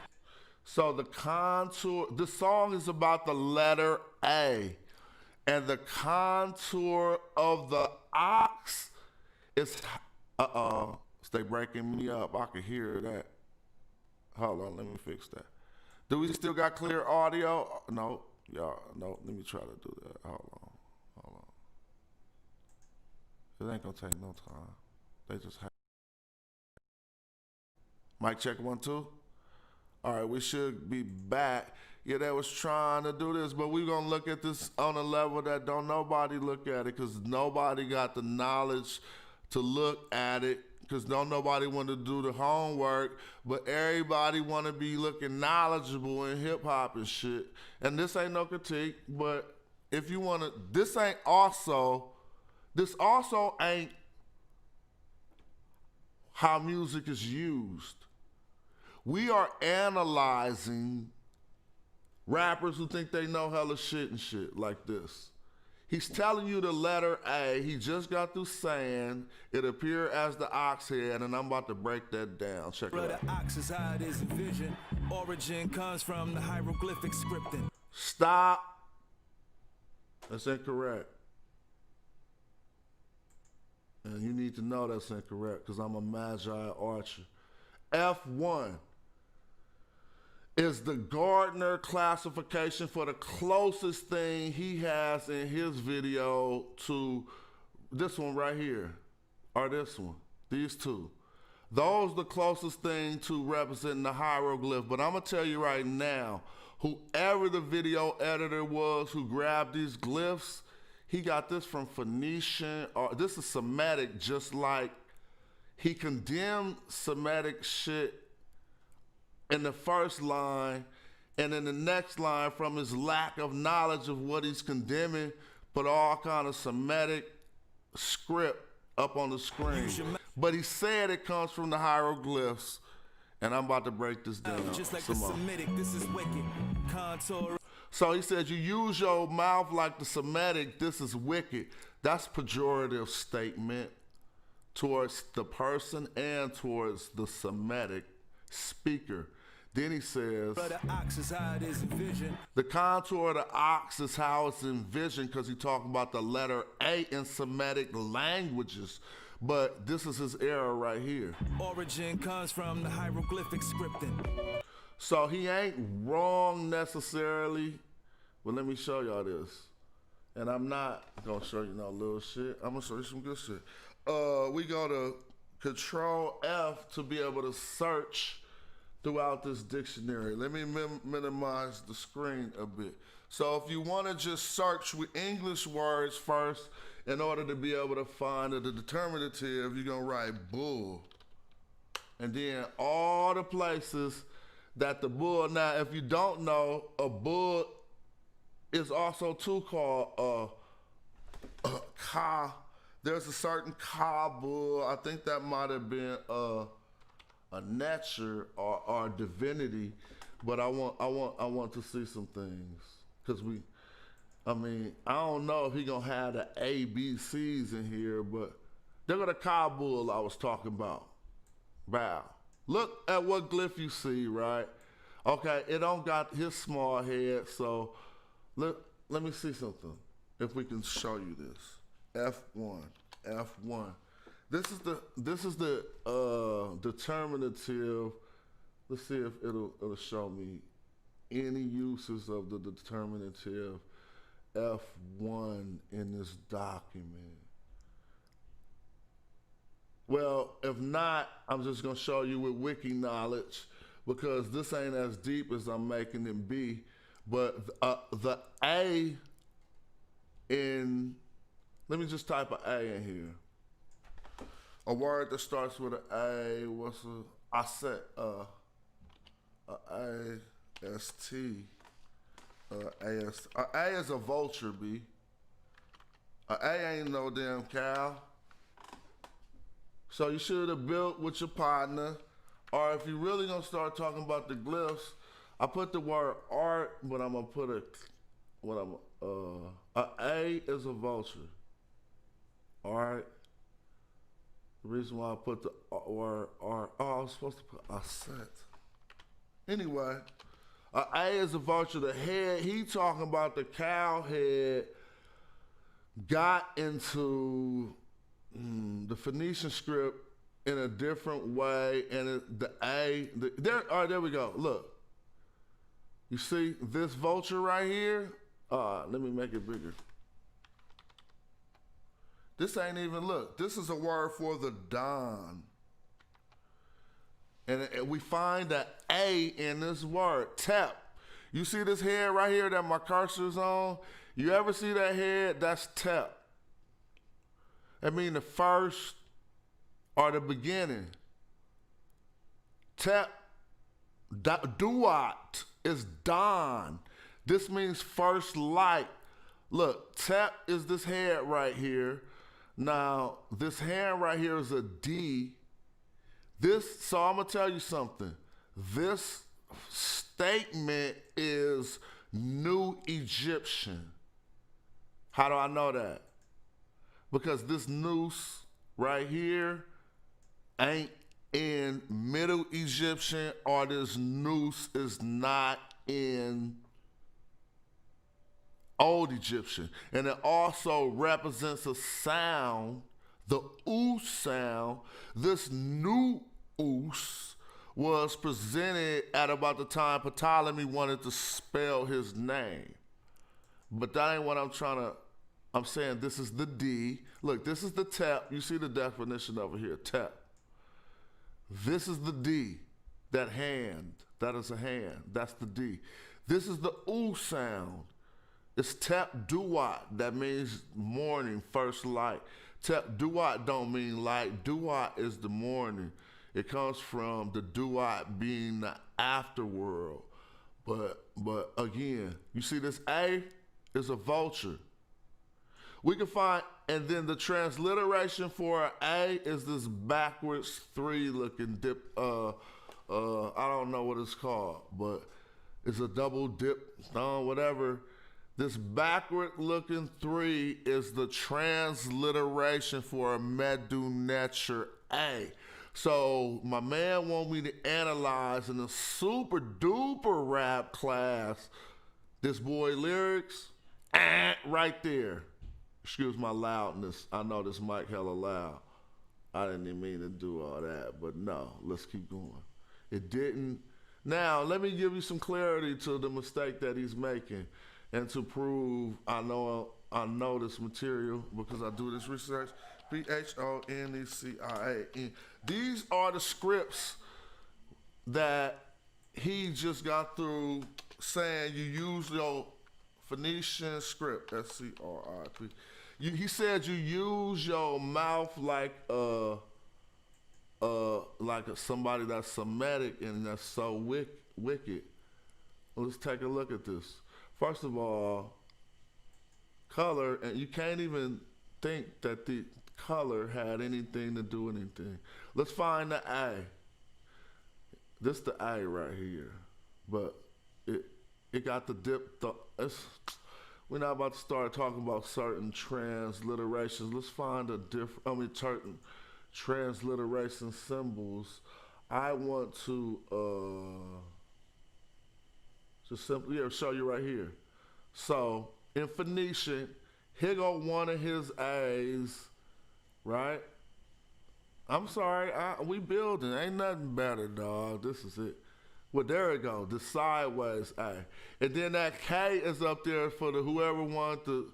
Speaker 1: So the song is about the letter A, and the contour of the ox is, they breaking me up. I can hear that. Hold on, let me fix that. Do we still got clear audio? No, y'all, no, let me try to do that. Hold on. It ain't gonna take no time. They just have. Mic check 1, 2. All right, we should be back. Yeah, they was trying to do this, but we gonna look at this on a level that don't nobody look at it, because nobody got the knowledge to look at it, because don't nobody want to do the homework, but everybody want to be looking knowledgeable in hip hop and shit. And this ain't no critique, but if you want to, this also ain't how music is used. We are analyzing rappers who think they know hella shit and shit like this. He's telling you the letter A. He just got through saying it appeared as the ox head, and I'm about to break that down. Check it out.
Speaker 3: The ox is how it is envisioned. Origin comes from the hieroglyphic scripting.
Speaker 1: Stop. That's incorrect. And you need to know that's incorrect, because I'm a magi archer. F1 is the Gardner classification for the closest thing he has in his video to this one right here, or this one, these two. Those are the closest thing to representing the hieroglyph. But I'm gonna tell you right now, whoever the video editor was who grabbed these glyphs, he got this from Phoenician, or this is Semitic, just like he condemned Semitic shit in the first line, and in the next line, from his lack of knowledge of what he's condemning, put all kind of Semitic script up on the screen. But he said it comes from the hieroglyphs, and I'm about to break this down.
Speaker 3: Just like the Semitic, this is wicked. Contour.
Speaker 1: So he said, you use your mouth like the Semitic, this is wicked. That's pejorative statement towards the person and towards the Semitic speaker. Then he says,
Speaker 3: the ox is how it is envisioned.
Speaker 1: The contour of the ox is how it's envisioned, because he's talking about the letter A in Semitic languages. But this is his error right here.
Speaker 3: Origin comes from the hieroglyphic scripting.
Speaker 1: So he ain't wrong necessarily, but let me show y'all this. And I'm not gonna show you no little shit. I'm gonna show you some good shit. We go to Control F to be able to search throughout this dictionary. Let me minimize the screen a bit. So if you wanna just search with English words first, in order to be able to find the determinative, you're gonna write bull. And then all the places that the bull, now if you don't know, a bull is also too called a ka. There's a certain ka bull. I think that might have been a nature or divinity, but I want to see some things, because I don't know if he gonna have the ABCs in here, but they're gonna ka bull I was talking about. Bow. Look at what glyph you see, right? Okay, it don't got his small head, so let me see something. If we can show you this. F1. This is the determinative Let's see if it'll show me any uses of the determinative F1 in this document. Well, if not, I'm just gonna show you with wiki knowledge because this ain't as deep as I'm making it be. But the A in, let me just type an A in here. A word that starts with an A, what's I said A-S-T. A is a vulture, B. A ain't no damn cow. So you should have built with your partner, or if you really gonna start talking about the glyphs, I put the word art, but I'm gonna put A is a vulture. All right. The reason why I put the word art, I was supposed to put a set. Anyway, A is a vulture. The head, he talking about the cow head got into the Phoenician script in a different way, and there we go. Look, you see this vulture right here? Let me make it bigger. This ain't even, look, this is a word for the dawn. And we find that A in this word, tep. You see this head right here that my cursor's on? You ever see that head? That's tep. That means the first or the beginning. Tep, duat is dawn. This means first light. Look, tep is this head right here. Now, this hand right here is a D. So I'm gonna tell you something. This statement is New Egyptian. How do I know that? Because this noose right here ain't in Middle Egyptian, or this noose is not in Old Egyptian. And it also represents a sound, the oos sound. This new oos was presented at about the time Ptolemy wanted to spell his name. But that ain't what I'm saying this is the D. Look, this is the tep. You see the definition over here, tep. This is the D, that hand. That is a hand. That's the D. This is the oo sound. It's tep duat. That means morning, first light. Tep duat don't mean light. Duat is the morning. It comes from the duat being the afterworld. But again, you see this A is a vulture. We can find, and then the transliteration for A is this backwards 3 looking dip. I don't know what it's called, but it's a double dip, whatever. This backward looking 3 is the transliteration for a Medu A. So my man want me to analyze in a super duper rap class this boy lyrics, right there. Excuse my loudness. I know this mic hella loud. I didn't even mean to do all that, but no, let's keep going. It didn't. Now, let me give you some clarity to the mistake that he's making and to prove I know this material because I do this research. Phonecian. These are the scripts that he just got through saying you use your Phoenician script, SCRIP. He said you use your mouth like somebody that's Semitic and that's so wicked. Let's take a look at this. First of all, color, and you can't even think that the color had anything to do with anything. Let's find the A. This the A right here, but it got the dip. We're not about to start talking about certain transliterations. Let's find certain transliteration symbols. I want to just simply show you right here. So in Phoenician, here go one of his A's, right? I'm sorry, we building. Ain't nothing better, dog. This is it. Well, there it go. The sideways A. And then that K is up there for the whoever wanted to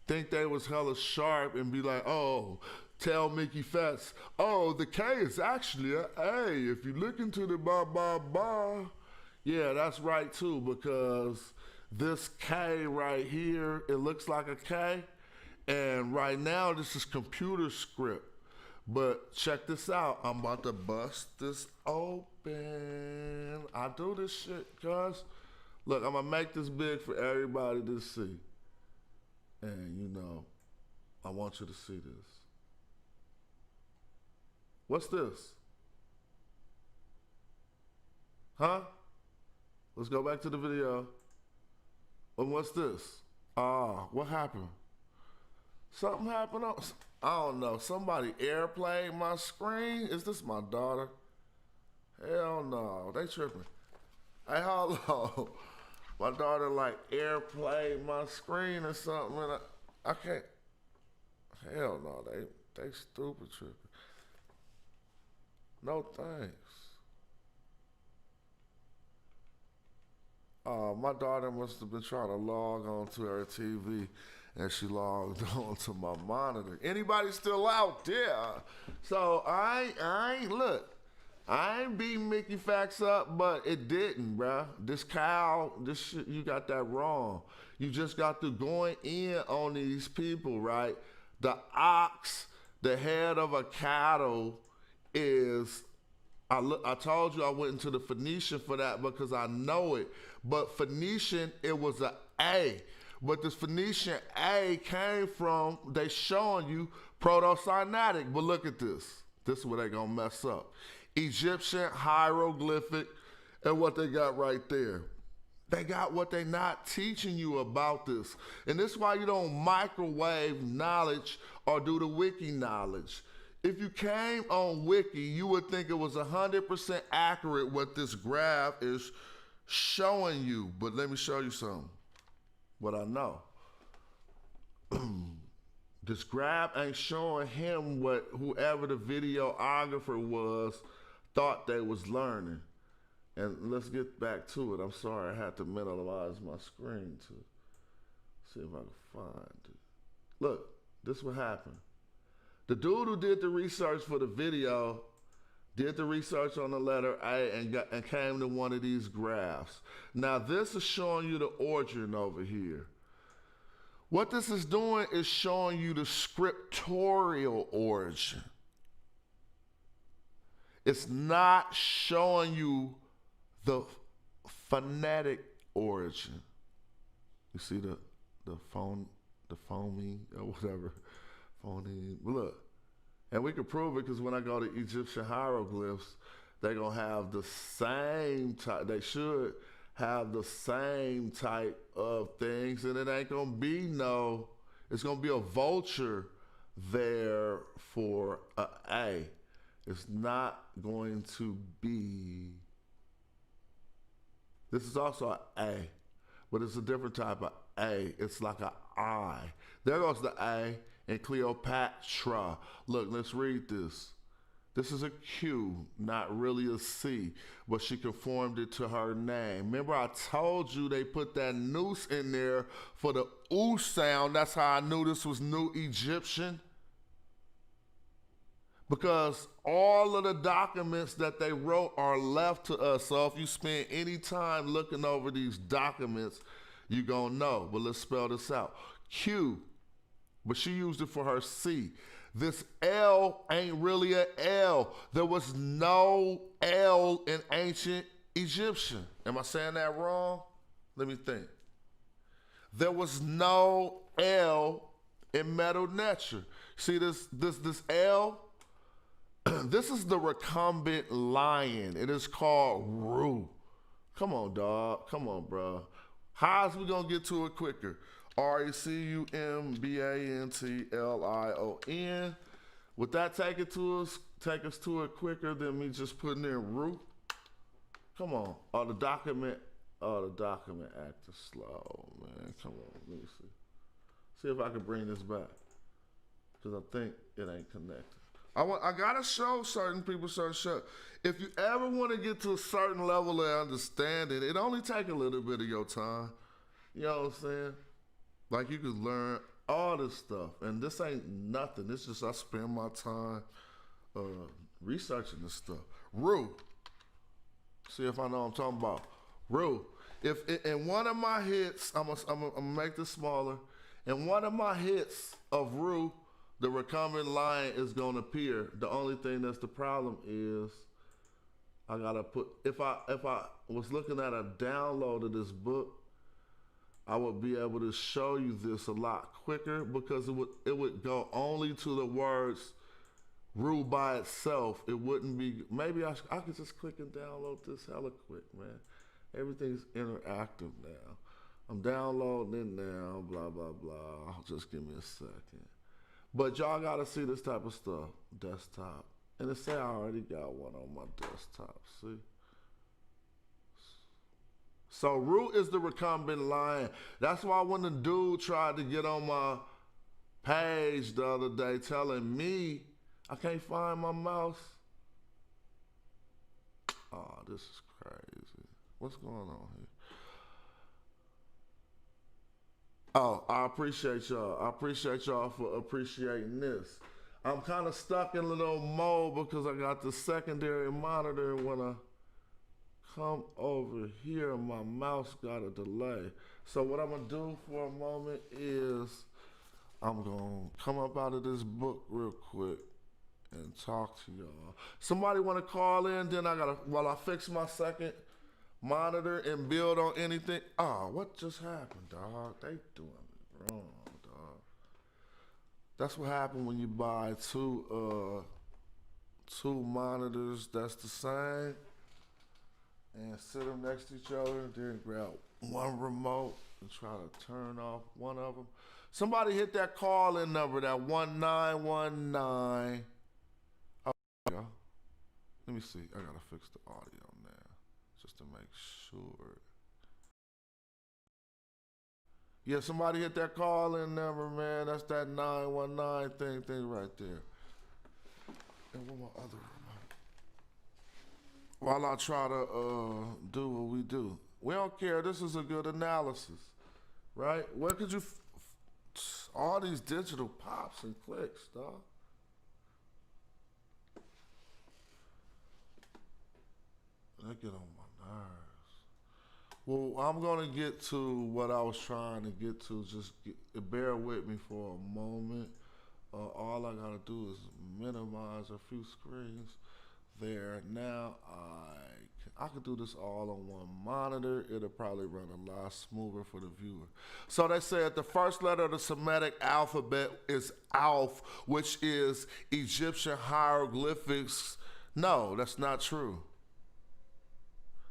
Speaker 1: think they was hella sharp and be like, oh, tell Mickey Fats, oh, the K is actually a A. If you look into the ba ba ba. Yeah, that's right too, because this K right here, it looks like a K. And right now, this is computer script. But check this out. I'm about to bust this open. I do this shit, cuz. Look, I'm gonna make this big for everybody to see. And you know, I want you to see this. What's this? Huh? Let's go back to the video. And what's this? What happened? Something happened on, I don't know. Somebody airplayed my screen? Is this my daughter? Hell no, they tripping. Hey, hold on. My daughter like airplayed my screen or something, and I can't. Hell no, they stupid tripping. No thanks. My daughter must have been trying to log on to her TV, and she logged on to my monitor. Anybody still out there? So I ain't look. I ain't beating Mickey Facts up, but it didn't, bruh. This cow, this shit, you got that wrong. You just got to going in on these people, right? The ox, the head of a cattle is, I told you I went into the Phoenician for that because I know it. But Phoenician, it was a A. But this Phoenician A came from, they showing you Proto-Sinaitic. But look at this. This is where they gonna mess up. Egyptian, hieroglyphic, and what they got right there. They got what they not teaching you about this. And this is why you don't microwave knowledge or do the wiki knowledge. If you came on wiki, you would think it was 100% accurate what this graph is showing you. But let me show you something. What I know. This graph ain't showing him what whoever the videographer was thought they was learning. And let's get back to it. I'm sorry I had to minimize my screen to see if I can find it. Look, this what happened. The dude who did the research for the video did the research on the letter A and came to one of these graphs. Now this is showing you the origin over here. What this is doing is showing you the scriptorial origin. It's not showing you the phonetic origin. You see the phony or whatever, phony. Look, and we can prove it because when I go to Egyptian hieroglyphs, they're gonna have the same type. They should have the same type of things, and it ain't gonna be no. It's gonna be a vulture there for a A. It's not going to be. This is also an A, but it's a different type of A. It's like an I. There goes the A in Cleopatra. Look, let's read this. This is a Q, not really a C, but she conformed it to her name. Remember I told you they put that noose in there for the oo sound. That's how I knew this was New Egyptian. Because all of the documents that they wrote are left to us. So if you spend any time looking over these documents, you're gonna know. But let's spell this out. Q, but she used it for her C. This L ain't really a L. There was no L in ancient Egyptian. Am I saying that wrong? Let me think. There was no L in Medu Neter. See this L? This is the recumbent lion. It is called Ru. Come on, dog. Come on, bro. How's we gonna get to it quicker? RECUMBANTLION. Would that take us to it quicker than me just putting in Ru? Come on. The document acting slow, man. Come on, let me see. See if I can bring this back. Because I think it ain't connected. I gotta show certain people certain shit. If you ever want to get to a certain level of understanding, it only take a little bit of your time. You know what I'm saying? Like you could learn all this stuff, and this ain't nothing. It's just I spend my time researching this stuff. Rue, see if I know what I'm talking about. Rue, if in one of my hits, I'm gonna make this smaller. In one of my hits of Rue, the recumbent line is gonna appear. The only thing that's the problem is I gotta put. If I was looking at a download of this book, I would be able to show you this a lot quicker because it would go only to the words Rue by itself. It wouldn't be. Maybe I could just click and download this hella quick, man. Everything's interactive now. I'm downloading it now, blah, blah, blah. Just give me a second. But y'all gotta see this type of stuff, desktop. And it say I already got one on my desktop, see? So Rue is the recumbent line. That's why when the dude tried to get on my page the other day telling me I can't find my mouse. Oh, this is crazy. What's going on here? Oh, I appreciate y'all. I appreciate y'all for appreciating this. I'm kind of stuck in a little mode because I got the secondary monitor. When I come over here, my mouse got a delay. So what I'm gonna do for a moment is I'm gonna come up out of this book real quick and talk to y'all. Somebody wanna call in, then while I fix my second monitor and build on anything. Oh, what just happened, dog? They doing it wrong, dog. That's what happened when you buy two monitors that's the same and sit them next to each other and then grab one remote and try to turn off one of them. Somebody hit that call-in number, that 1919. Oh, yeah. Let me see. I gotta fix the audio now just to make sure. Yeah, somebody hit that call-in number, man. That's that 919 thing right there. And what my other remote? While I try to do what we do. We don't care. This is a good analysis, right? Where could you all these digital pops and clicks, dog? They get on my nerves. Well, I'm gonna get to what I was trying to get to. Just bear with me for a moment. All I gotta do is minimize a few screens there. Now I could do this all on one monitor. It'll probably run a lot smoother for the viewer. So they said the first letter of the Semitic alphabet is Alf, which is Egyptian hieroglyphics. No, that's not true.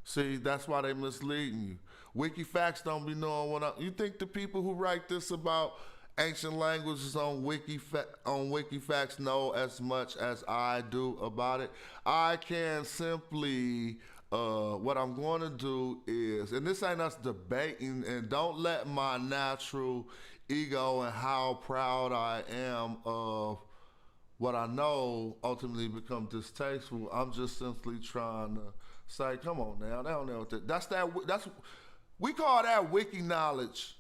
Speaker 1: See, that's why they misleading you. Wikifacts don't be knowing you think the people who write this about ancient languages on Wikifacts know as much as I do about it? I can simply, what I'm going to do is, and this ain't us debating, and don't let my natural ego and how proud I am of what I know ultimately become distasteful. I'm just simply trying to say, come on now, they don't know what that's we call that wiki knowledge.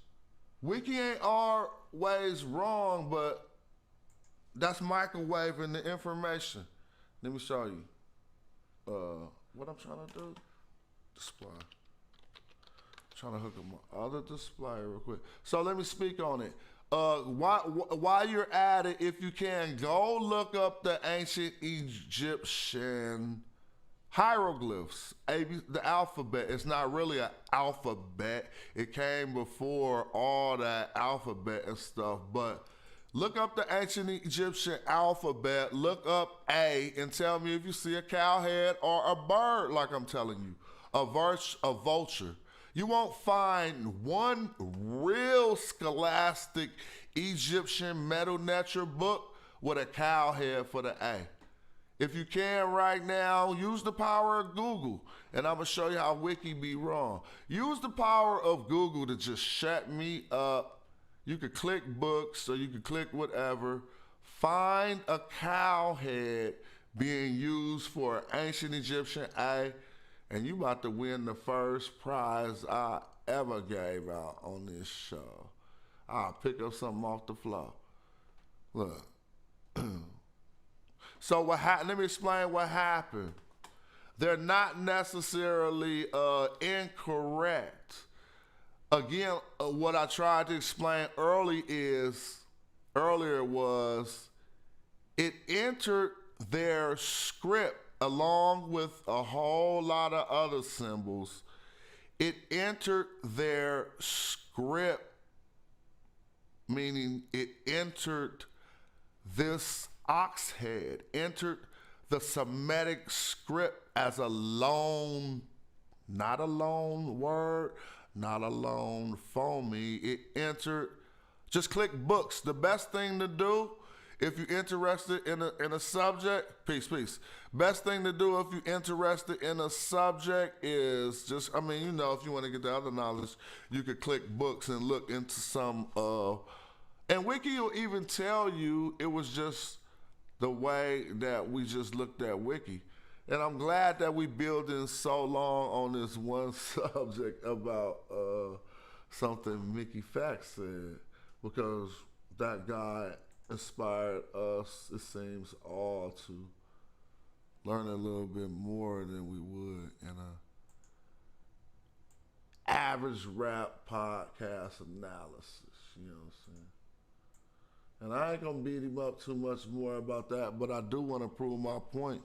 Speaker 1: Wiki ain't always wrong, but that's microwaving the information. Let me show you what I'm trying to do. Display. I'm trying to hook up my other display real quick. So let me speak on it. While you're at it, if you can, go look up the ancient Egyptian hieroglyphs, the alphabet. It's not really an alphabet. It came before all that alphabet and stuff. But look up the ancient Egyptian alphabet. Look up A and tell me if you see a cow head or a bird, like I'm telling you, a vulture. You won't find one real scholastic Egyptian Metal Nature book with a cow head for the A. If you can right now, use the power of Google, and I'm gonna show you how Wiki be wrong. Use the power of Google to just shut me up. You could click books, or you could click whatever. Find a cow head being used for ancient Egyptian A, and you about to win the first prize I ever gave out on this show. I'll pick up something off the floor. Look. So let me explain what happened. They're not necessarily incorrect. Again, what I tried to explain earlier was it entered their script along with a whole lot of other symbols. It entered their script, meaning it entered this ox head, entered the Semitic script as a lone, not a lone word, not a lone phony. It entered, just click books. The best thing to do if you're interested in a subject, peace. Best thing to do if you're interested in a subject is just, if you want to get the other knowledge, you could click books and look into some, and Wiki will even tell you it was just the way that we just looked at Wiki. And I'm glad that we building so long on this one subject about something Mickey Fax said, because that guy inspired us, it seems, all to learn a little bit more than we would in a average rap podcast analysis, you know what I'm saying? And I ain't gonna beat him up too much more about that, but I do want to prove my point.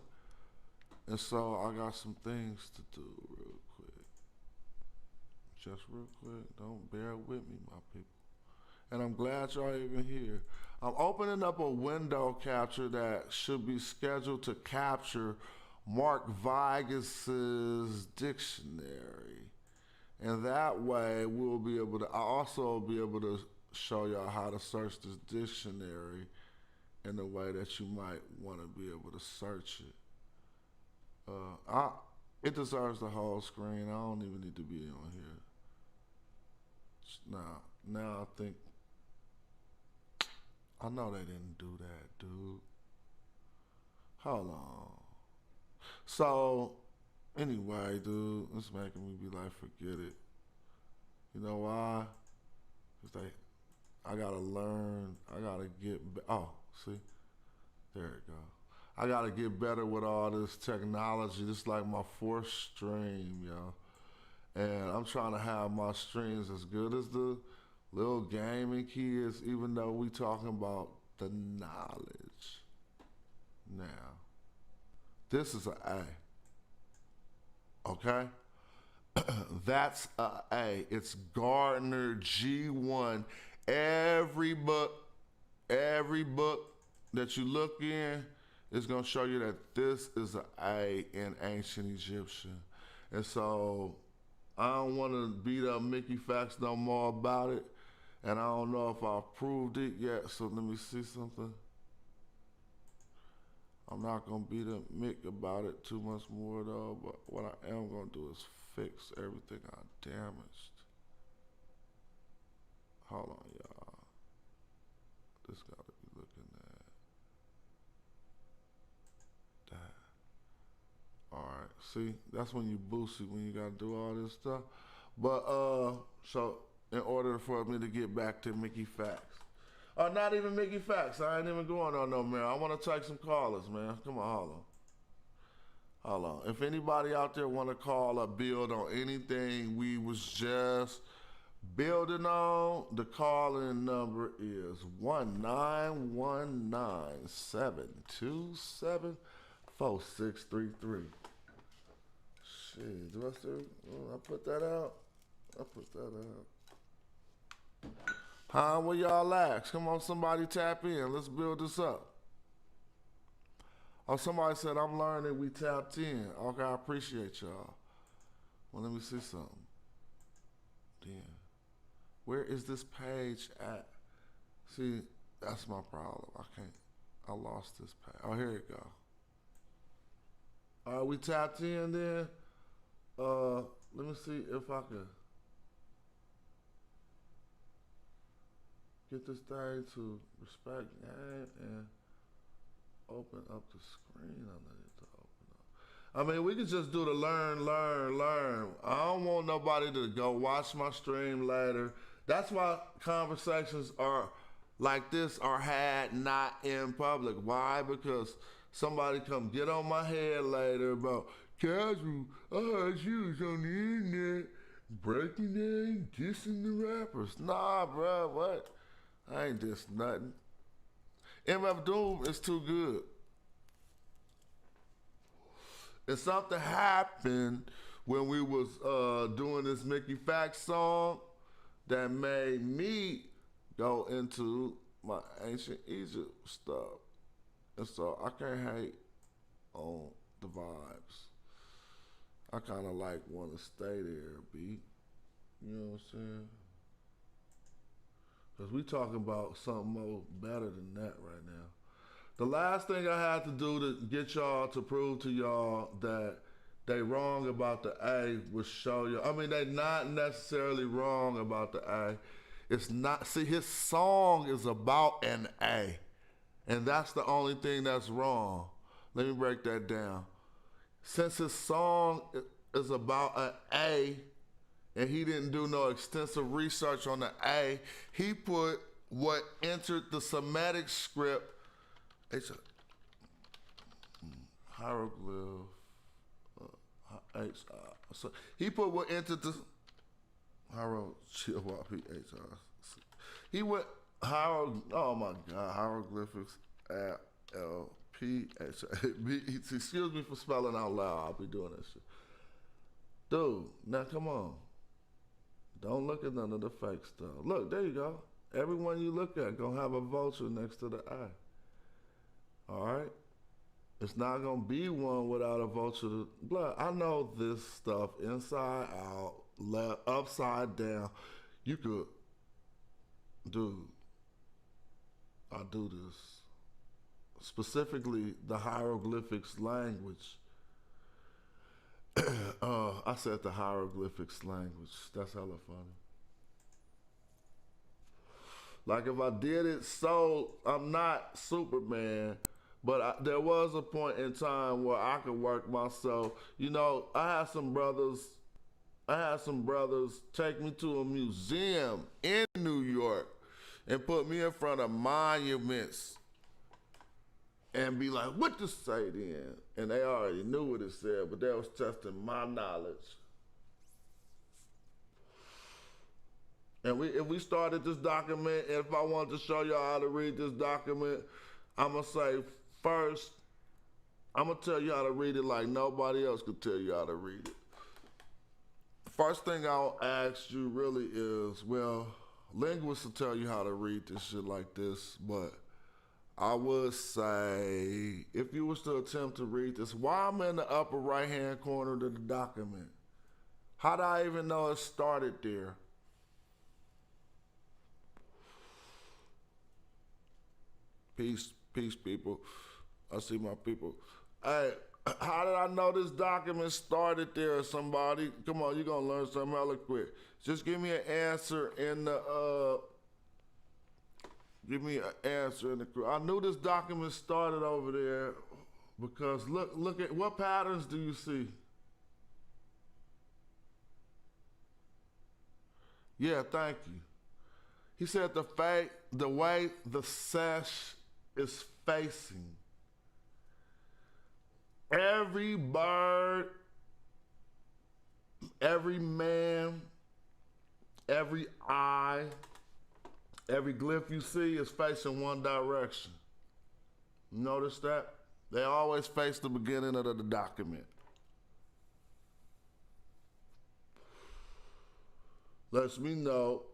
Speaker 1: And so I got some things to do real quick. Just real quick. Don't bear with me, my people. And I'm glad y'all even here. I'm opening up a window capture that should be scheduled to capture Mark Vigas's dictionary. And that way we'll be able to, I'll also be able to show y'all how to search this dictionary in a way that you might want to be able to search it. It deserves the whole screen. I don't even need to be on here. Now I think, I know they didn't do that, dude. Hold on. So, anyway, dude, it's making me be like, forget it. You know why? Because I gotta learn, I gotta get, see? There it go. I gotta get better with all this technology. This is like my fourth stream, yo. And I'm trying to have my streams as good as the little gaming kids, even though we talking about the knowledge. Now, this is an A. Okay? That's a A. It's Gardner G1. Every book that you look in is going to show you that this is an A in ancient Egyptian. And so I don't want to beat up Mickey Fax no more about it. And I don't know if I've proved it yet, so let me see something. I'm not going to beat up Mick about it too much more though, but what I am going to do is fix everything I damaged. Hold on, y'all. This got to be looking at that. All right, see, that's when you boost it, when you got to do all this stuff. But, so in order for me to get back to Mickey Fax. Not even Mickey Fax. I ain't even going on no man. I want to take some callers, man. Come on, hold on. If anybody out there want to call or build on anything we was just building on, the call-in number is 1-919-727-4633. Shit, do I still? I put that out. Huh? Where y'all at? Come on, somebody tap in. Let's build this up. Oh, somebody said, I'm learning we tapped in. Okay, I appreciate y'all. Well, let me see something. Damn. Where is this page at? See, that's my problem. I lost this page. Oh, here it go. All right, we tapped in then. Let me see if I can get this thing to respect game and open up the screen. I need to open up. I mean, we can just do the learn. I don't want nobody to go watch my stream later. That's why conversations are like this are had not in public. Why? Because somebody come get on my head later about Casual, I heard you was on the internet breaking down, dissing the rappers. Nah, bro, what? I ain't dissing nothing. MF Doom is too good. And something happened when we was doing this Mickey Fax song that made me go into my ancient Egypt stuff. And so I can't hate on the vibes. I kind of like want to stay there, B. You know what I'm saying? Because we talking about something more better than that right now. The last thing I had to do to get y'all to prove to y'all that they wrong about the A was show you. I mean, they not necessarily wrong about the A. It's not, see, his song is about an A. And that's the only thing that's wrong. Let me break that down. Since his song is about an A, and he didn't do no extensive research on the A, he put what entered the Semitic script, it's a hieroglyph, so he put what entered the he went oh my God, hieroglyphics LPHABET. Excuse me for spelling out loud. I'll be doing that shit. Dude, now come on. Don't look at none of the fake stuff. Look, there you go. Everyone you look at gonna have a vulture next to the eye. All right? It's not gonna be one without a vulture. Blood. I know this stuff inside out, left, upside down. You could, dude. I do this. Specifically, the hieroglyphics language. I said the hieroglyphics language. That's hella funny. Like if I did it so, I'm not Superman, but there was a point in time where I could work myself. You know, I had some brothers take me to a museum in New York and put me in front of monuments and be like, what to say then? And they already knew what it said, but they was testing my knowledge. And if we started this document, and if I wanted to show y'all how to read this document, I'm gonna say first, I'm gonna tell you how to read it like nobody else could tell you how to read it. First thing I'll ask you really is, well, linguists will tell you how to read this shit like this, but I would say, if you was to attempt to read this, why I'm in the upper right-hand corner of the document? How do I even know it started there? Peace, people. I see my people. Hey, how did I know this document started there, somebody? Come on, you're gonna learn something hella quick. Just give me an answer in the, I knew this document started over there because look at, what patterns do you see? Yeah, thank you. He said the way the sesh is facing. Every bird, every man, every eye, every glyph you see is facing one direction. Notice that? They always face the beginning of the document. Lets me know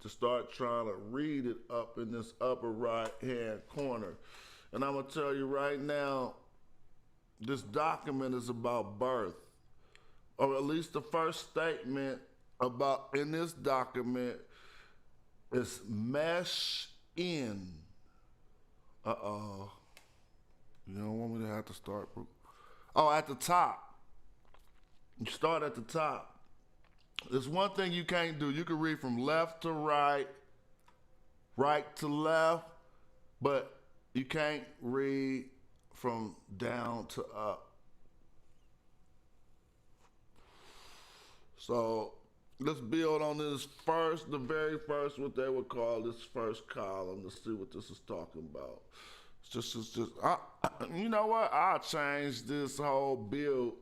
Speaker 1: to start trying to read it up in this upper right-hand corner. And I'm gonna tell you right now, this document is about birth. Or at least the first statement about in this document is mesh in. Uh-oh. You don't want me to have to start? Oh, at the top. You start at the top. There's one thing you can't do. You can read from left to right, right to left, but You can't read from down to up. So let's build on this first, the very first, what they would call this first column. Let's see what this is talking about. It's just you know what? I'll change this whole build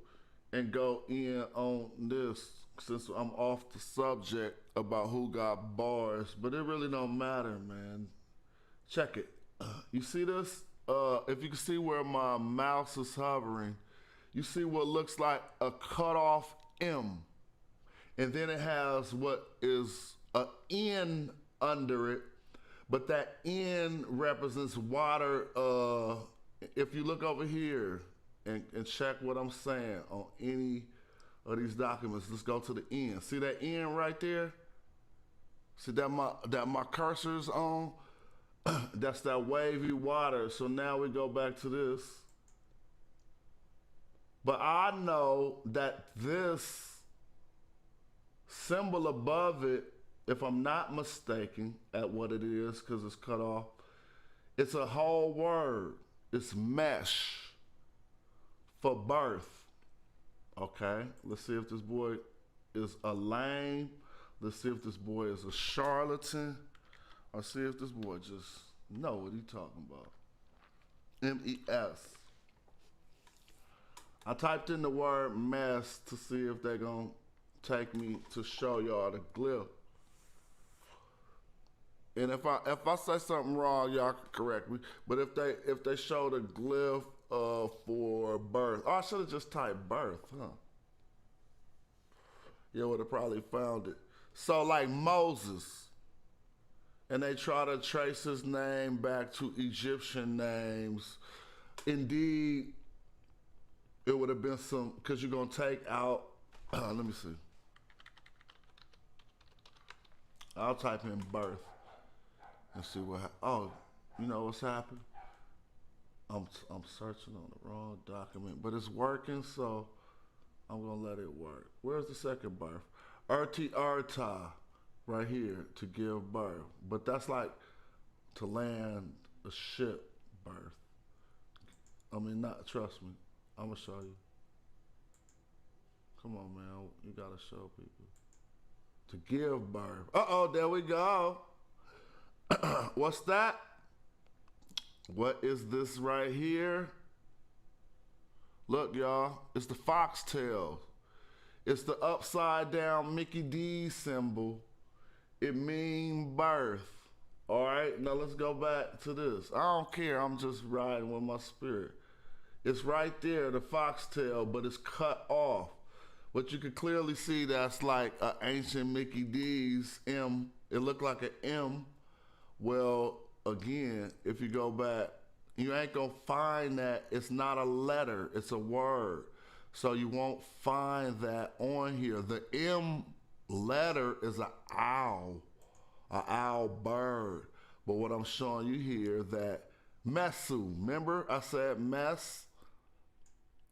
Speaker 1: and go in on this since I'm off the subject about who got bars, but it really don't matter, man. Check it. You see this? If you can see where my mouse is hovering, you see what looks like a cutoff M. And then it has what is a N under it, but that N represents water. If you look over here and check what I'm saying on any of these documents, let's go to the N. See that N right there? See that my cursor's on? That's that wavy water. So now we go back to this. But I know that this symbol above it, if I'm not mistaken at what it is, because it's cut off, it's a whole word. It's mesh for birth. Okay, let's see if this boy is a lame. Let's see if this boy is a charlatan. Or see if this boy just know what he's talking about. M-E-S. I typed in the word mess to see if they're going to take me to show y'all the glyph. And if I say something wrong, y'all can correct me. But if they show the glyph for birth, oh, I should have just typed birth, huh? You would have probably found it. So like Moses, and they try to trace his name back to Egyptian names. Indeed, it would have been some, because you're going to take out, let me see. I'll type in birth and see what oh, you know what's happened? I'm searching on the wrong document, but it's working, so I'm going to let it work. Where's the second birth? Arta. Right here, to give birth. But that's like to land a ship birth. I mean, not, trust me. I'm going to show you. Come on, man. You got to show people. To give birth. Uh-oh, there we go. What's that? What is this right here? Look, y'all. It's the foxtail. It's the upside down Mickey D symbol. It means birth. All right, now let's go back to this. I don't care, I'm just riding with my spirit. It's right there, the foxtail, but it's cut off. But you can clearly see that's like an ancient Mickey D's M. It looked like an M. Well, again, if you go back, you ain't gonna find that. It's not a letter, it's a word. So you won't find that on here. The M letter is an owl bird. But what I'm showing you here, that mesu, remember I said mess?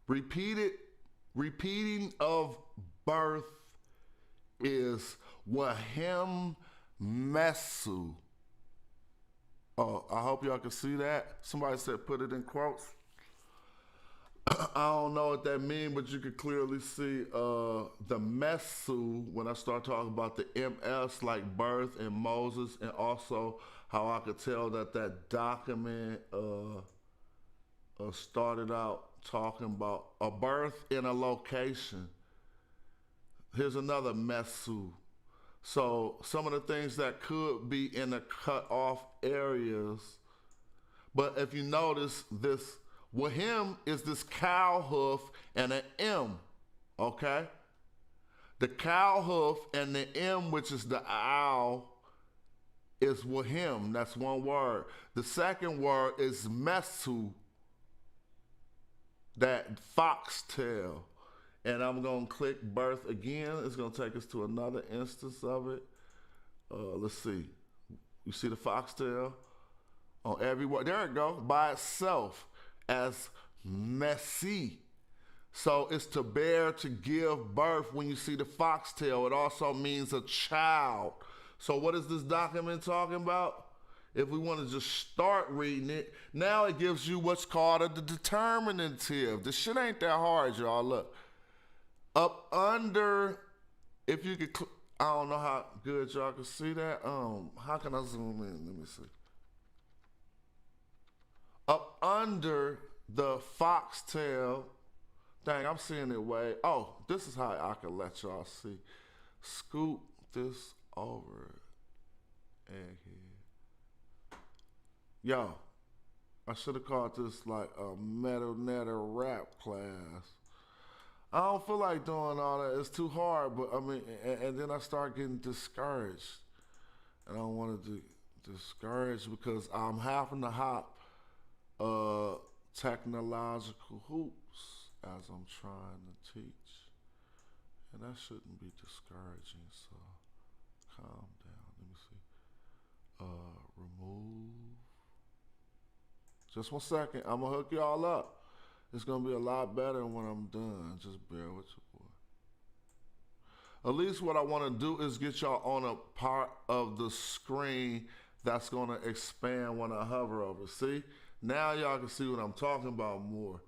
Speaker 1: Repeating of birth is wahem mesu. Oh, I hope y'all can see that. Somebody said put it in quotes. I don't know what that means, but you can clearly see the mesu when I start talking about the MS, like birth and Moses, and also how I could tell that document started out talking about a birth in a location. Here's another mesu. So some of the things that could be in the cut off areas, but if you notice this, Wahem is this cow hoof and an M, okay? The cow hoof and the M, which is the owl, is Wahem. That's one word. The second word is mesu, that foxtail. And I'm going to click birth again. It's going to take us to another instance of it. Let's see. You see the foxtail on every word? There it go, by itself. As messy. So it's to bear, to give birth. When you see the foxtail, it also means a child. So what is this document talking about? if we want to just start reading it, now it gives you what's called a determinative. This shit ain't that hard, y'all. Look. Up under, if you could, I don't know how good y'all can see that. How can I zoom in? Let me see. Up under the foxtail, dang, I'm seeing it way. Oh, this is how I can let y'all see. Scoop this over. Egghead. Yo, I should have called this like a metal netter rap class. I don't feel like doing all that. It's too hard, but I mean, and then I start getting discouraged. And I don't want to discourage because I'm having to hop technological hoops as I'm trying to teach. And that shouldn't be discouraging, so calm down. Let me see. Remove. Just 1 second. I'm going to hook y'all up. It's going to be a lot better when I'm done. Just bear with your boy. At least what I want to do is get y'all on a part of the screen that's going to expand when I hover over. See? Now y'all can see what I'm talking about more.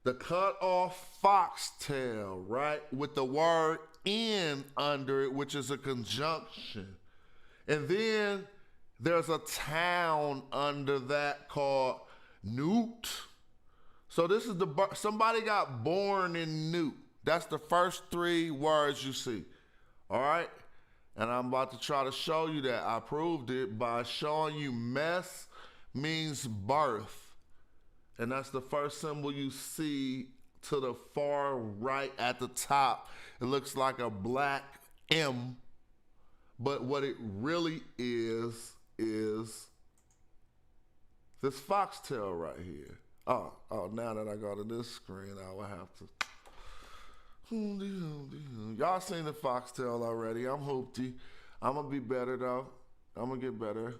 Speaker 1: The cut off foxtail, right? With the word in under it, which is a conjunction. And then there's a town under that called Newt. So this is somebody got born in Newt. That's the first 3 words you see. All right? And I'm about to try to show you that. I proved it by showing you mess means birth. And that's the first symbol you see to the far right at the top. It looks like a black M. But what it really is this foxtail right here. Oh, now that I go to this screen, I will have to. Y'all seen the foxtail already. I'm hoopty. I'm going to be better, though. I'm going to get better.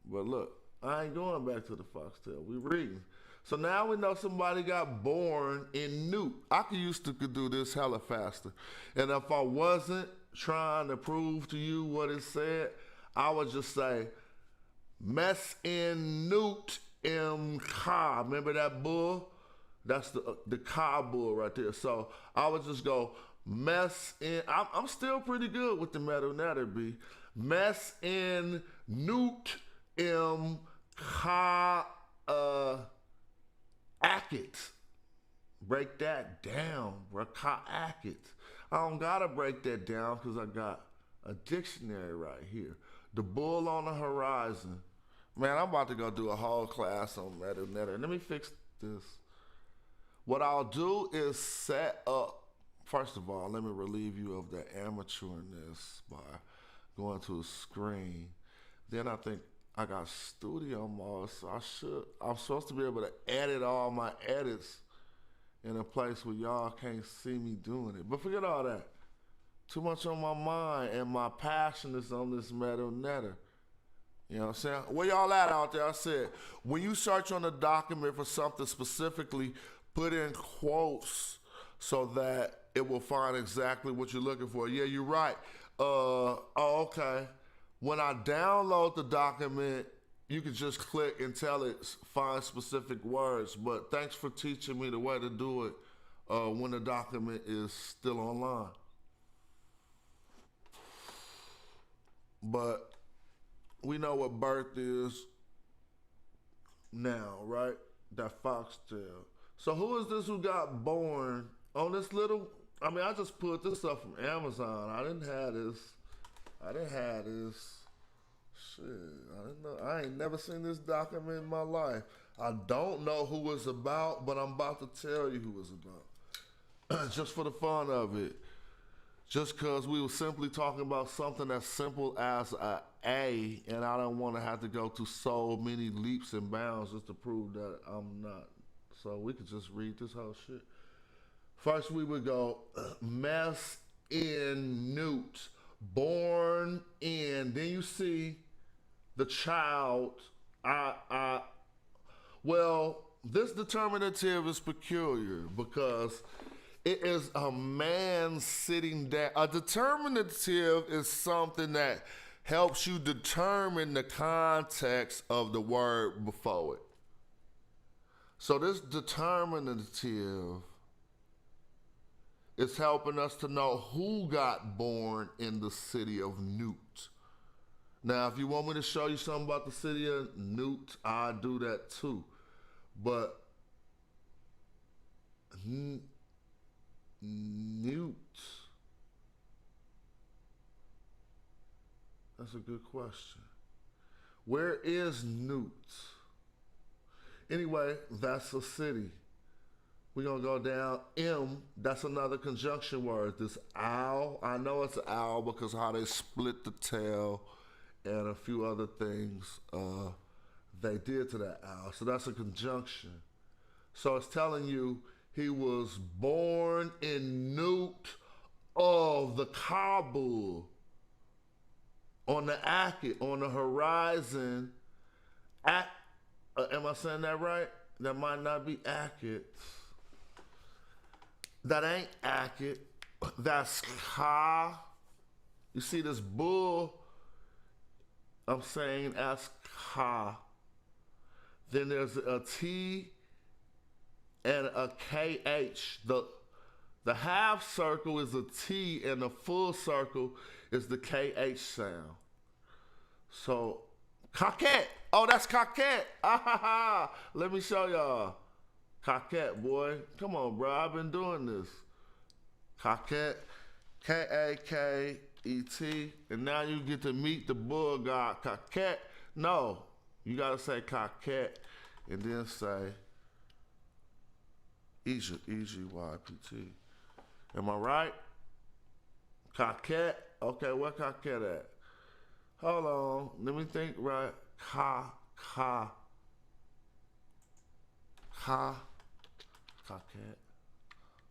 Speaker 1: But look, I ain't going back to the foxtail. We reading. So now we know somebody got born in Newt. I used to do this hella faster. And if I wasn't trying to prove to you what it said, I would just say, mess in Newt M. Ka. Remember that bull? That's the Ka bull right there. So I would just go, mess in. I'm still pretty good with the metal netter B. Mess in Newt M. Ka. Ackett. Break that down, bro. Ka-ackett. I don't gotta break that down because I got a dictionary right here. The bull on the horizon. Man, I'm about to go do a whole class on metal netter. Let me fix this. What I'll do is set up, first of all, let me relieve you of the amateurness by going to a screen. Then I think I got studio mode, so I'm supposed to be able to edit all my edits in a place where y'all can't see me doing it. But forget all that. Too much on my mind, and my passion is on this metal netter. You know what I'm saying? Where y'all at out there? I said, when you search on the document for something specifically, put in quotes so that it will find exactly what you're looking for. Yeah, you're right. Okay. When I download the document, you can just click and tell it find specific words. But thanks for teaching me the way to do it when the document is still online. But we know what birth is now, right? That foxtail. So who is this who got born on this little, I mean, I just pulled this up from Amazon. I didn't have this. Shit, I didn't know. I ain't never seen this document in my life. I don't know who it's about, but I'm about to tell you who it's about. Just for the fun of it. Just because we were simply talking about something as simple as a A, and I don't want to have to go to so many leaps and bounds just to prove that I'm not. So we could just read this whole shit. First we would go, mess in Newt, born in. Then you see the child. Well, this determinative is peculiar because it is a man sitting down. A determinative is something that helps you determine the context of the word before it. So this determinative is helping us to know who got born in the city of Newt. Now, if you want me to show you something about the city of Newt, I'll do that too. But Newt, that's a good question. Where is Newt? Anyway, that's a city. We're going to go down. M, that's another conjunction word. This owl, I know it's an owl because how they split the tail and a few other things they did to that owl. So that's a conjunction. So it's telling you he was born in Newt of the Kabul on the Akit, on the horizon. Am I saying that right? That might not be Akit. That ain't Akit. That's Ka. You see this bull? I'm saying as Ka. Then there's a T and a KH. The half circle is a T and the full circle is the KH sound. So, coquette. Oh, that's coquette. Ah, ha, ha. Let me show y'all. Coquette, boy. Come on, bro. I've been doing this. Coquette. K-A-K-E-T. And now you get to meet the bull god. Coquette. No. You got to say coquette and then say Egypt. E-G-Y-P-T. Am I right? Coquette. Okay, where coquette at? Hold on. Let me think right. Coquette.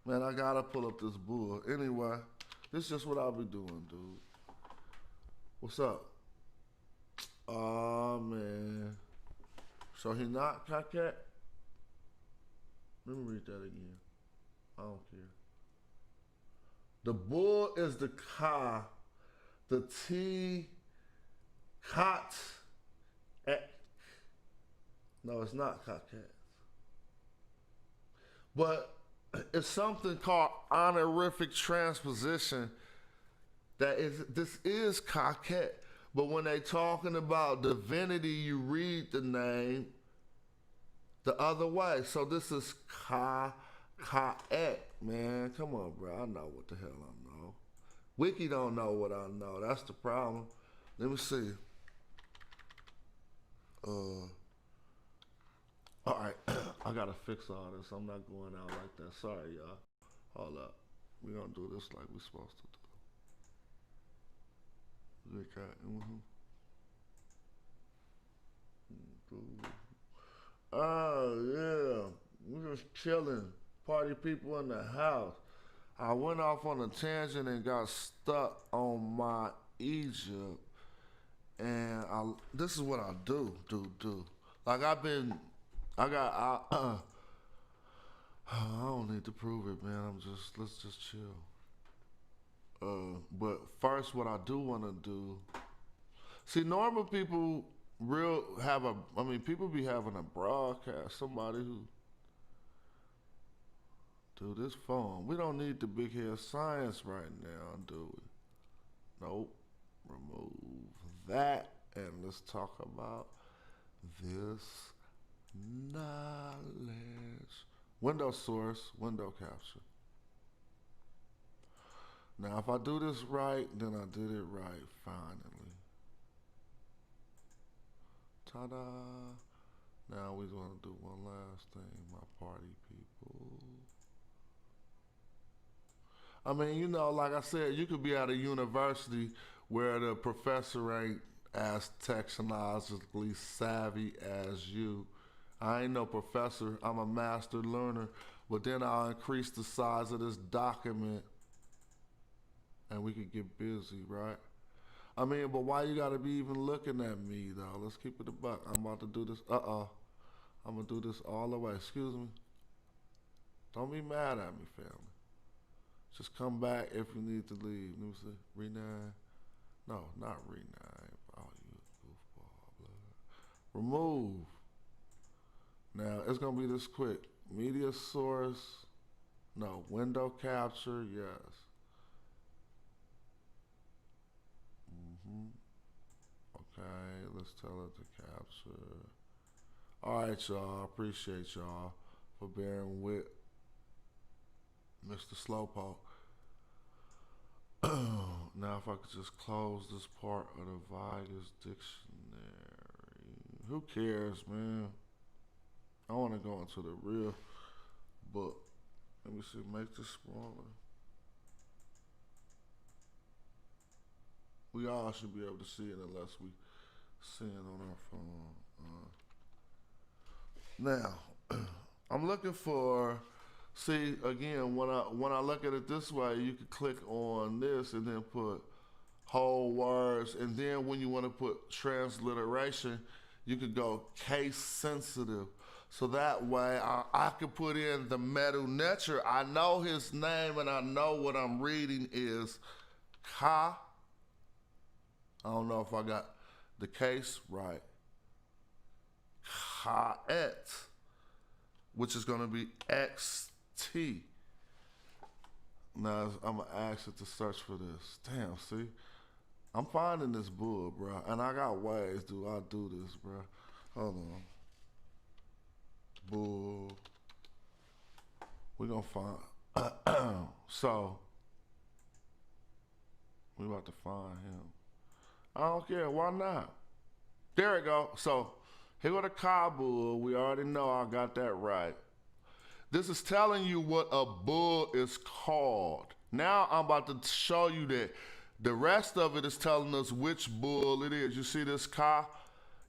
Speaker 1: Man, I gotta pull up this bull. Anyway, this is just what I'll be doing, dude. What's up? Oh, man. So he not coquette? Let me read that again. I don't care. The bull is the ka. The T, cot. No, it's not coquette. But it's something called honorific transposition this is coquette. But when they talking about divinity, you read the name the other way. So this is Ka-et, man. Come on, bro. I know what the hell I know. Wiki don't know what I know. That's the problem. Let me see. All right. I got to fix all this. I'm not going out like that. Sorry, y'all. Hold up. We're going to do this like we're supposed to do. Oh, yeah. We're just chilling. Party people in the house. I went off on a tangent and got stuck on my Egypt. And this is what I do. Like I don't need to prove it, man. Let's just chill. But first, what I do want to do, see, normal people people be having a broadcast, somebody who do this phone. We don't need the big head science right now, do we? Nope. Remove that, and let's talk about this knowledge. Window source, window capture. Now, if I do this right, then I did it right, finally. Ta-da! Now we're going to do one last thing, my party people. I mean, you know, like I said, you could be at a university where the professor ain't as technologically savvy as you. I ain't no professor, I'm a master learner, but then I'll increase the size of this document and we could get busy, right? I mean, but why you gotta be even looking at me, though? Let's keep it a buck. I'm about to do this. I'm gonna do this all the way. Excuse me. Don't be mad at me, family. Just come back if you need to leave. Let me see. Renine. No, not renine. Remove. Now, it's going to be this quick. Media source. No. Window capture. Yes. Okay. Let's tell it to capture. All right, y'all. Appreciate y'all for bearing with Mr. Slowpoke. Now, if I could just close this part of the Vegas dictionary. Who cares, man? I want to go into the real book. Let me see. Make this smaller. We all should be able to see it unless we see it on our phone. Now, I'm looking for. See, again, when I look at it this way, you can click on this and then put whole words. And then when you want to put transliteration, you could go case sensitive. So that way I could put in the metal nature. I know his name and I know what I'm reading is Ka. I don't know if I got the case right. Ka-et, which is going to be XT. Now I'm gonna ask it to search for this. Damn, see, I'm finding this bull, bro, and I got ways. Do I do this, bro? Hold on, bull. We gonna find. So we about to find him. I don't care. Why not? There we go. So here go the Kabul. We already know I got that right. This is telling you what a bull is called. Now I'm about to show you that the rest of it is telling us which bull it is. You see this Ka?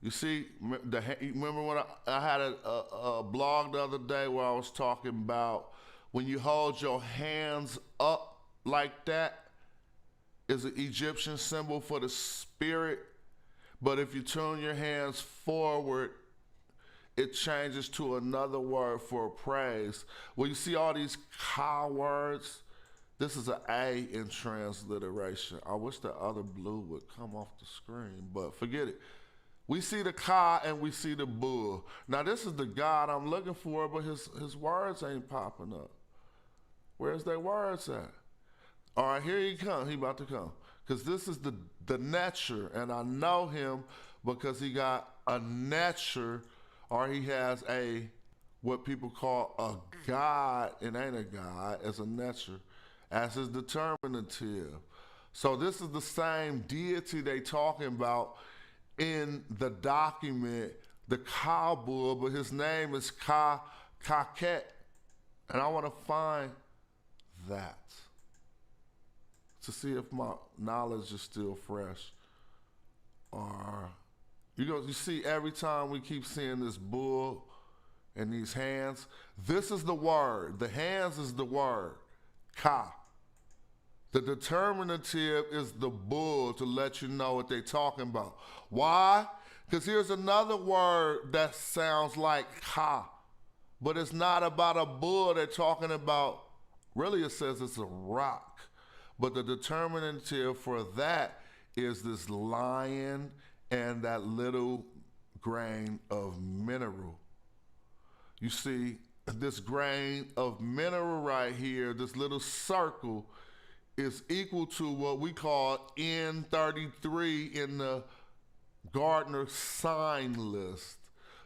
Speaker 1: You see, remember when I had a blog the other day where I was talking about when you hold your hands up like that is an Egyptian symbol for the spirit. But if you turn your hands forward, it changes to another word for praise. Well, you see all these Ka words? This is an A in transliteration. I wish the other blue would come off the screen, but forget it. We see the Ka and we see the bull. Now, this is the God I'm looking for, but his words ain't popping up. Where's their words at? All right, here he comes. He about to come. Because this is the nature, and I know him because he got a nature, or he has what people call a God. It ain't a God, as a nature, as his determinative. So this is the same deity they talking about in the document, the Kabul, but his name is Kaket. And I want to find that to see if my knowledge is still fresh. Or you see every time we keep seeing this bull and these hands, this is the word. The hands is the word, Ka. The determinative is the bull to let you know what they're talking about. Why? Because here's another word that sounds like Ka, but it's not about a bull. They're talking about, really it says it's a rock, but the determinative for that is this lion and that little grain of mineral. You see, this grain of mineral right here, this little circle, is equal to what we call N33 in the Gardner sign list.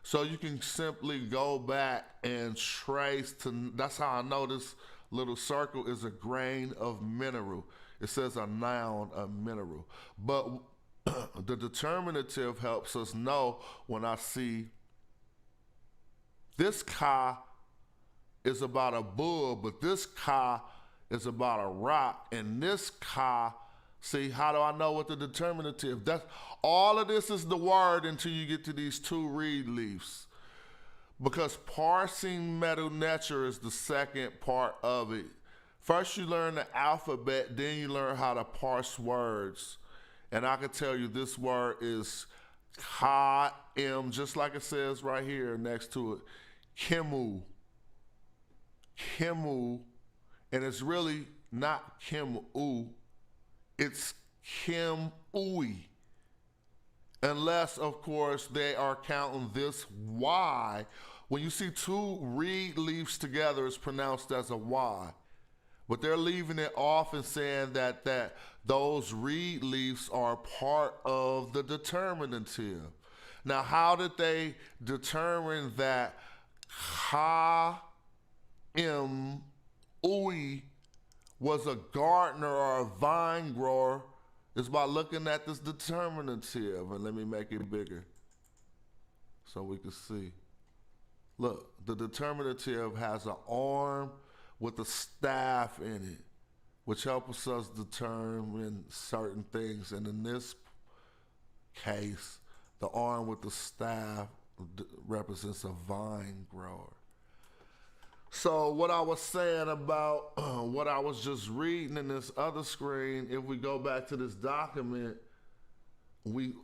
Speaker 1: So you can simply go back and trace to, that's how I know this little circle is a grain of mineral. It says a noun, a mineral. But the determinative helps us know when I see this Ka is about a bull, but this Ka is about a rock, and this Ka, see, how do I know what the determinative? That's all of this is the word until you get to these two reed leaves. Because parsing metal nature is the second part of it. First you learn the alphabet, then you learn how to parse words. And I can tell you this word is Ka-M, just like it says right here next to it. Kimu. Kimu. And it's really not Kim-U, it's Kim-Ui. Unless, of course, they are counting this Y. When you see two reed leaves together, it's pronounced as a Y. But they're leaving it off and saying that those reed leaves are part of the determinative. Now, how did they determine that ha, im, ui was a gardener or a vine grower? It's by looking at this determinative. And let me make it bigger so we can see. Look, the determinative has an arm with a staff in it, which helps us determine certain things. And in this case, the arm with the staff represents a vine grower. So what I was saying about what I was just reading in this other screen, if we go back to this document,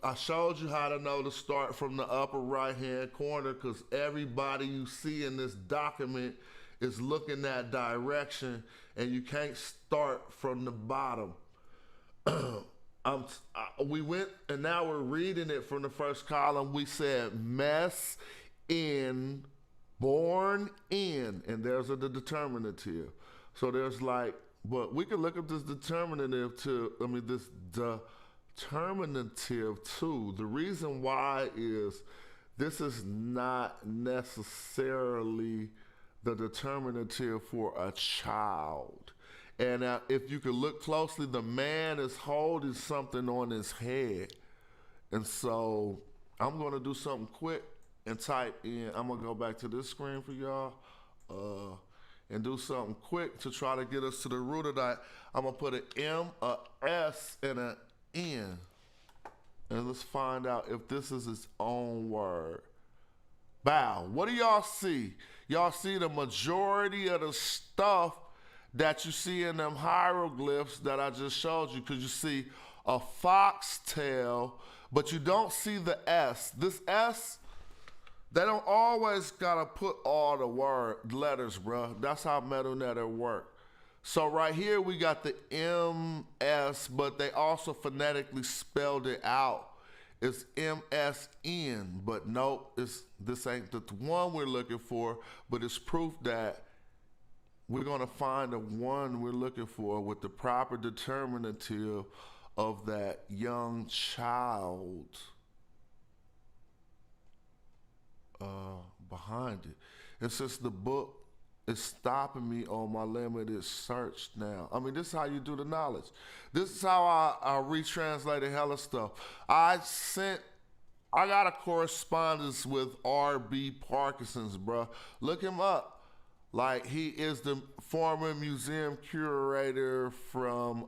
Speaker 1: I showed you how to know to start from the upper right-hand corner, because everybody you see in this document is looking that direction, and you can't start from the bottom. We went, and now we're reading it from the first column. We said mess in, born in, and there's the determinative. So there's like, but we can look up this determinative too. This determinative too. The reason why is this is not necessarily the determinative for a child. And if you could look closely, the man is holding something on his head. And so I'm going to do something quick and type in. I'm going to go back to this screen for y'all and do something quick to try to get us to the root of that. I'm going to put an M, a S, and an N. And let's find out if this is its own word. Bow. What do y'all see? Y'all see the majority of the stuff that you see in them hieroglyphs that I just showed you, because you see a foxtail, but you don't see the S. This S, they don't always gotta put all the letters, bro. That's how MetaNet work. So right here we got the MS, but they also phonetically spelled it out. It's MSN, but nope, this ain't the one we're looking for, but it's proof that we're gonna find the one we're looking for with the proper determinative of that young child behind it. And since the book is stopping me on my limited search now, this is how you do the knowledge. This is how I retranslated hella stuff. I got a correspondence with R.B. Parkinson's, bro. Look him up. Like, he is the former museum curator from,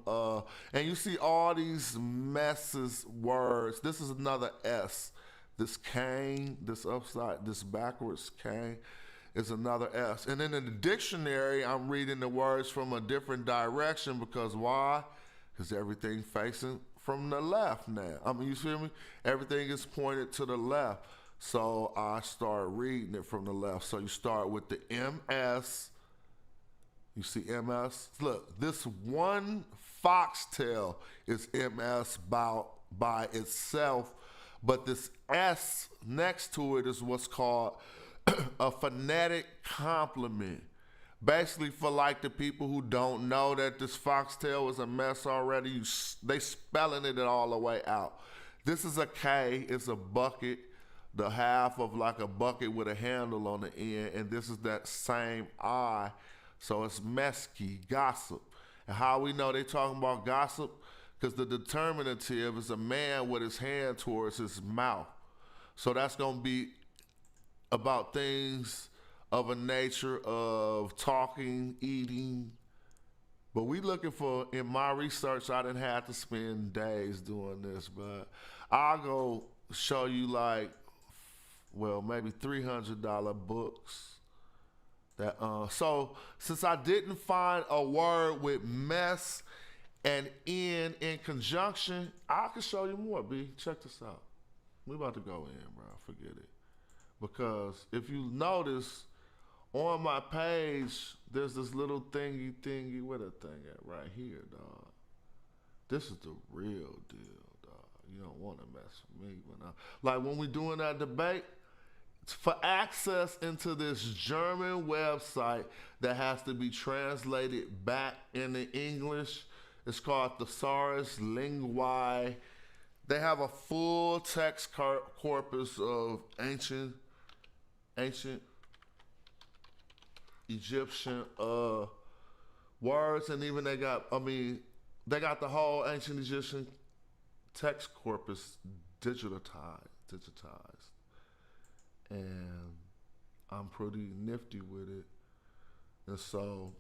Speaker 1: and you see all these messes words. This is another S. This cane, this upside, this backwards cane is another S. And then in the dictionary, I'm reading the words from a different direction, because why? Because everything facing from the left now. You feel me? Everything is pointed to the left. So I start reading it from the left. So you start with the MS. You see MS? Look, this one foxtail is MS by itself, but this S next to it is what's called a phonetic complement. Basically, for like the people who don't know that this foxtail is a mess already, they spelling it all the way out. This is a K, it's a bucket, the half of like a bucket with a handle on the end, and this is that same I, so it's mesky, gossip. And how we know they talking about gossip? Because the determinative is a man with his hand towards his mouth. So that's going to be about things of a nature of talking, eating. But we looking for, in my research, I didn't have to spend days doing this, but I'll go show you like, well, maybe $300 books. That so since I didn't find a word with mess and in conjunction, I can show you more, B. Check this out. We about to go in, bro. Forget it. Because if you notice, on my page, there's this little thingy, where the thing at right here, dog. This is the real deal, dog. you don't want to mess with me. But like when we doing that debate, for access into this German website that has to be translated back into English, it's called Thesaurus Linguae. They have a full text corpus of ancient Egyptian words, and even they got the whole ancient Egyptian text corpus digitized. And I'm pretty nifty with it. And so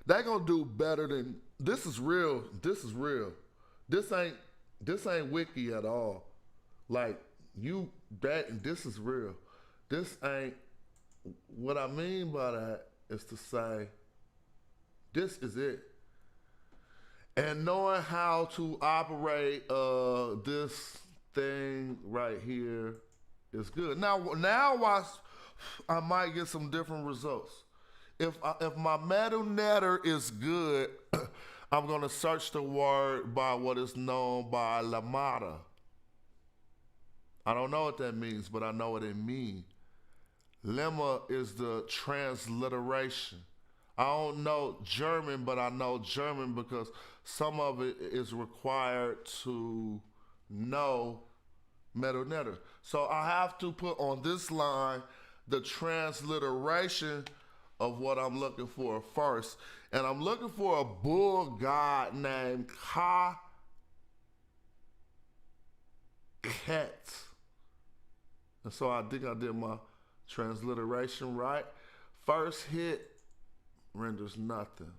Speaker 1: they gonna do better than this is real. This ain't wiki at all. Like this is real. This ain't what I mean by that is to say this is it. And knowing how to operate this thing right here is good. Now watch, I might get some different results. If my metanetter is good, I'm gonna search the word by what is known by lemata. I don't know what that means, but I know what it means. Lemma is the transliteration. I don't know German, but I know German because some of it is required to know metanetter. So I have to put on this line the transliteration of what I'm looking for first. And I'm looking for a bull god named Ket. And so I think I did my transliteration right. First hit renders nothing.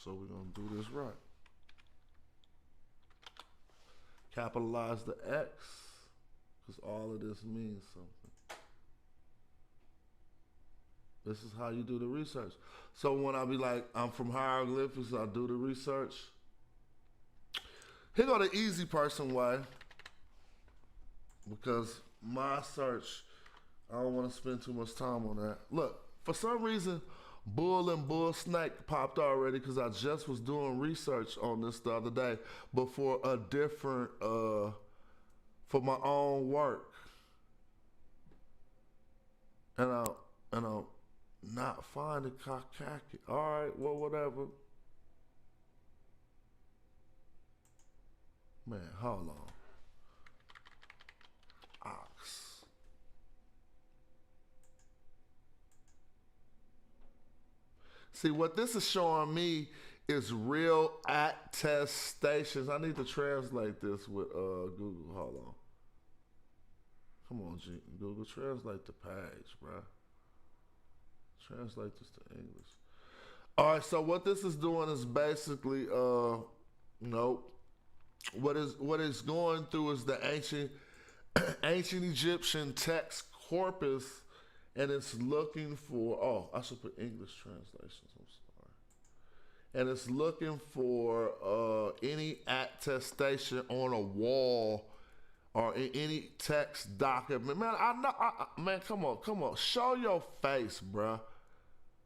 Speaker 1: So we're gonna do this right. Capitalize the X, because all of this means something. This is how you do the research. So when I be like, I'm from Hieroglyphics, I do the research. Here go the easy person way, because my search, I don't want to spend too much time on that. Look, for some reason, bull and bull snake popped already because I just was doing research on this the other day, but for a different, for my own work. And I'm not finding kakaki. All right, well, whatever. Man, hold on. Ox. See, what this is showing me is real attestations. I need to translate this with Google. Hold on. Come on, Google, translate the page, bro. Translate this to English. All right, so what this is doing is basically, nope. What is going through is the ancient Egyptian text corpus, and it's looking for, oh, I should put English translations, I'm sorry. And it's looking for any attestation on a wall or in any text document. Man, I know, man, come on. Show your face, bruh.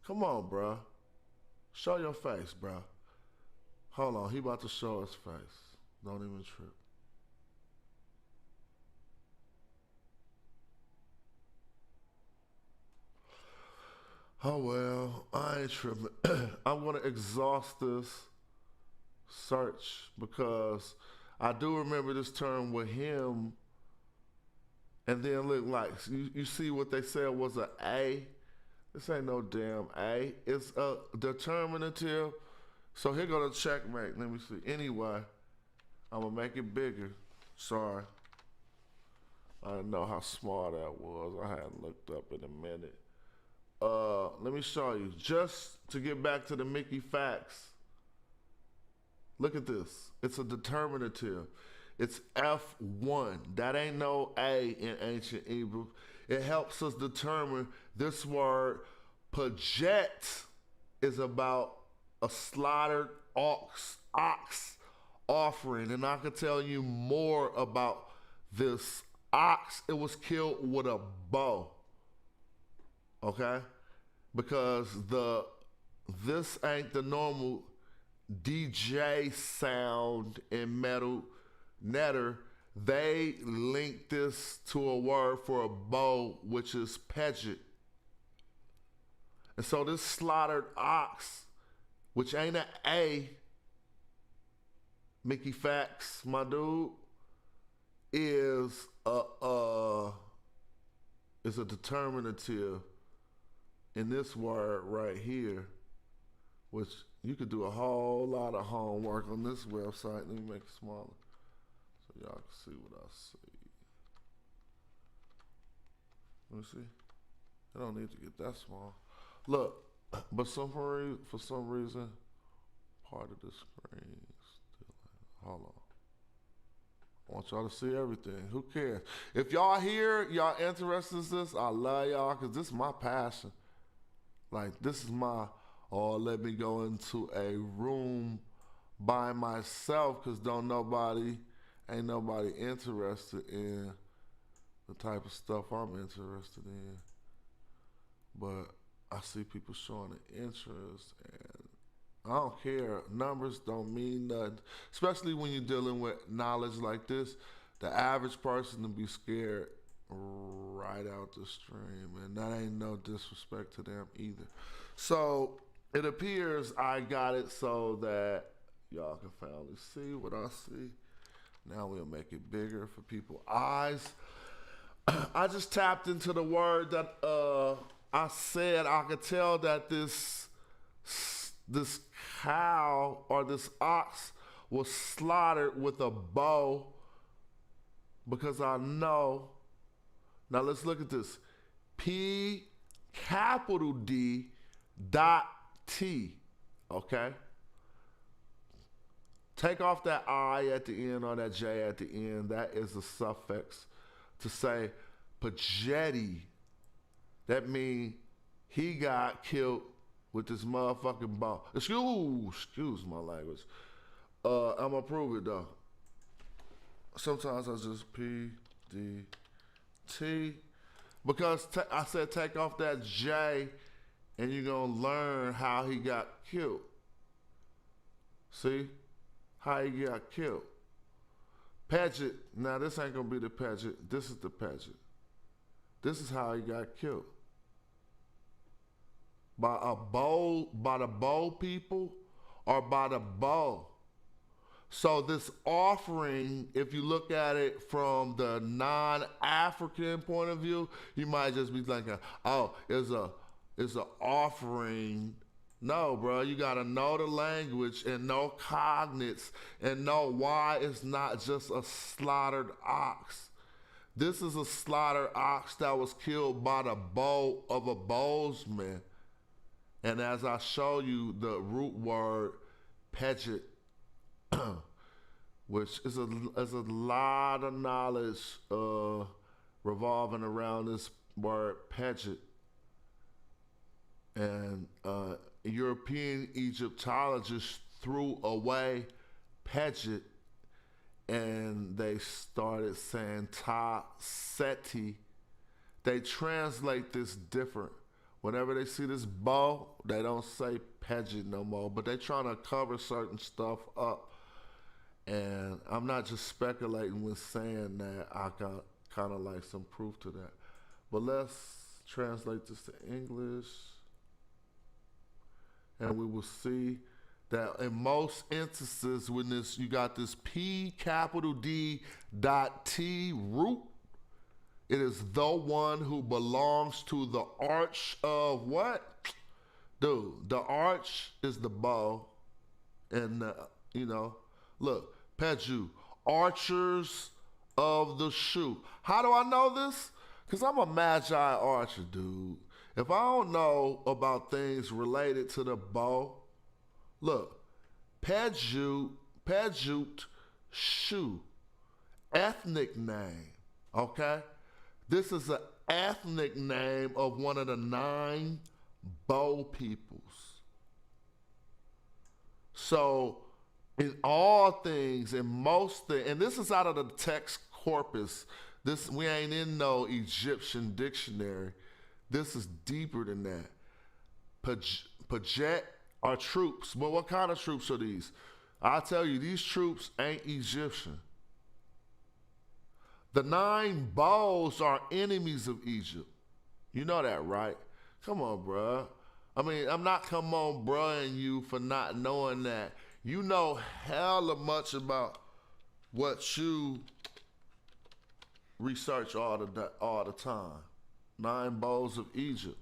Speaker 1: Come on, bruh. Show your face, bruh. Hold on, he about to show his face. Don't even trip. Oh well, I ain't tripping. I'm gonna exhaust this search because I do remember this term with him. And then look, like you see what they said was an A. This ain't no damn A. It's a determinative. So here go the checkmate. Let me see. Anyway, I'm gonna make it bigger. Sorry. I didn't know how small that was. I hadn't looked up in a minute. Let me show you. Just to get back to the Mickey facts. Look at this. It's a determinative. It's F1. That ain't no A in ancient Hebrew. It helps us determine this word project is about a slaughtered ox offering. And I could tell you more about this ox. It was killed with a bow. Okay? Because this ain't the normal DJ Sound and Metal Netter, they linked this to a word for a bow, which is pedget. And so this slaughtered ox, which ain't an A, Mickey Facts, my dude, is a determinative in this word right here, which you could do a whole lot of homework on this website. Let me make it smaller so y'all can see what I see. Let me see. I don't need to get that small. Look, but for some reason, part of the screen is still. Hold on. I want y'all to see everything. Who cares? If y'all here, y'all interested in this, I love y'all because this is my passion. Like, this is my, let me go into a room by myself because ain't nobody interested in the type of stuff I'm interested in. But I see people showing an interest, and I don't care. Numbers don't mean nothing, especially when you're dealing with knowledge like this. The average person to be scared right out the stream, and that ain't no disrespect to them either. So it appears I got it so that y'all can finally see what I see. Now we'll make it bigger for people's eyes. I just tapped into the word that I said. I could tell that this cow or this ox was slaughtered with a bow because I know. Now let's look at this. P capital D dot T, okay? Take off that I at the end or that J at the end. That is a suffix to say Pagetti. That means he got killed with this motherfucking bow. Excuse my language. I'm gonna prove it though. Sometimes I just P, D, T. Because I said take off that J and you're gonna learn how he got killed. See? How he got killed. Paget, now this ain't gonna be the Paget, this is the Paget. This is how he got killed. By the bow people, or by the bow. So this offering, if you look at it from the non-African point of view, you might just be thinking, oh, it's an offering. No, bro, you gotta know the language and know cognates and know why it's not just a slaughtered ox. This is a slaughtered ox that was killed by the bow of a bowsman. And as I show you the root word, Paget, which is a lot of knowledge revolving around this word Paget. And European Egyptologists threw away Paget and they started saying Ta Seti. They translate this different. Whenever they see this bow, they don't say Paget no more, but they trying to cover certain stuff up. And I'm not just speculating when saying that. I got kind of like some proof to that. But let's translate this to English. And we will see that in most instances when you got this P capital D dot T root, it is the one who belongs to the arch of what? Dude, the arch is the bow. And, look, Peju, archers of the shoe. How do I know this? Because I'm a magi archer, dude. If I don't know about things related to the bow, look, Pejut, shoe, ethnic name, okay? This is an ethnic name of one of the 9 bow peoples. So, in all things, in most things, and this is out of the text corpus. We ain't in no Egyptian dictionary. This is deeper than that. Paget, are troops. But what kind of troops are these? I'll tell you, these troops ain't Egyptian. The 9 bowls are enemies of Egypt. You know that, right? Come on, bruh. I mean, I'm not come on, bruh, and you for not knowing that. You know hella much about what you research all the time. 9 bowls of Egypt.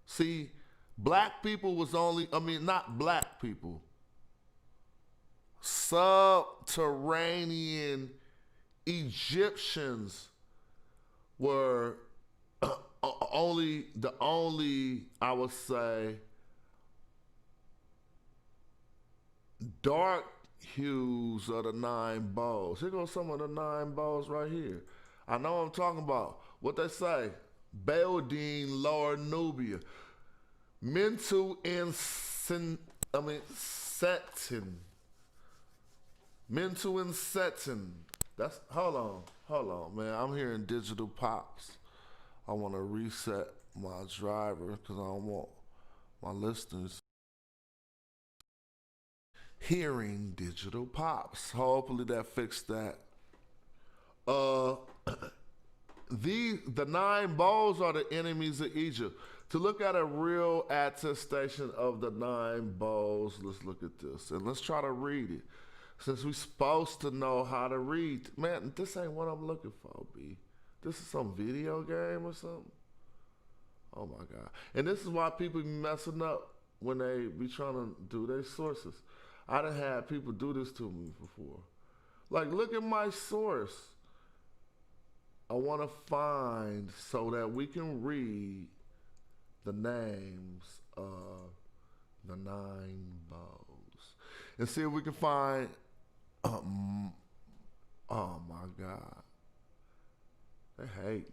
Speaker 1: See, black people was only, not black people. Subterranean Egyptians were the only, I would say, dark hues of the 9 bowls. Here goes some of the 9 bowls right here. I know what I'm talking about. What they say, Baildine, Lower Nubia, Mentu and Setin. Mentu and Setin. That's, hold on, man. I'm hearing digital pops. I want to reset my driver because I don't want my listeners hearing digital pops. Hopefully that fixed that. The 9 bowls are the enemies of Egypt. To look at a real attestation of the 9 bowls, let's look at this and let's try to read it. Since we're supposed to know how to read, man, this ain't what I'm looking for, B. This is some video game or something. Oh my God. And this is why people be messing up when they be trying to do their sources. I done had people do this to me before. Like, look at my source. I want to find so that we can read the names of the 9 bowls and see if we can find, oh my God, they hate.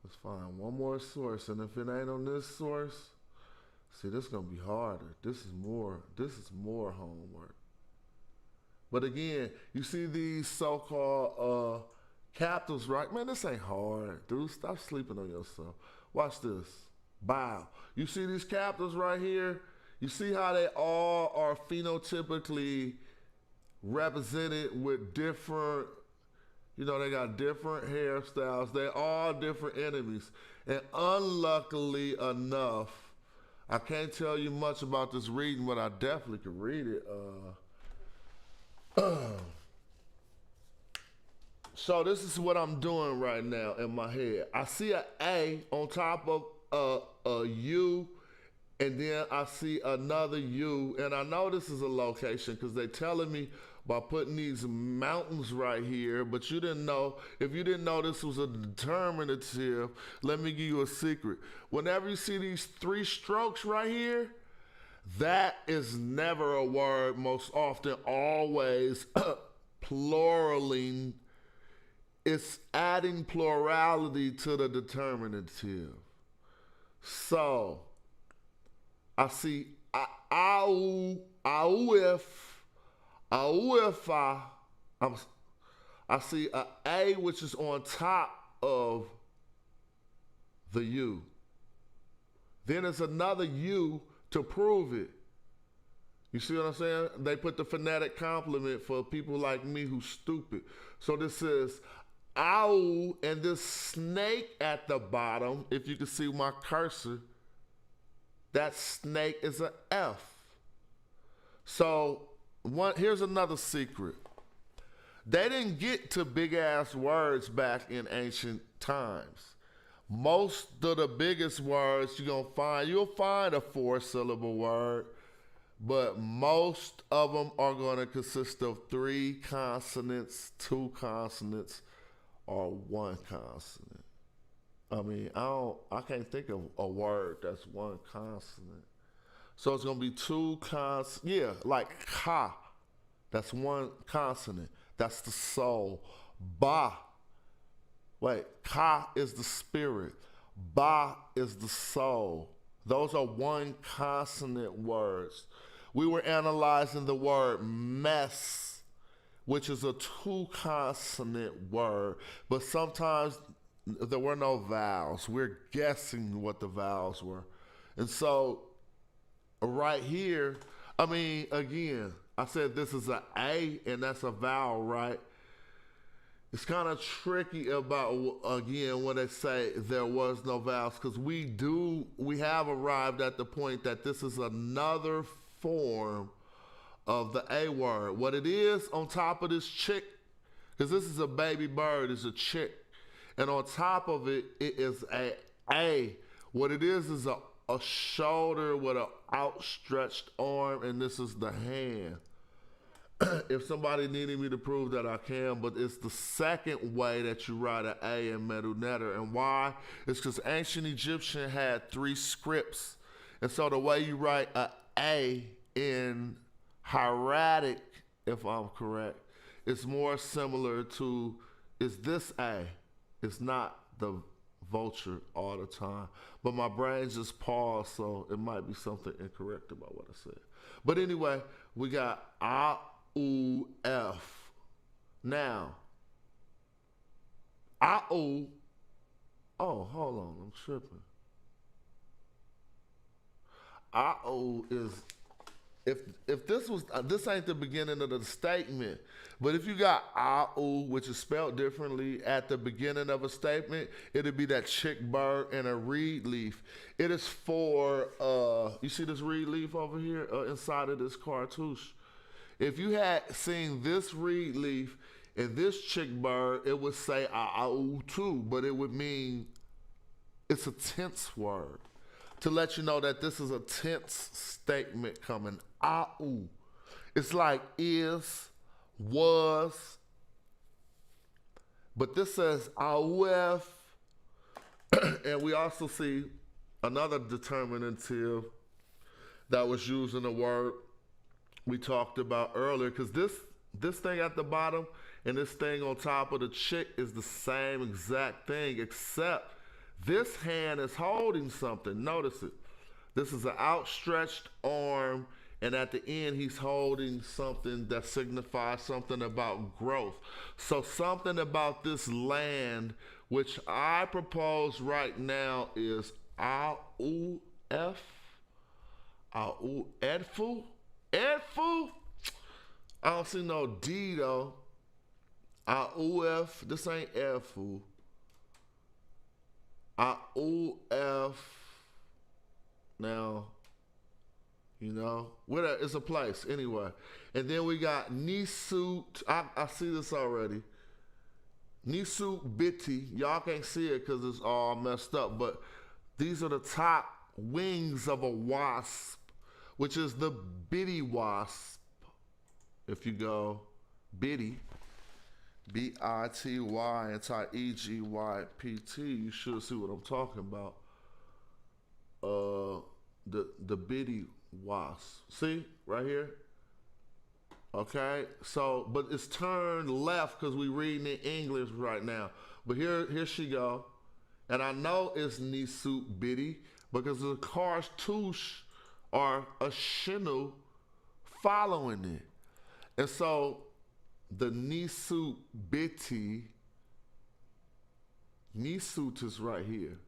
Speaker 1: Let's find one more source, and if it ain't on this source, see, this is gonna be harder. This is more homework. But again, you see these so-called captives, right? Man, this ain't hard, dude. Stop sleeping on yourself. Watch this. Bow. You see these captives right here? You see how they all are phenotypically represented with different, they got different hairstyles. They're all different enemies. And unluckily enough, I can't tell you much about this reading, but I definitely can read it. So this is what I'm doing right now in my head. I see an A on top of a U, and then I see another U, and I know this is a location because they're telling me by putting these mountains right here, but you didn't know. If you didn't know this was a determinative, let me give you a secret. Whenever you see these 3 strokes right here, that is never a word. Most often, always pluraling. It's adding plurality to the determinative. So I see I see a which is on top of the U. Then there's another U to prove it. You see what I'm saying? They put the phonetic complement for people like me who's stupid. So this is ow, and this snake at the bottom, if you can see my cursor, that snake is an F. So here's another secret. They didn't get to big ass words back in ancient times. Most of the biggest words you'll find a 4-syllable word, but most of them are going to consist of 3 consonants, 2 consonants, or 1 consonant. I can't think of a word that's 1 consonant. So it's going to be 2 consonants. Yeah, like ka. That's 1 consonant. That's the soul. Ba. Wait, ka is the spirit. Ba is the soul. Those are 1 consonant words. We were analyzing the word mess, which is a 2-consonant word, but sometimes there were no vowels. We're guessing what the vowels were. And so right here, I mean, again, I said this is an A and that's a vowel, right? It's kind of tricky about, again, when they say there was no vowels, because we have arrived at the point that this is another form of the A word. What it is on top of this chick, because this is a baby bird, is a chick, and on top of it, it is a A. What it is a shoulder with an outstretched arm, and this is the hand. If somebody needed me to prove that, I can, but it's the second way that you write an A in Medu Neter. And why? It's because ancient Egyptian had 3 scripts. And so the way you write an A in hieratic, if I'm correct, it's more similar to, is this A? It's not the vulture all the time. But my brain just paused, so it might be something incorrect about what I said. But anyway, we got A-U-F. Now, A-U, oh, hold on, I'm tripping. A-U is, if this was, this ain't the beginning of the statement, but if you got A-U, which is spelled differently at the beginning of a statement, it'd be that chick bird and a reed leaf. It is for, you see this reed leaf over here inside of this cartouche? If you had seen this reed leaf and this chick bird, it would say A-U too, but it would mean it's a tense word to let you know that this is a tense statement coming. A-U. It's like is, was, but this says A-U-F, and we also see another determinative that was used in the word we talked about earlier, because this thing at the bottom and this thing on top of the chick is the same exact thing, except this hand is holding something. Notice it. This is an outstretched arm, and at the end he's holding something that signifies something about growth. So something about this land, which I propose right now, is A-U-F, A-U-Edfu. Edfu? I don't see no D though. A-U-F, this ain't Edfu. A-U-F. Now, you know, it's a place anyway. And then we got Nisut. I see this already. Nisut Biti. Y'all can't see it because it's all messed up, but these are the top wings of a wasp, which is the bitty wasp. If you go bitty, B-I-T-Y, and type E-G-Y-P-T, you should see what I'm talking about. The bitty wasp. See, right here? Okay, so, but it's turned left because we're reading in English right now. But here she go. And I know it's Nisut Bitty because the cartouche or a shinu following it. And so the Nisut Biti, Nisut is right here.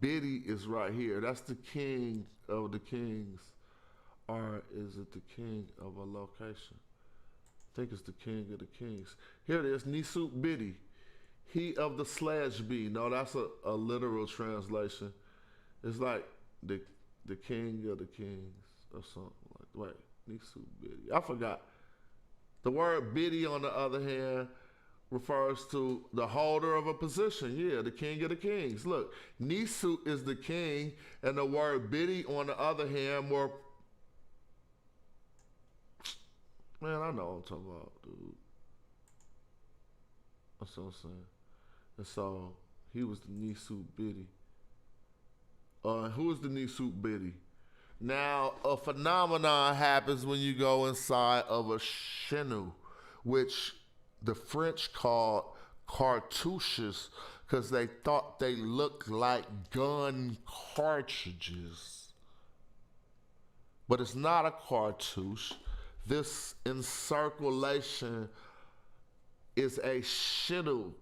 Speaker 1: Biddy is right here. That's the king of the kings. Or is it the king of a location? I think it's the king of the kings. Here it is, Nisut Biddy. He of the sledge bee. No, that's a literal translation. It's like the king of the kings or something like. Wait, Nisut Biddy. I forgot. The word biddy, on the other hand, refers to the holder of a position. Yeah, the king of the kings. Look, Nisut is the king, and the word biddy, on the other hand, more. Man, I know what I'm talking about, dude. That's what I'm saying. And so he was the Nisut Biddy. Who is the Nisut Biddy? Now, a phenomenon happens when you go inside of a shenu, which the French called cartouches because they thought they looked like gun cartridges. But it's not a cartouche. This encirculation is a shinu,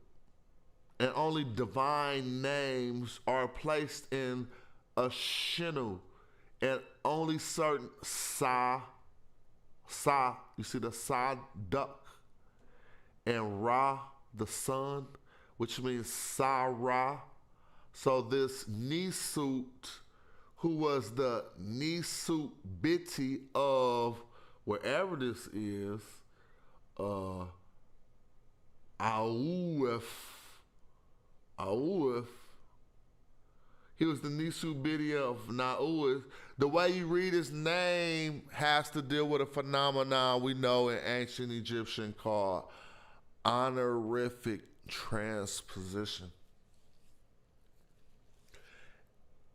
Speaker 1: and only divine names are placed in a shinu, and only certain you see the sa duck, and ra the sun, which means sa-ra. So this Nisut, who was the Nisut Biti of wherever this is, Aouif. He was the Nisut Biti of Nauif. The way you read his name has to deal with a phenomenon we know in ancient Egyptian called honorific transposition.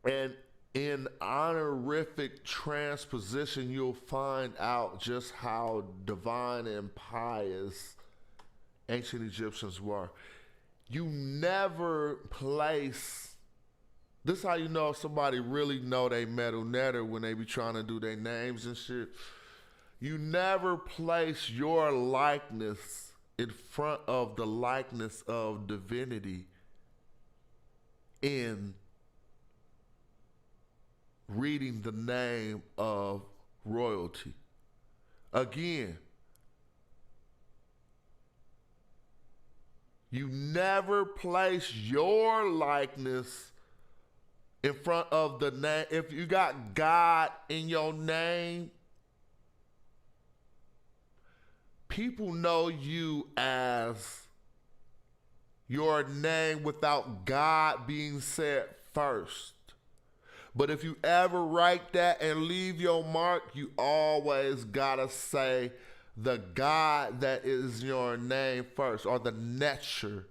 Speaker 1: And in honorific transposition, you'll find out just how divine and pious ancient Egyptians were. You never place, this is how you know if somebody really know they metal netter when they be trying to do their names and shit. You never place your likeness in front of the likeness of divinity in reading the name of royalty. Again, you never place your likeness in front of the name. If you got God in your name, people know you as your name without God being said first. But if you ever write that and leave your mark, you always gotta say the God that is your name first, or the nature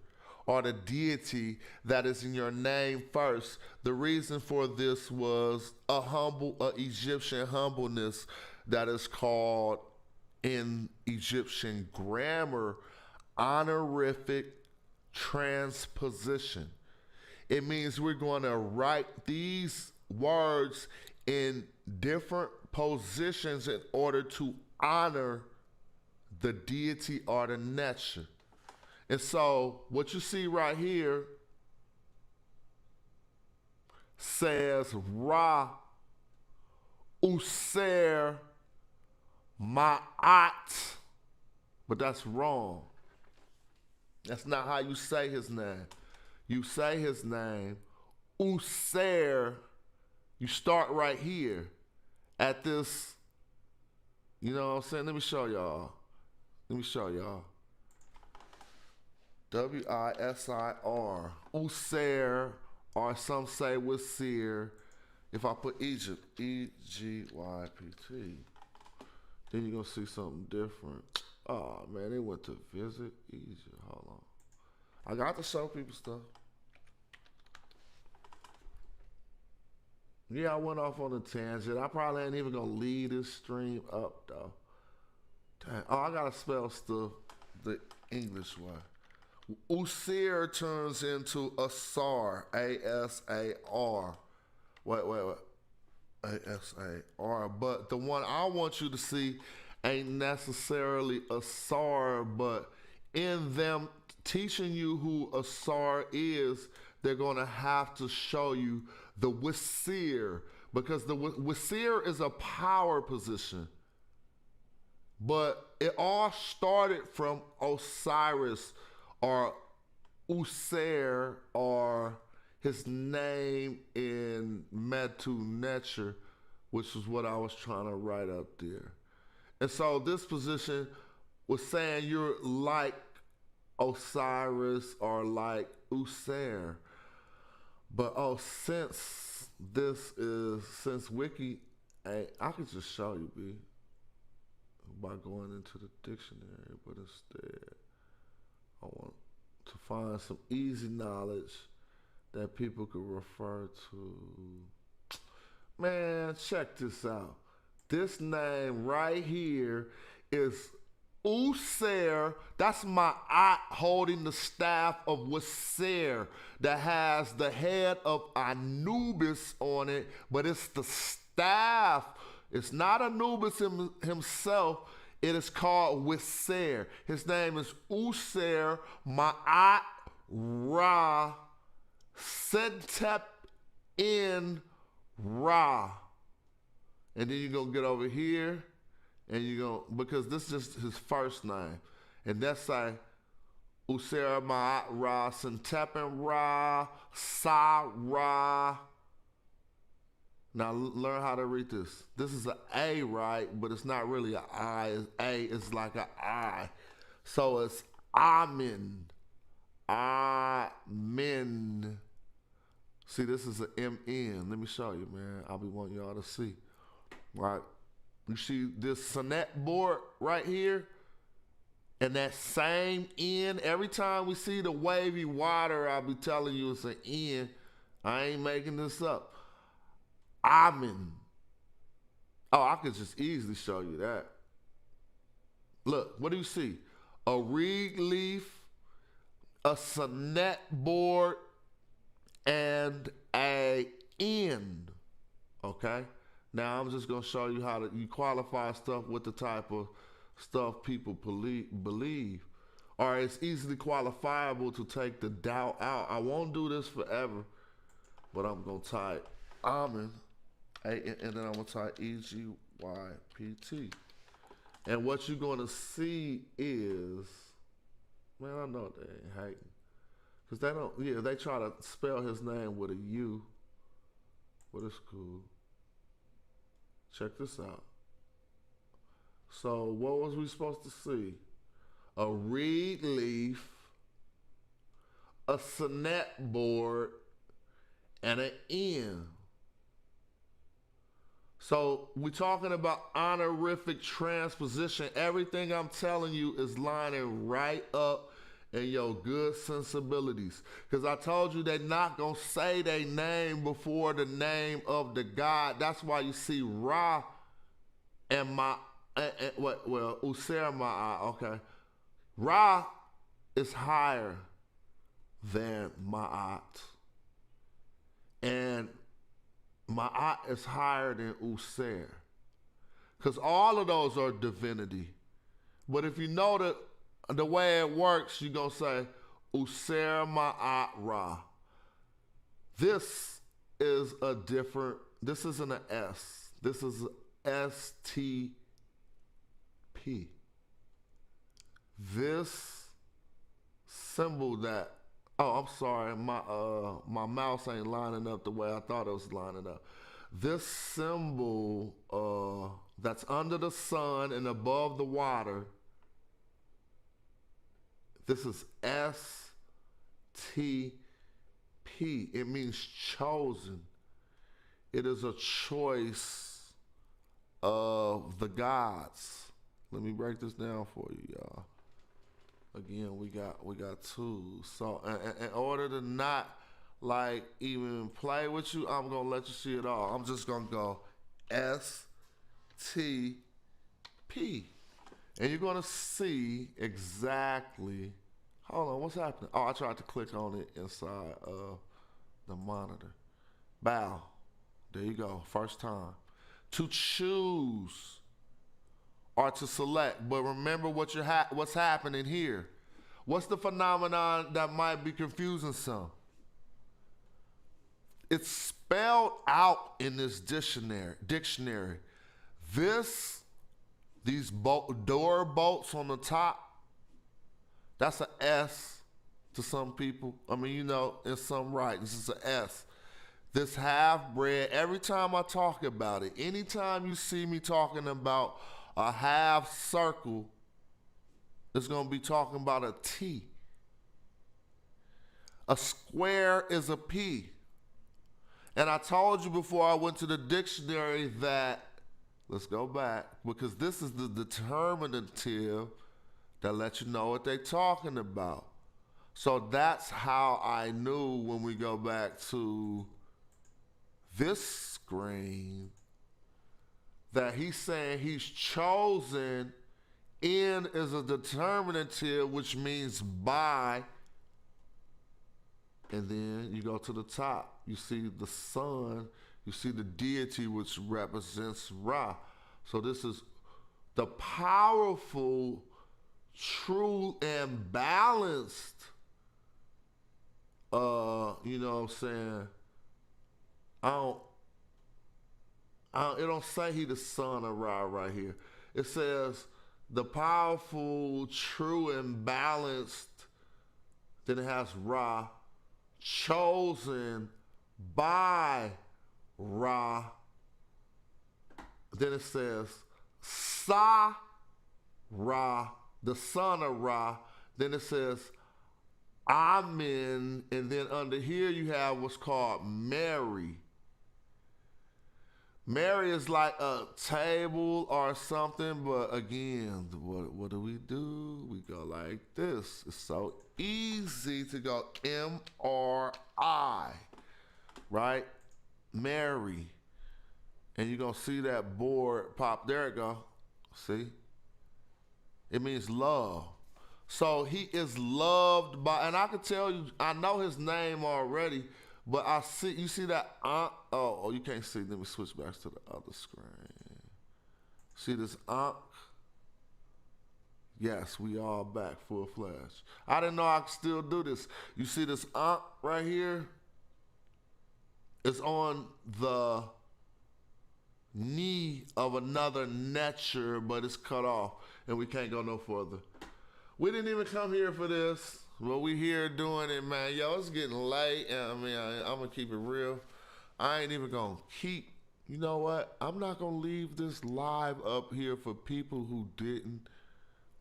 Speaker 1: or the deity that is in your name first. The reason for this was a Egyptian humbleness that is called in Egyptian grammar honorific transposition. It means we're going to write these words in different positions in order to honor the deity or the nature. And so what you see right here says Ra User Ma'at, but that's wrong. That's not how you say his name. You say his name User. You start right here at this, you know what I'm saying? Let me show y'all. W-I-S-I-R. User, or some say Wasir. If I put Egypt, E-G-Y-P-T, then you're going to see something different. Oh, man, they went to visit Egypt. Hold on. I got to show people stuff. Yeah, I went off on a tangent. I probably ain't even going to lead this stream up, though. Dang. Oh, I got to spell stuff the English way. Usir turns into Asar, A-S-A-R. Wait. A-S-A-R. But the one I want you to see ain't necessarily Asar, but in them teaching you who Asar is, they're going to have to show you the Wasir, because the Wasir is a power position. But it all started from Osiris, or User, or his name in Metu Nature, which is what I was trying to write up there. And so this position was saying you're like Osiris or like User. But since Wiki, I could just show you, B, by going into the dictionary, but instead I want to find some easy knowledge that people could refer to. Man, check this out. This name right here is User. That's my aunt holding the staff of Wasir that has the head of Anubis on it, but it's the staff. It's not Anubis himself. It is called Wiser. His name is User Ma'at Ra Sentep in Ra. And then you're going to get over here, and you're going to, because this is just his first name. And that's like User Ma'at Ra Sentep in Ra Sa Ra. Now learn how to read this. This is an A, right? But it's not really an I. A is like an I. So it's Amen. Amen. See, this is an M-N. Let me show you, man. I'll be wanting y'all to see. Right? You see this sonnet board right here? And that same N, every time we see the wavy water, I'll be telling you it's an N. I ain't making this up. Amen. Oh, I could just easily show you that. Look, what do you see? A reed leaf, a sonnet board, and a N. Okay? Now I'm just going to show you how you qualify stuff with the type of stuff people believe. Or it's easily qualifiable to take the doubt out. I won't do this forever, but I'm going to type Amen. And then I'm going to type EGYPT. And what you're going to see is, man, I know they ain't hating. Because they don't, they try to spell his name with a U. But it's cool. Check this out. So what was we supposed to see? A reed leaf, a sonnet board, and an N. So we're talking about honorific transposition. Everything I'm telling you is lining right up in your good sensibilities. Because I told you they're not going to say their name before the name of the God. That's why you see Ra and User Ma'at, okay. Ra is higher than Ma'at. And Ma'at is higher than User. Because all of those are divinity. But if you know the way it works, you're going to say User Ma'at Ra. This is a different, this isn't an S. This is STP. This symbol that, oh, I'm sorry, my mouse ain't lining up the way I thought it was lining up. This symbol that's under the sun and above the water, this is STP. It means chosen. It is a choice of the gods. Let me break this down for you, y'all. Again, we got tools. So in order to not like even play with you, I'm gonna let you see it all. I'm just gonna go STP. And you're gonna see exactly, hold on, what's happening? Oh, I tried to click on it inside the monitor. Bow. There you go, first time. To choose or to select, but remember what's happening here. What's the phenomenon that might be confusing some? It's spelled out in this dictionary. These door bolts on the top, that's an S to some people. I mean, you know, in some writings, it's an S. This half-breed, every time I talk about it, anytime you see me talking about a half circle, it's going to be talking about a T. A square is a P. And I told you before I went to the dictionary that, let's go back, because this is the determinative that lets you know what they're talking about. So that's how I knew when we go back to this screen that he's saying he's chosen. N is a determinative, which means by. And then you go to the top. You see the sun. You see the deity, which represents Ra. So this is the powerful, true, and balanced, you know what I'm saying? It don't say he the son of Ra right here. It says the powerful, true, and balanced. Then it has Ra, chosen by Ra. Then it says Sa Ra, the son of Ra. Then it says Amen. And then under here you have what's called Mary. Mary is like a table or something, but again, what do? We go like this. It's so easy to go M-R-I, right? Mary. And you're going to see that board pop. There it go. See? It means love. So he is loved by, and I can tell you, I know his name already, but I see, you see that, you can't see. Let me switch back to the other screen. See this Yes, we all back full flash. I didn't know I could still do this. You see this right here? It's on the knee of another nature, but it's cut off, and we can't go no further. We didn't even come here for this, but we here doing it, man. Yo, it's getting late, and I mean, I'm gonna keep it real. I ain't even gonna keep, you know what? I'm not gonna leave this live up here for people who didn't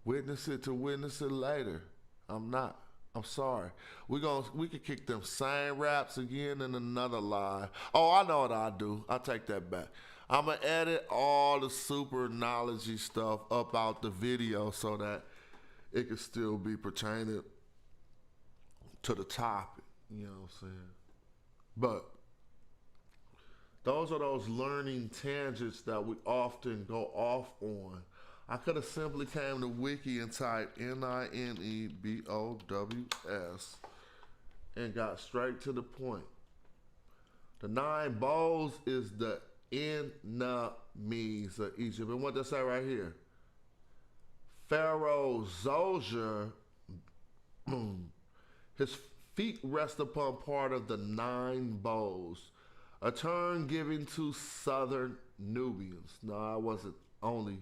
Speaker 1: witness it to witness it later. I'm not. I'm sorry. We could kick them same raps again in another live. Oh, I know what I'll do. I'll take that back. I'm gonna edit all the super knowledge-y stuff up out the video so that it can still be pertaining to the topic. You know what I'm saying? But those are those learning tangents that we often go off on. I could have simply came to Wiki and typed NINEBOWS and got straight to the point. The 9 bowls is the enemies of Egypt. And what does that say right here? Pharaoh Zoser, his feet rest upon part of the 9 bowls, a term given to southern Nubians. No, I wasn't only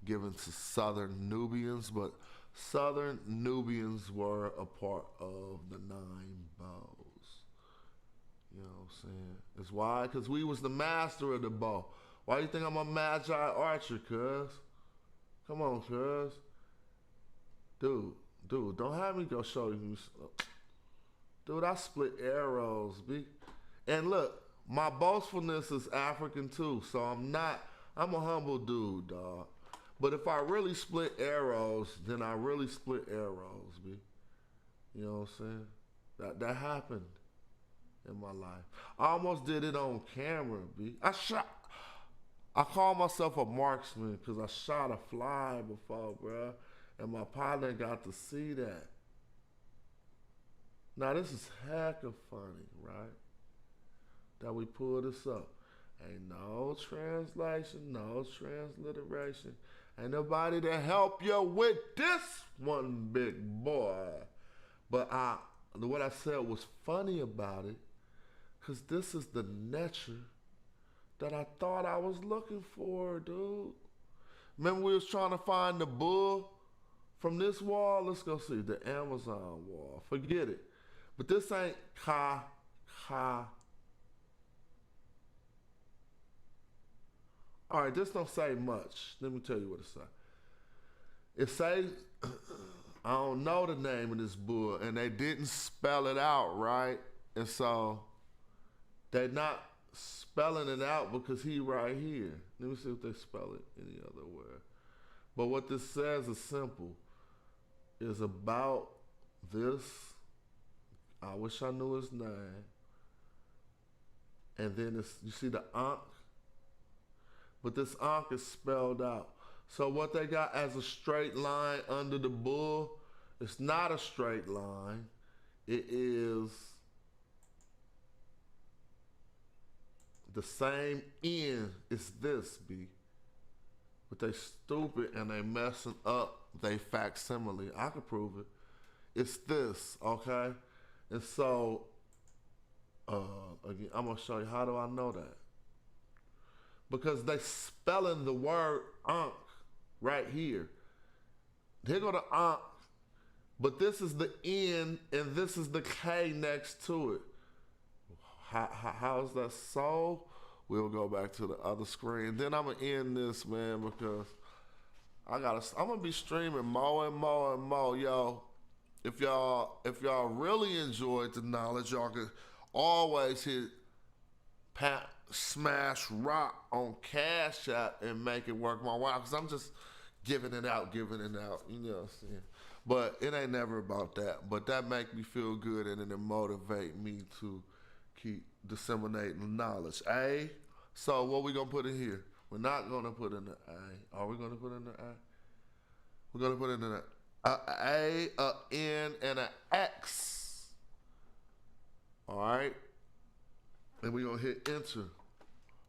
Speaker 1: given to southern Nubians, but southern Nubians were a part of the 9 bows. You know what I'm saying? It's why? Because we was the master of the bow. Why you think I'm a magi archer, cuz? Come on, cuz. Dude, don't have me go show you. Dude, I split arrows, B. And look, my boastfulness is African too, so I'm a humble dude, dog. But if I really split arrows, then I really split arrows, B. You know what I'm saying? That happened in my life. I almost did it on camera, B. I call myself a marksman because I shot a fly before, bruh. And my partner got to see that. Now this is hecka funny, right? That we pull this up. Ain't no translation, no transliteration. Ain't nobody to help you with this one, big boy. But what I said was funny about it, because this is the nature that I thought I was looking for, dude. Remember we was trying to find the bull from this wall? Let's go see the Amazon wall. Forget it. But this ain't ka. All right, this don't say much. Let me tell you what it say. It say, I don't know the name of this bull, and they didn't spell it out, right? And so they not spelling it out because he right here. Let me see if they spell it any other way. But what this says is simple. It's about this. I wish I knew his name. And then you see the Ankh. But this Ankh is spelled out. So what they got as a straight line under the bull, it's not a straight line. It is the same end. It's this, B. but they stupid and they messing up they facsimile. I could prove it. It's this, okay? And so, again, I'm gonna show you. How do I know that? Because they spelling the word ankh right here. Here go the ankh, but this is the N and this is the K next to it. How is that so? We'll go back to the other screen. Then I'm gonna end this, man, because I'm gonna be streaming more and more and more, yo. If y'all really enjoyed the knowledge, y'all could always hit Smash Rock on Cash App and make it work my way. Because I'm just giving it out, you know what I'm saying? But it ain't never about that. But that make me feel good and it motivate me to keep disseminating knowledge. So what we gonna put in here? We're not gonna put in the A. Are we gonna put in the A? We're gonna put in the A, a N, and an X. All right, and we're gonna hit enter.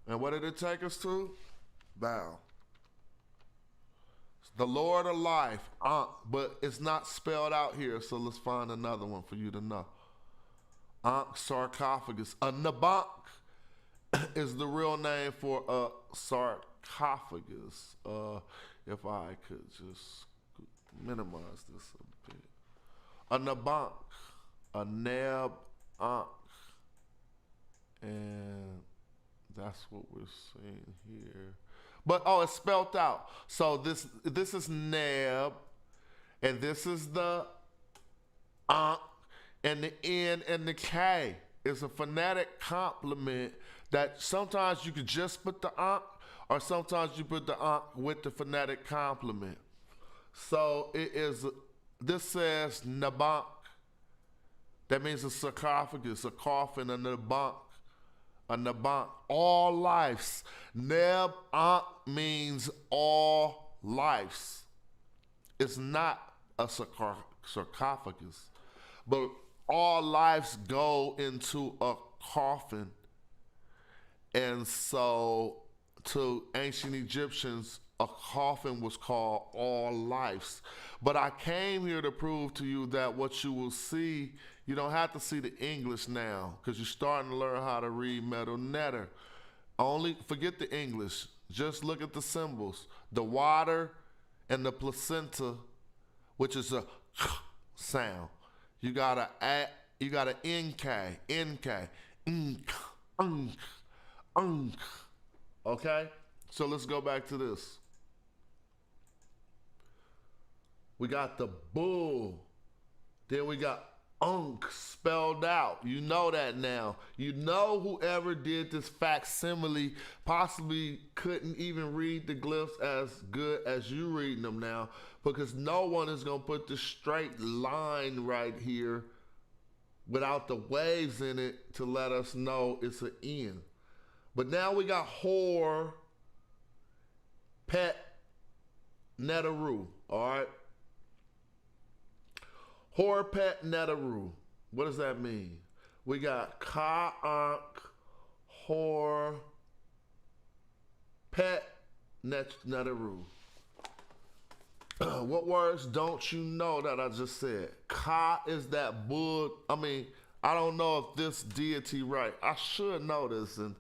Speaker 1: And what did it take us to? Bow. The Lord of Life, but it's not spelled out here, so let's find another one for you to know. Ankh sarcophagus. A nabank is the real name for a sarcophagus. If I could just minimize this a bit. A nabank, a neb ankh, and that's what we're seeing here. But it's spelled out. So this is neb, and this is the ankh, and the N and the K is a phonetic complement that sometimes you could just put the ankh, or sometimes you put the ankh with the phonetic complement. So this says nabank. That means a sarcophagus, a coffin, a nabank. A nabank. All lives. Neb ankh means all lives. It's not a sarcophagus, but all lives go into a coffin. And so to ancient Egyptians, a coffin was called all lives. But I came here to prove to you that what you will see, you don't have to see the English now, because you're starting to learn how to read metal netter. Only forget the English. Just look at the symbols. The water and the placenta, which is a sound. You got a NK, okay? So let's go back to this. We got the bull. Then we got spelled out. You know that now. You know whoever did this facsimile possibly couldn't even read the glyphs as good as you reading them now, because no one is going to put the straight line right here without the waves in it to let us know it's an N. But now we got whore, pet, netaru, all right? Whore, pet, netaru. What does that mean? We got ka-ankh, whore, pet, netaru. What words don't you know that I just said? Ka is that bull. I don't know if this deity right. I should know this, and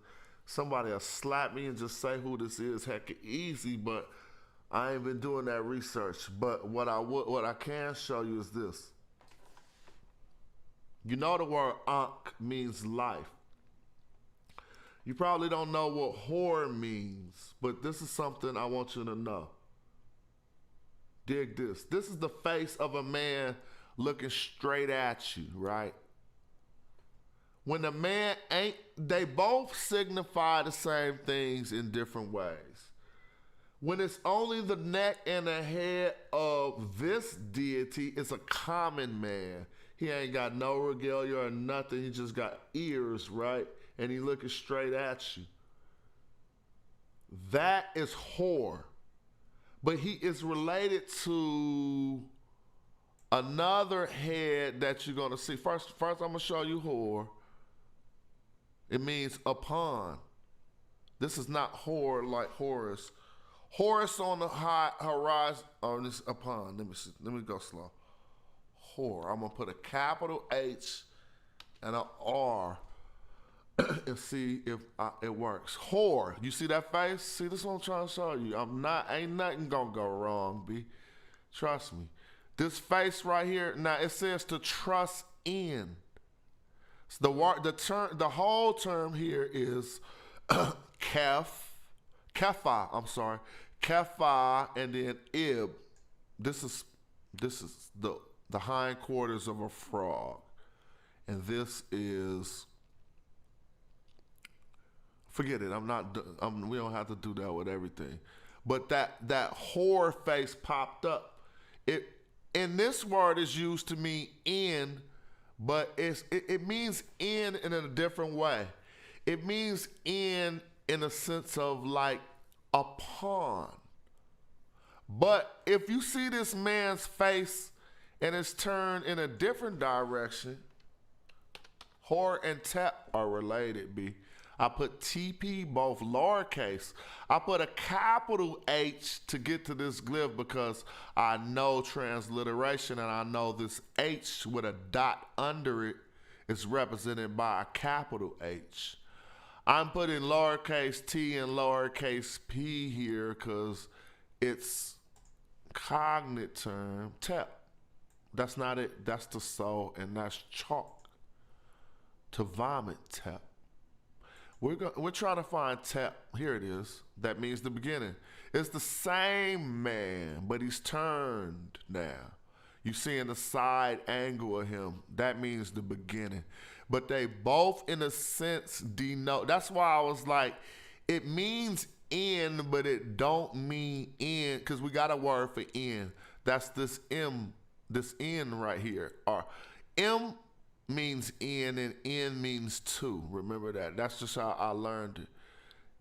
Speaker 1: somebody will slap me and just say who this is. Heck, easy, but I ain't been doing that research. But what I can show you is this. You know the word ankh means life. You probably don't know what whore means, but this is something I want you to know. Dig this. This is the face of a man looking straight at you, right? When the man ain't, they both signify the same things in different ways. When it's only the neck and the head of this deity, it's a common man. He ain't got no regalia or nothing. He just got ears, right? And he looking straight at you. That is whore. But he is related to another head that you're going to see. First, I'm going to show you whore. It means upon. This is not whore like Horus. Horse on the high horizon. Oh, this upon. Let me see. Let me go slow. Whore. I'm gonna put a capital H and a R and see if it works. Whore. You see that face? See, this is what I'm trying to show you. Ain't nothing gonna go wrong, B. Trust me. This face right here. Now it says to trust in. So the whole term here is kefa. I'm sorry. Kefa and then ib. This is the hindquarters of a frog. And this is, forget it. We don't have to do that with everything. But that whore face popped up. And this word is used to mean in, but it means in a different way. It means in a sense of like upon. But if you see this man's face and it's turned in a different direction, whore and tap are related, B. I put TP, both lowercase. I put a capital H to get to this glyph because I know transliteration and I know this H with a dot under it is represented by a capital H. I'm putting lowercase t and lowercase p here because it's cognate term, tep. That's not it. That's the soul, and that's chalk. To vomit, tep. We're trying to find tep. Here it is. That means the beginning. It's the same man, but he's turned now. You seeing the side angle of him. That means the beginning. But they both, in a sense, denote. That's why I was like, it means in, but it don't mean in, because we got a word for in. That's this M, this N right here. Or M means in and N means to. Remember that. That's just how I learned it.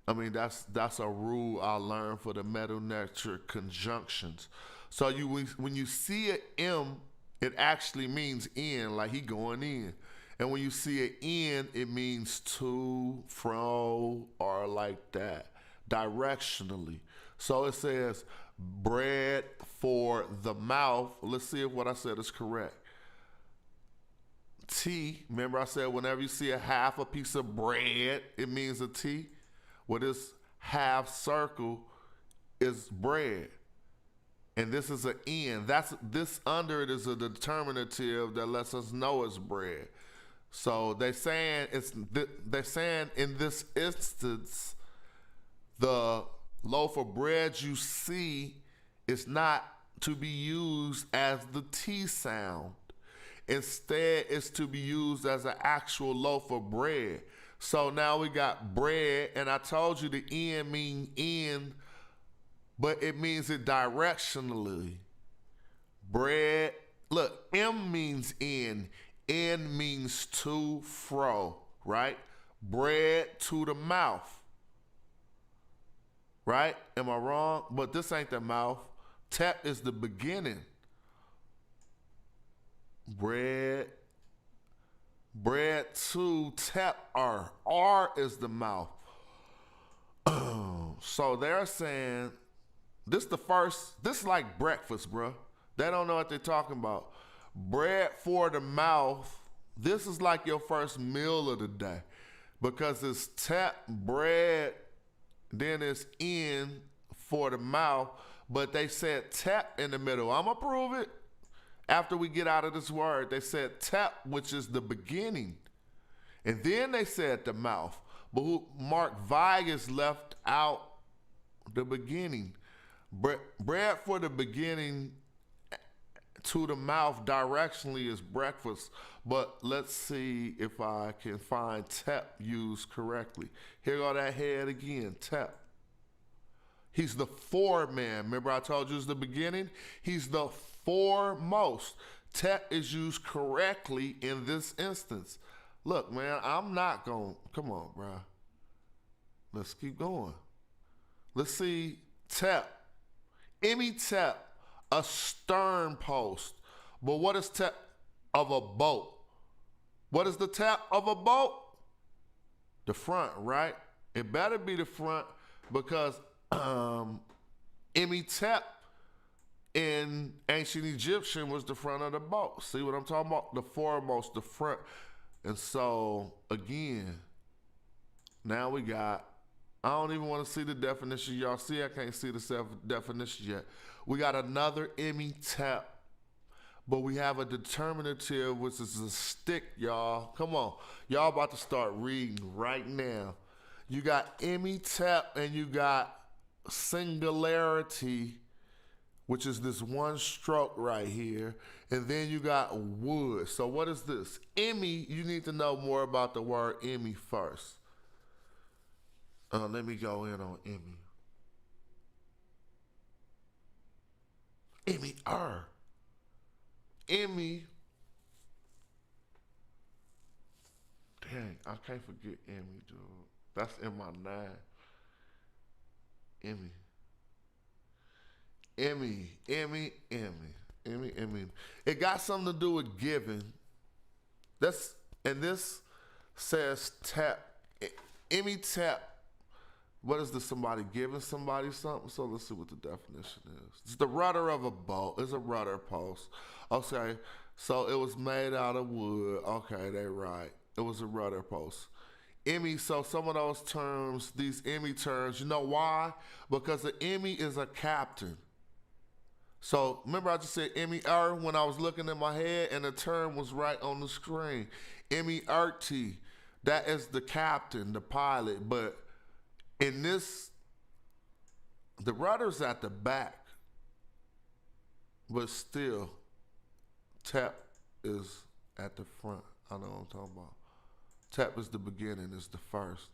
Speaker 1: I mean, that's a rule I learned for the metanetric conjunctions. So when you see an M, it actually means in, like he going in. And when you see an N, it means to, fro, or like that, directionally. So it says bread for the mouth. Let's see if what I said is correct. T, remember I said whenever you see a half a piece of bread, it means a T. Well, this half circle is bread. And this is an N. This under it is a determinative that lets us know it's bread. So they're saying in this instance, the loaf of bread you see is not to be used as the T sound. Instead, it's to be used as an actual loaf of bread. So now we got bread, and I told you the N mean in, but it means it directionally. Bread, look, M means in, N means to, fro, right? Bread to the mouth, right? Am I wrong? But this ain't the mouth. Tep is the beginning. Bread to tep R is the mouth. So they're saying this is like breakfast, bro. They don't know what they're talking about. Bread for the mouth, this is like your first meal of the day because it's tap, bread, then it's in for the mouth, but they said tap in the middle. I'm gonna prove it. After we get out of this word, they said tap, which is the beginning. And then they said the mouth. But Mark Vigas left out the beginning. Bread for the beginning to the mouth directionally is breakfast. But let's see if I can find tap used correctly. Here go that head again, tap. He's the foreman. Remember I told you it's the beginning? He's the foremost. Tep is used correctly in this instance. Look, man, I'm not going, come on, bro. Let's keep going. Let's see, tep. Emmy tep, a stern post. But what is tep of a boat? What is the tep of a boat? The front, right? It better be the front because Imitep in ancient Egyptian was the front of the boat. See what I'm talking about? The foremost, the front. And so, again, now we got, I don't even want to see the definition. Y'all see, I can't see the definition yet. We got another imitep, but we have a determinative, which is a stick, y'all. Come on. Y'all about to start reading right now. You got imitep and you got singularity, which is this one stroke right here. And then you got wood. So what is this? Emi, you need to know more about the word Emi first. Let me go in on Emi. Emi-er. Emi. Dang, I can't forget Emi, dude. That's in my name. Emi. Emmy. It got something to do with giving. And this says tap. Emmy tap. What is this? Somebody giving somebody something? So let's see what the definition is. It's the rudder of a boat. It's a rudder post. Okay. So it was made out of wood. Okay, they right. It was a rudder post. Emmy, so some of those terms, these Emmy terms, you know why? Because the Emmy is a captain. So remember I just said Emmy-er when I was looking in my head and the term was right on the screen. Emmy-erty, that is the captain, the pilot. But in this, the rudder's at the back, but still, tap is at the front. I know what I'm talking about. Tap is the beginning, is the first.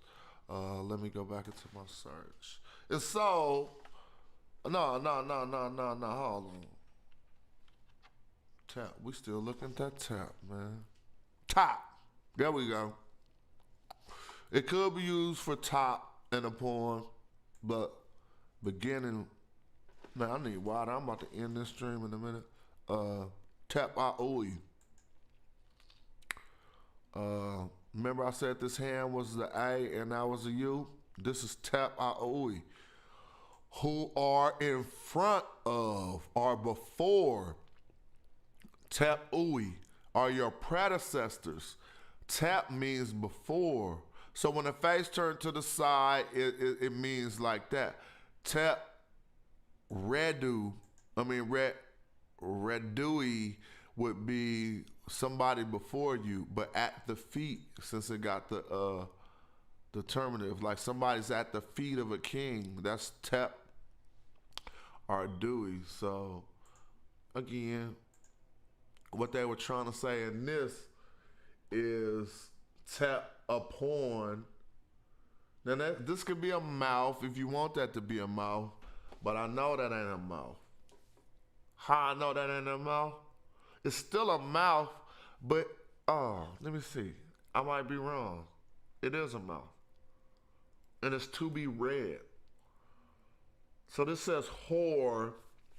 Speaker 1: Let me go back into my search. And so, no, hold on. Tap, we still looking at that tap, man. Top, there we go. It could be used for top in a poem, but beginning, man, I need water. I'm about to end this stream in a minute. Tap aoi. Remember I said this hand was the A and that was a U? This is tap aoi. Who are in front of or before tap ui are your predecessors. Tap means before. So when the face turned to the side, it means like that. Tap redui would be somebody before you, but at the feet, since it got the determinative, like somebody's at the feet of a king. That's tap or dewey. So again, what they were trying to say in this is tap upon. Now this could be a mouth if you want that to be a mouth, but I know that ain't a mouth. How I know that ain't a mouth? It's still a mouth, but let me see. I might be wrong. It is a mouth. And it's to be read. So this says whore.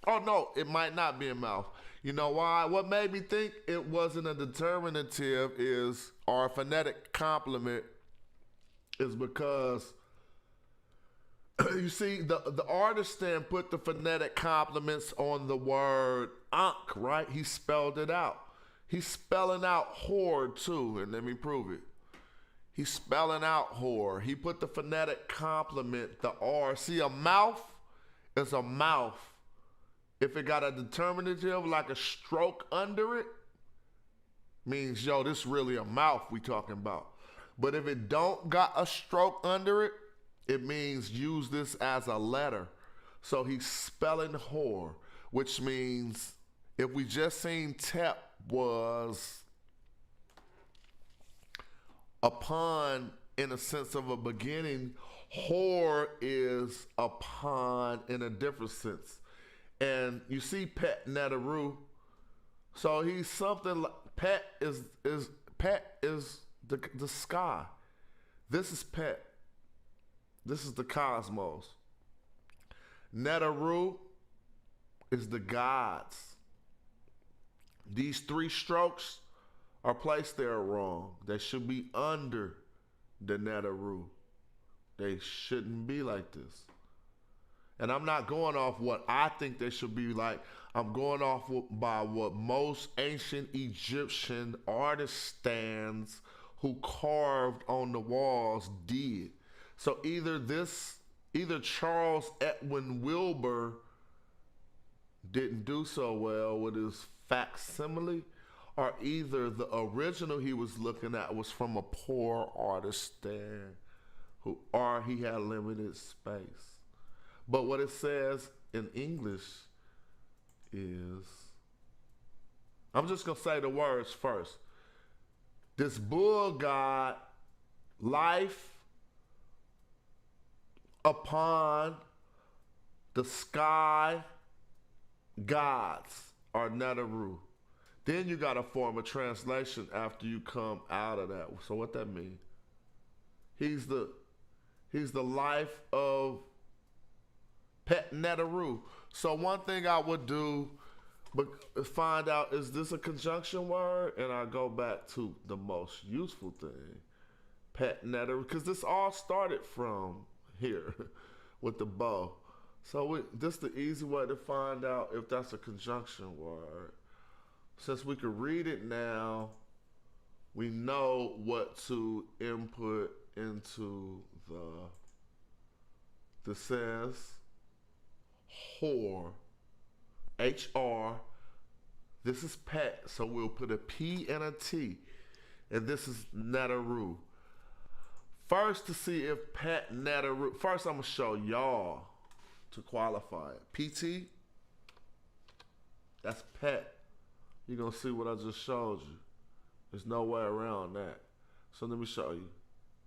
Speaker 1: Oh no, it might not be a mouth. You know why? What made me think it wasn't a determinative is, or a phonetic complement, is because you see, the artist then put the phonetic complements on the word ankh, right? He spelled it out. He's spelling out whore too, and let me prove it. He's spelling out whore. He put the phonetic complement, the R. See, a mouth is a mouth. If it got a determinative like a stroke under it, means, yo, this really a mouth we talking about. But if it don't got a stroke under it, it means use this as a letter. So he's spelling whore, which means if we just seen tep was upon in a sense of a beginning, whore is upon in a different sense. And you see pet netaru. So he's something like pet is the sky. This is pet. This is the cosmos. Netaru is the gods. These three strokes are placed there wrong. They should be under the Netaru. They shouldn't be like this. And I'm not going off what I think they should be like. I'm going off by what most ancient Egyptian artist stands who carved on the walls did. So either Charles Edwin Wilbur didn't do so well with his facsimile, or either the original he was looking at was from a poor artist stand, or he had limited space. But what it says in English is, I'm just gonna say the words first. This bull god, life upon the sky gods are Netaru. Then you gotta form a translation after you come out of that. So what that mean? He's the life of Pet Netaru. So one thing I would do, but find out, is this a conjunction word? And I go back to the most useful thing, Pet Netaru, because this all started from here with the bow. So this is the easy way to find out if that's a conjunction word. Since we can read it now, we know what to input into the says whore, HR. This is pet, so we'll put a P and a T. And this is Netaru. First, to see if Pet Netaru, first I'm gonna show y'all to qualify it. PT, that's pet. You're gonna see what I just showed you. There's no way around that. So let me show you.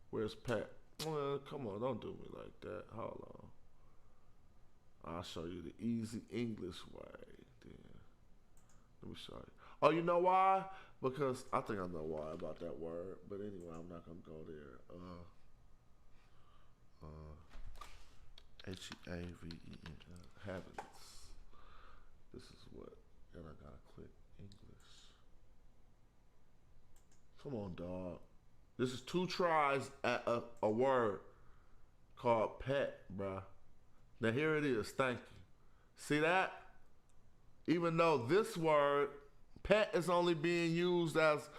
Speaker 1: Where's pet? Well, come on, don't do me like that. Hold on. I'll show you the easy English way then. Let me show you. Oh, you know why? Because I think I know why about that word. But anyway, I'm not gonna go there. H-E-A-V-E-N, habits. This is what, and I gotta click English. Come on, dog. This is 2 tries at a word called pet, bruh. Now here it is, thank you. See that? Even though this word, pet, is only being used as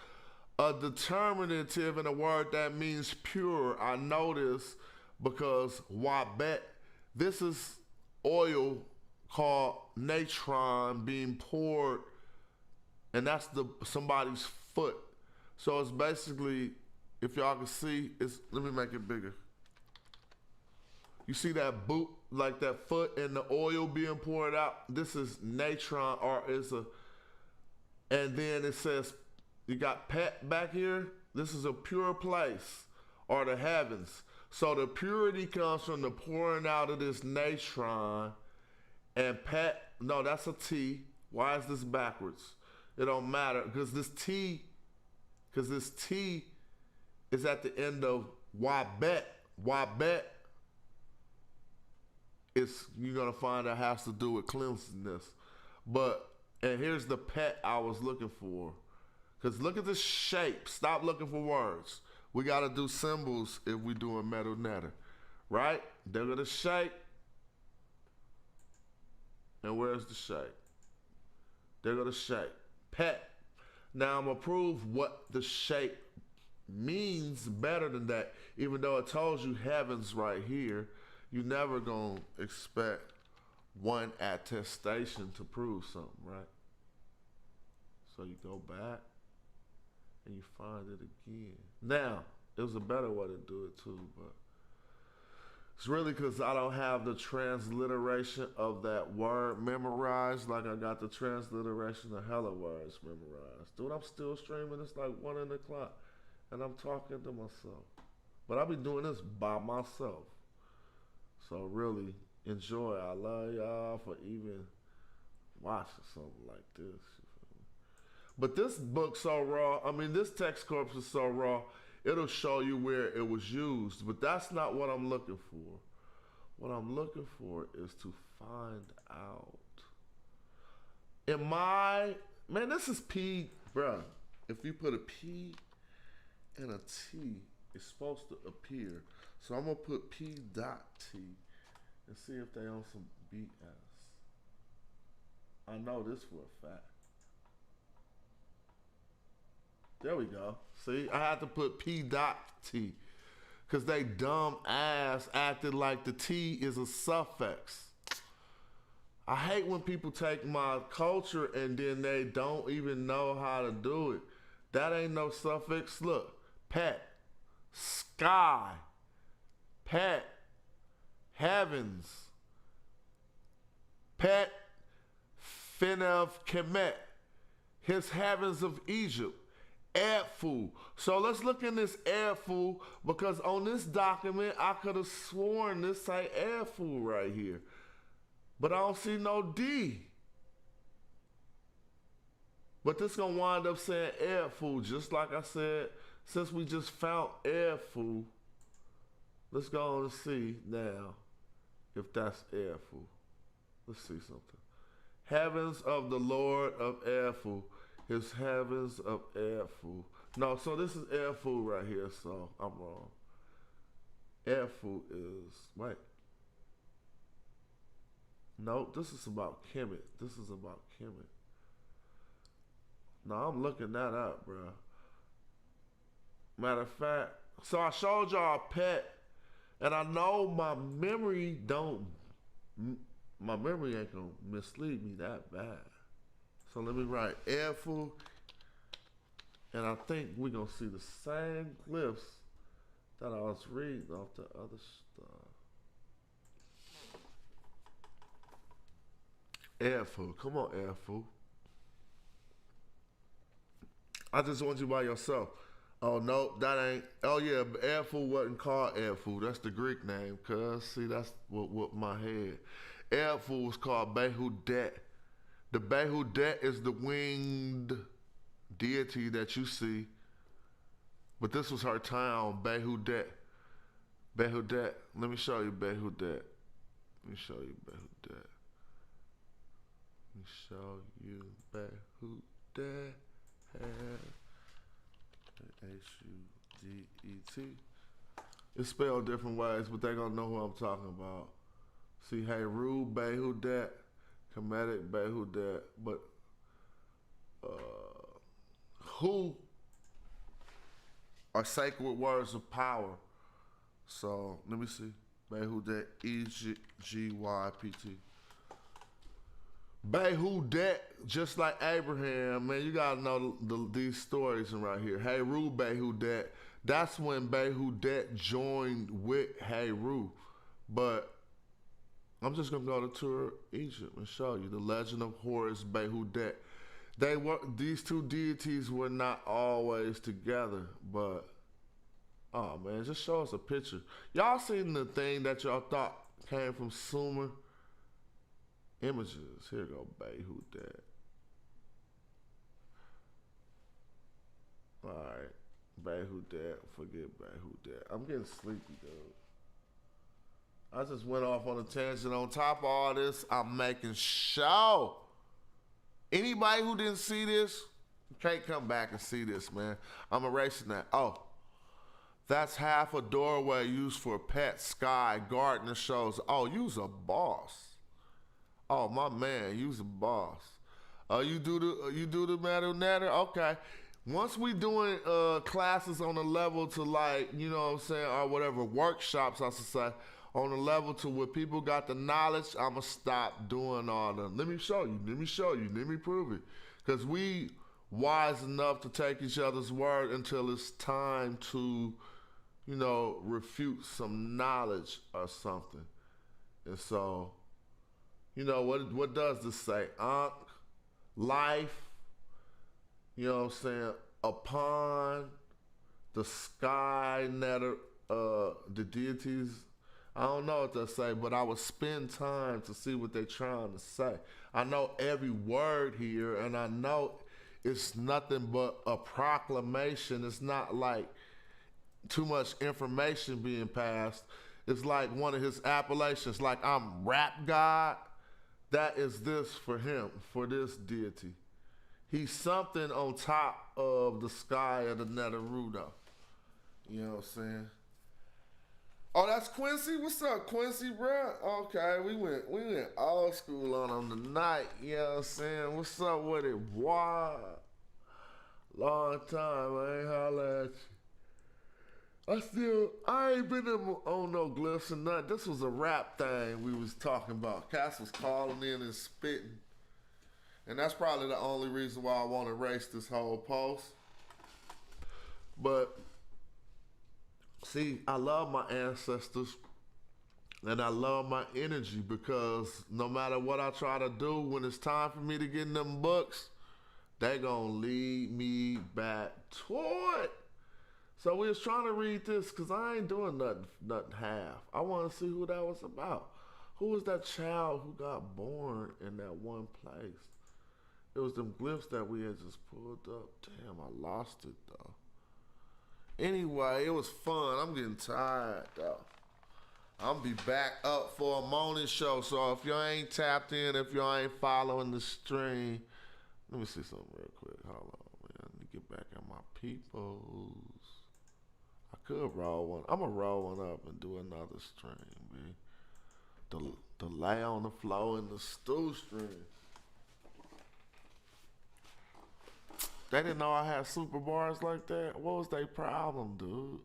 Speaker 1: a determinative in a word that means pure, I notice, because wabet, this is oil called natron being poured, and that's somebody's foot. So it's basically, if y'all can see, let me make it bigger. You see that boot, like that foot and the oil being poured out? This is natron, or and then it says, you got pet back here. This is a pure place, or the heavens. So the purity comes from the pouring out of this natron, and pet, no, that's a T. Why is this backwards? It don't matter, because this T is at the end of wabet. Wabet you're gonna find that has to do with cleanliness. And here's the pet I was looking for. Because look at the shape. Stop looking for words. We gotta do symbols if we doing metal netter. Right? There go the shape. And where's the shape? There go the shape. Pet. Now I'm gonna prove what the shape means better than that. Even though it tells you heavens right here, you never gonna expect one attestation to prove something, right? So you go back and you find it again. Now, it was a better way to do it too, but it's really because I don't have the transliteration of that word memorized like I got the transliteration of hella words memorized. Dude, I'm still streaming. It's like 1 o'clock and I'm talking to myself. But I'll be doing this by myself. So really enjoy. I love y'all for even watching something like this. But this book's so raw. I mean, this text corpus is so raw. It'll show you where it was used. But that's not what I'm looking for. What I'm looking for is to find out. Man, this is P, bruh. If you put a P and a T, it's supposed to appear. So I'm going to put P dot T. and see if they on some BS. I know this for a fact. There we go. See, I had to put P dot T because they dumb ass acted like the T is a suffix. I hate when people take my culture and then they don't even know how to do it. That ain't no suffix. Look, pet, sky, pet, heavens, pet, Finev Kemet, his heavens of Egypt, Edfu. So let's look in this Edfu because on this document I could have sworn this say Edfu right here. But I don't see no D. But this gonna wind up saying Edfu, just like I said, since we just found Edfu, let's go on and see now if that's Edfu. Let's see something. Heavens of the Lord of Edfu, his heavens of Edfu. No, so this is Edfu right here, so I'm wrong. Edfu is, wait. No, this is about Kemet. This is about Kemet. No, I'm looking that up, bro. Matter of fact, so I showed y'all a pet, and I know my memory ain't gonna mislead me that bad. So let me write Edfu, and I think we're gonna see the same glyphs that I was reading off the other stuff. Edfu, come on, Edfu. I just want you by yourself. Oh, no, that ain't. Oh, yeah, but Edfu wasn't called Edfu. That's the Greek name, cuz. See, that's what my head. Edfu was called Behudet. The Behudet is the winged deity that you see. But this was her town, Behudet. Behudet. Let me show you Behudet. Let me show you Behudet. Let me show you Behudet. H-U-D-E-T. It's spelled different ways, but they gonna know who I'm talking about. See, hey, Ru, Behudet, Kemetic, Behudet, but who are sacred words of power. So let me see. Behudet, E-G-Y-P-T. Behudet, just like Abraham, man, you gotta know these stories right here. Heru Behudet, that's when Behudet joined with Heru. But I'm just gonna go to tour Egypt and show you the legend of Horus Behudet. These two deities were not always together, but oh man, just show us a picture. Y'all seen the thing that y'all thought came from Sumer? Images. Here you go, Behudet. Alright. Behudet. Forget Behudet. I'm getting sleepy, dude. I just went off on a tangent. On top of all this, I'm making show. Anybody who didn't see this, can't come back and see this, man. I'm erasing that. Oh. That's half a doorway used for pet, sky, gardener shows. Oh, you's a boss. Oh, my man, you's a boss. You do the matter natter? Okay. Once we doing classes on a level to, like, you know what I'm saying, or whatever, workshops, I should say, on a level to where people got the knowledge, I'ma stop doing all the, let me show you, let me prove it. Because we wise enough to take each other's word until it's time to, you know, refute some knowledge or something. And so, you know, what does this say? Ankh, life, you know what I'm saying, upon, the sky, netter, the deities. I don't know what they say, but I would spend time to see what they're trying to say. I know every word here, and I know it's nothing but a proclamation. It's not like too much information being passed. It's like one of his appellations, like I'm rap God. That is this for him, for this deity. He's something on top of the sky of the Neteru, though. You know what I'm saying? Oh, that's Quincy. What's up, Quincy, bro? Okay, we went old school on him tonight. You know what I'm saying? What's up with it, boy? Long time, I ain't holla at you. I ain't been on no glyphs or nothing. This was a rap thing we was talking about. Cass was calling in and spitting. And that's probably the only reason why I want to erase this whole post. But, see, I love my ancestors. And I love my energy because no matter what I try to do, when it's time for me to get in them books, they gonna lead me back to it. So we was trying to read this because I ain't doing nothing half. I want to see who that was about. Who was that child who got born in that one place? It was them glyphs that we had just pulled up. Damn, I lost it though. Anyway, it was fun. I'm getting tired though. I'm be back up for a morning show. So if y'all ain't tapped in, if y'all ain't following the stream, let me see something real quick. Hold on, man. Let me get back at my peoples. I could roll one. I'm going to roll one up and do another stream, man. The lay on the floor in the stew stream. They didn't know I had super bars like that. What was their problem, dude?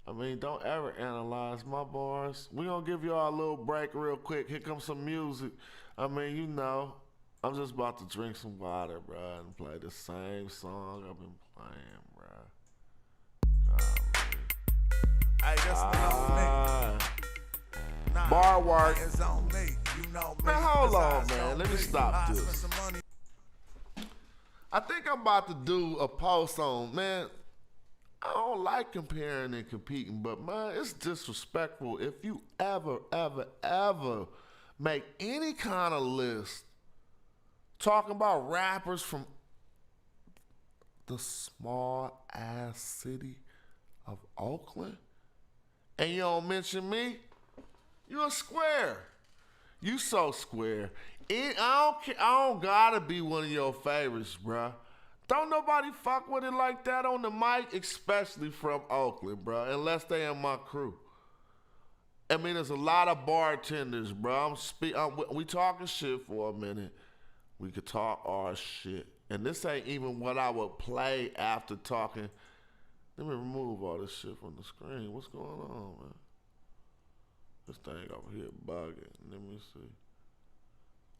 Speaker 1: I mean, don't ever analyze my bars. We gonna give y'all a little break real quick. Here comes some music. I mean, you know, I'm just about to drink some water, bro, and play the same song I've been playing, bro.
Speaker 2: Hey, this one on me. Nah,
Speaker 1: bar work.
Speaker 2: It's on me. You know me.
Speaker 1: Man, hold on,
Speaker 2: Besides,
Speaker 1: man. Let me stop this. I think I'm about to do a post on, man, I don't like comparing and competing, but man, it's disrespectful if you ever make any kind of list talking about rappers from the small ass city of Oakland and you don't mention me, you a square. You so square. I don't gotta be one of your favorites, bruh. Don't nobody fuck with it like that on the mic, especially from Oakland, bruh, unless they in my crew. I mean, there's a lot of bartenders, bruh. We talking shit for a minute. We could talk our shit. And this ain't even what I would play after talking. Let me remove all this shit from the screen. What's going on, man? This thing over here bugging. Let me see.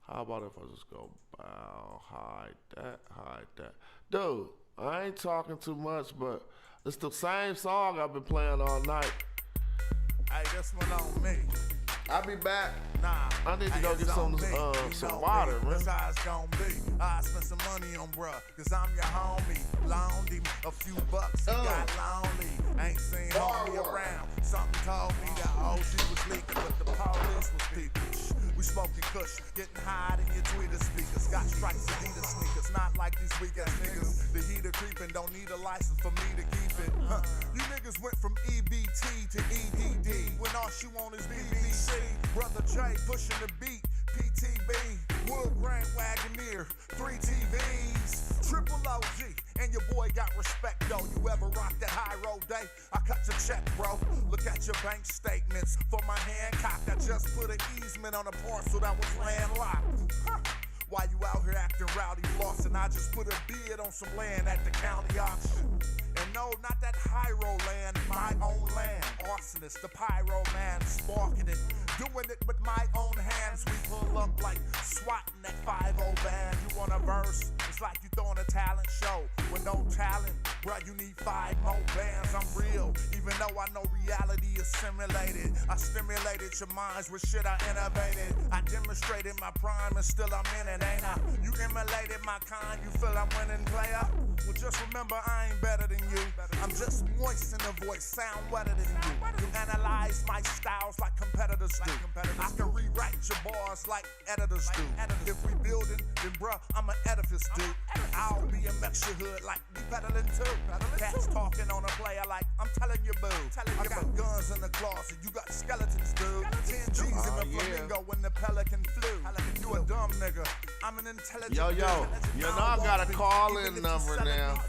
Speaker 1: How about if I just go bow, hide that. Dude, I ain't talking too much, but it's the same song I've been playing all night.
Speaker 2: Hey, this one on me.
Speaker 1: I'll be back.
Speaker 2: Nah,
Speaker 1: I need to go get some water, man.
Speaker 2: That's how it's gonna be. I spent some money on bruh, cause I'm your homie. Loaned him a few bucks, he got lonely. Ain't seen homie around. Something told me that OG was leaking, but the police was peeping. We smoking kush, getting high in your tweeter speakers. Got stripes Adidas sneakers, not like these weak ass niggas. The heater creeping, don't need a license for me to keep it. You niggas went from EBT to EDD when all she want is BBC. Brother J pushing the beat, PTB, wood grain Wagoneer, 3 TVs, triple OG, and your boy got respect though. You ever rock that high road day? I cut your check, bro. Look at your bank statements for my Hancock. I just put an easement on a parcel that was landlocked. Why you out here acting rowdy, flossing? I just put a bid on some land at the county auction. And no, not that high road land, my own land. Arsonist, the pyro man, sparking it, doing it with my own hands. We pull up like swatting that 5-0 band. You want a verse? It's like you throwing a talent show with no talent. Bruh, you need 5 more bands. I'm real, even though I know reality is simulated. I stimulated your minds with shit I innovated. I demonstrated my prime and still I'm in it, ain't I? You immolated my kind, you feel I'm winning, player? Well, just remember I ain't better than you. I'm just moist in the voice, sound wetter than you. You analyze my styles like competitors do. I can rewrite your bars like editors do. If we building, then bruh, I'm an edifice dude. I'll be a mix your hood like we peddling too. Cats talking on a player like I'm telling you boo. I got guns in the closet, you got skeletons dude. 10 G's in the flamingo when the pelican flew. You a dumb nigga, I'm an intelligent dude.
Speaker 1: You know I got a call-in number now.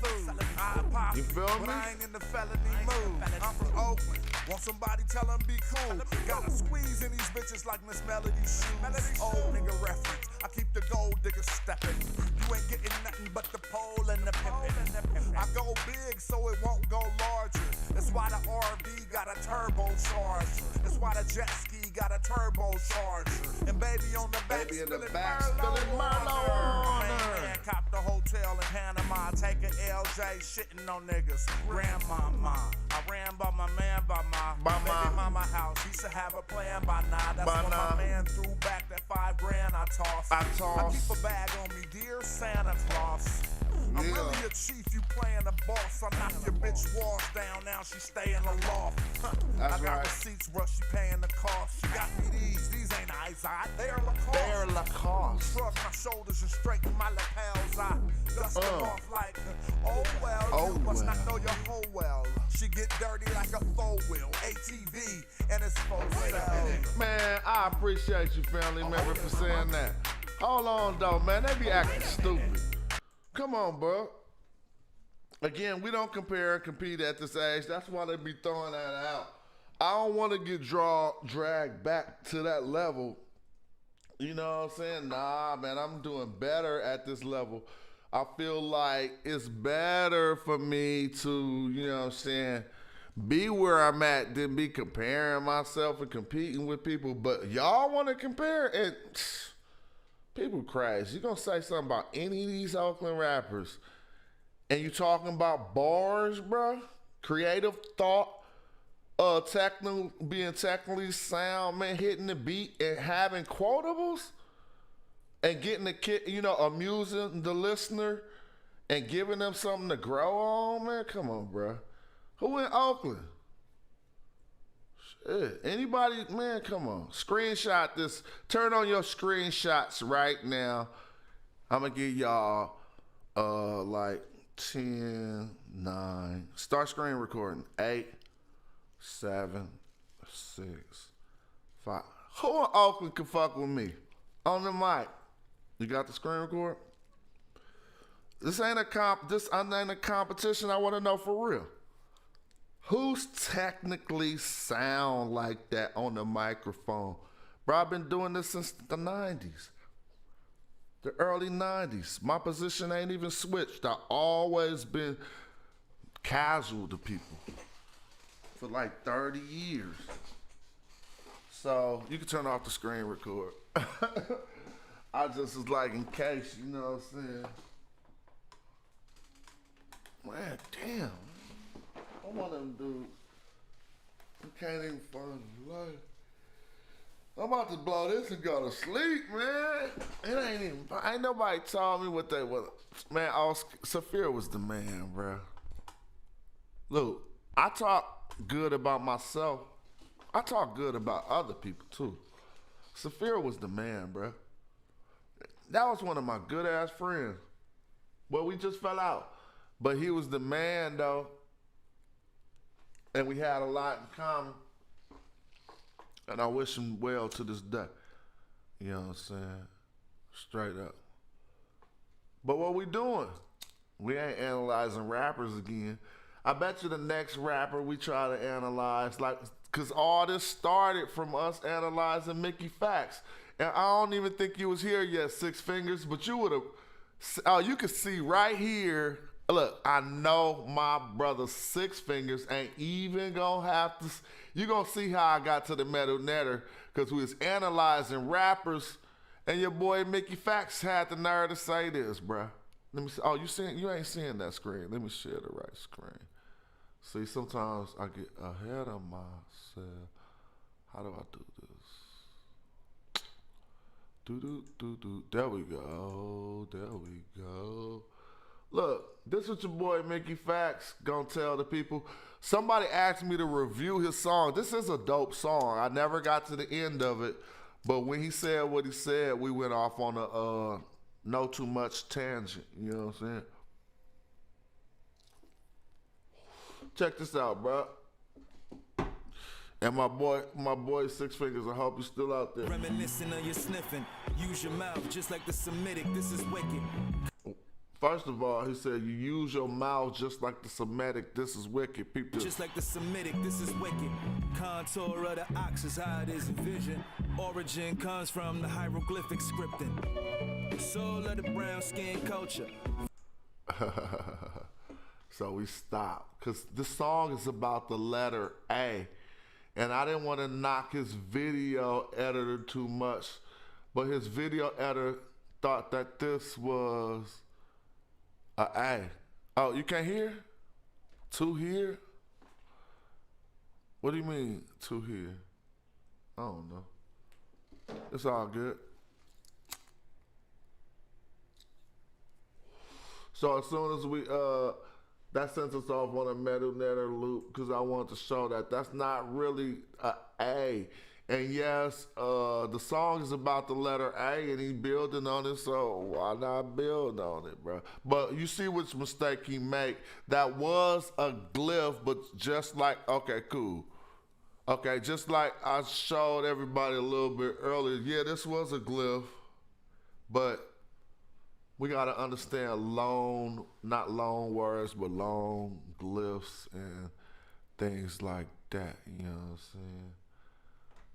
Speaker 1: You feel me?
Speaker 2: I ain't in the felony mood. I'm from Oakland. Want somebody tell him be cool. Gotta squeeze in these bitches like Miss Melody's shoes. Old nigga reference. I keep the gold digger stepping. You ain't getting nothing but the pole and the pimpin'. I go big so it won't go larger. That's why the RV got a turbocharger. That's why the jet ski got a turbocharger. And baby on the back spilling Merlot. Man, cop the hotel in Panama. Take an LJ shitting on niggas. Grandmama. I ran by my man by my baby mama house. He should have a plan by now. That's when my man threw back that $5 grand I tossed. I keep a bag on me, dear Santa Claus. I'm really a chief, you playing the boss. I knock your bitch walls down, now she stay in the loft. I got receipts, bro, she paying the cost. She got me these ain't Izod, they're Lacoste. Shrug my shoulders and straighten my lapels. I dust them off like, oh well, you must not know your whole well. She get dirty like a four-wheel, ATV, and it's full sale.
Speaker 1: Man, I appreciate you, family member, for saying that. Hold on, though, man, they be acting stupid. Come on, bro. Again, we don't compare and compete at this age. That's why they be throwing that out. I don't want to get dragged back to that level. You know what I'm saying? Nah, man, I'm doing better at this level. I feel like it's better for me to, you know what I'm saying, be where I'm at than be comparing myself and competing with people. But y'all want to compare and people crazy. You gonna say something about any of these Oakland rappers and you talking about bars, bro? Creative thought, being technically sound, man, hitting the beat and having quotables and getting the kid, you know, amusing the listener and giving them something to grow on, man. Come on, bro. Who in Oakland? Shit. Anybody, man, come on. Screenshot this. Turn on your screenshots right now. I'm going to give y'all like 10, 9. Start screen recording. 8, 7, 6, 5. Who in Oakland can fuck with me? On the mic. You got the screen record? This ain't a competition. I want to know for real. Who's technically sound like that on the microphone? Bro, I've been doing this since the 90s. The early 90s. My position ain't even switched. I always been casual to people for like 30 years. So you can turn off the screen record. I just was like, in case, you know what I'm saying? Man, damn. I'm one of them dudes who can't even find his life. I'm about to blow this and go to sleep, man. Ain't nobody told me what they was. Man, Saphir was the man, bro. Look, I talk good about myself. I talk good about other people, too. Saphir was the man, bro. That was one of my good-ass friends. Well, we just fell out. But he was the man, though. And we had a lot in common. And I wish him well to this day. You know what I'm saying? Straight up. But what we doing? We ain't analyzing rappers again. I bet you the next rapper we try to analyze, like, because all this started from us analyzing Mickey Facts. And I don't even think you was here yet, Six Fingers, but you would have, you could see right here. Look, I know my brother Six Fingers ain't even gonna have to, you gonna see how I got to the Metal Netter, because we was analyzing rappers, and your boy Mickey Facts had the nerve to say this, bruh. Let me see, you ain't seeing that screen. Let me share the right screen. See, sometimes I get ahead of myself. How do I do this? There we go. There we go. Look, this is your boy Mickey Facts gonna tell the people. Somebody asked me to review his song. This is a dope song. I never got to the end of it, but when he said what he said, we went off on a no too much tangent. You know what I'm saying? Check this out, bro. And my boy Six Fingers, I hope he's still out there.
Speaker 3: Reminiscing on your sniffing. Use your mouth just like the Semitic. This is wicked.
Speaker 1: First of all, he said you use your mouth just like the Semitic. This is wicked. People.
Speaker 3: Just like the Semitic, this is wicked. Contour of the ox is how it is envisioned. Origin comes from the hieroglyphic scripting. Soul of the brown skin culture.
Speaker 1: So we stopped because this song is about the letter A. And I didn't want to knock his video editor too much, but his video editor thought that this was a A. Oh, you can't hear? Two here? What do you mean, two here? I don't know. It's all good. So as soon as we that sent us off on a metal netter loop because I wanted to show that that's not really a A. And yes, the song is about the letter A and he's building on it, so why not build on it, bro? But you see which mistake he made. That was a glyph, but just like, okay, cool. Okay, just like I showed everybody a little bit earlier, yeah, this was a glyph, but we gotta understand not long words, but long glyphs and things like that, you know what I'm saying?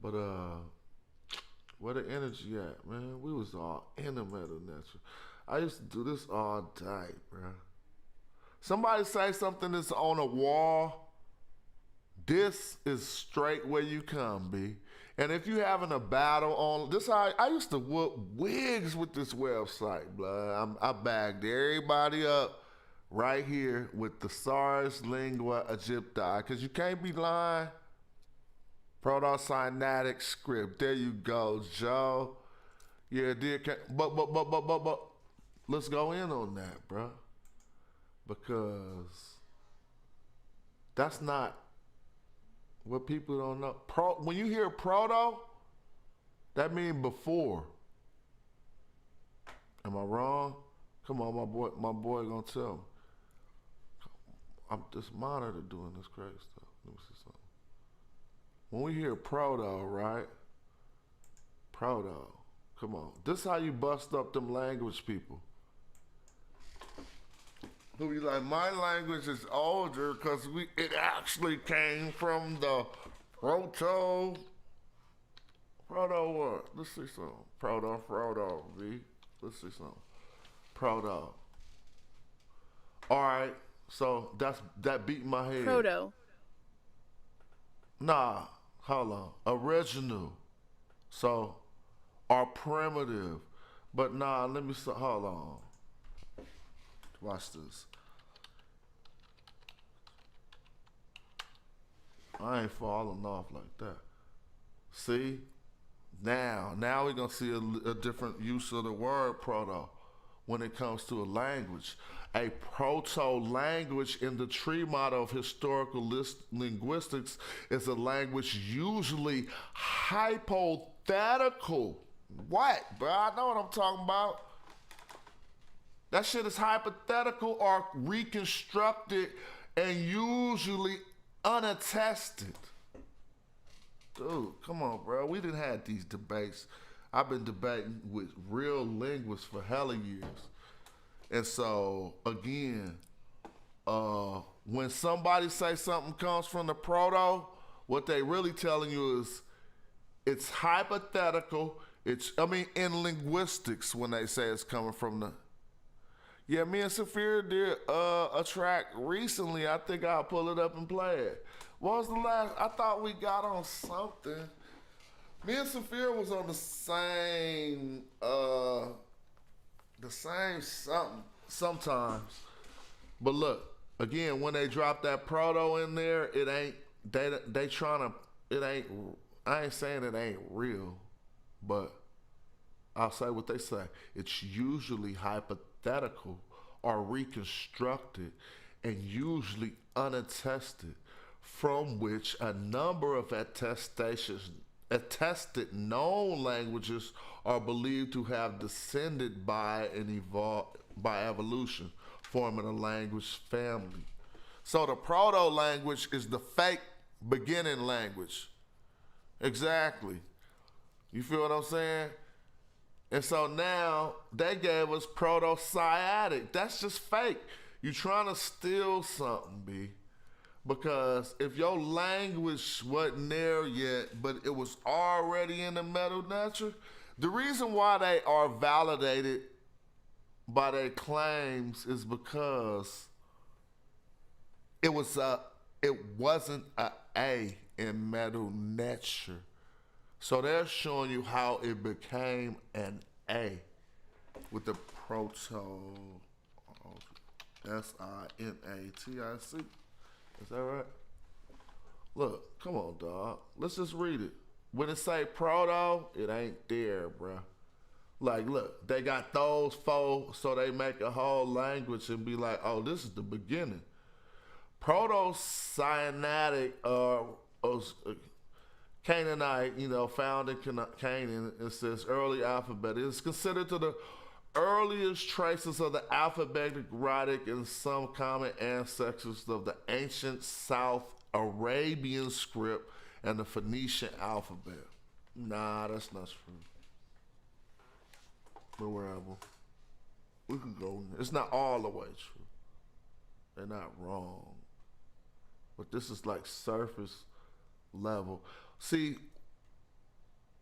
Speaker 1: But where the energy at, man? We was all in the metal natural. I used to do this all day, bro. Somebody say something that's on a wall. This is straight where you come, B. And if you having a battle on this, I used to whoop wigs with this website, blood. I bagged everybody up right here with the Sars Lingua Egypti, because you can't be lying. Proto-Sinaitic script. There you go, Joe. Yeah, but let's go in on that, bro. Because that's not what people don't know. When you hear proto, that means before. Am I wrong? Come on, my boy gonna tell me. I'm just monitor doing this crazy stuff. Let me see something. When we hear proto, right? Proto. Come on. This is how you bust up them language people. Who be like, my language is older because it actually came from the proto what? Let's see something. Proto, V. Let's see something. Proto. All right. So that beat my head.
Speaker 11: Proto.
Speaker 1: Nah. Hold on. Original. So, or primitive. But nah, let me hold on. Watch this. I ain't falling off like that. See? Now we're gonna see a different use of the word proto when it comes to a language. A proto-language in the tree model of historical linguistics is a language usually hypothetical. What, bro? I know what I'm talking about. That shit is hypothetical or reconstructed and usually unattested. Dude, come on, bro. We done had these debates. I've been debating with real linguists for hella years. And so, again, when somebody say something comes from the proto, what they really telling you is it's hypothetical. In linguistics, when they say it's coming from the... Yeah, me and Saphir did a track recently. I think I'll pull it up and play it. What was the last? I thought we got on something. Me and Saphir was on the same something sometimes. But look, again, when they drop that proto in there, it ain't, they trying to, it ain't, I ain't saying it ain't real, but I'll say what they say. It's usually hypothetical or reconstructed and usually unattested, from which a number of attested known languages are believed to have descended by evolution, forming a language family. So the proto-language is the fake beginning language. Exactly. You feel what I'm saying? And so now they gave us Proto-Sciatic. That's just fake. You trying to steal something, B. Because if your language wasn't there yet, but it was already in the Metal Nature, the reason why they are validated by their claims is because it wasn't a in Metal Nature. So they're showing you how it became an A with the proto S-I-N-A-T-I-C. Is that right? Look, come on, dog. Let's just read it. When it say proto, it ain't there, bruh. Like, look, they got those four, so they make a whole language and be like, oh, this is the beginning. Proto-Sinaitic Canaanite, found in Canaan, it says early alphabet. It is considered to the earliest traces of the alphabetic writing and some common ancestors of the ancient South Arabian script and the Phoenician alphabet. Nah, that's not true. But wherever. We can go. It's not all the way true. They're not wrong. But this is like surface level. See,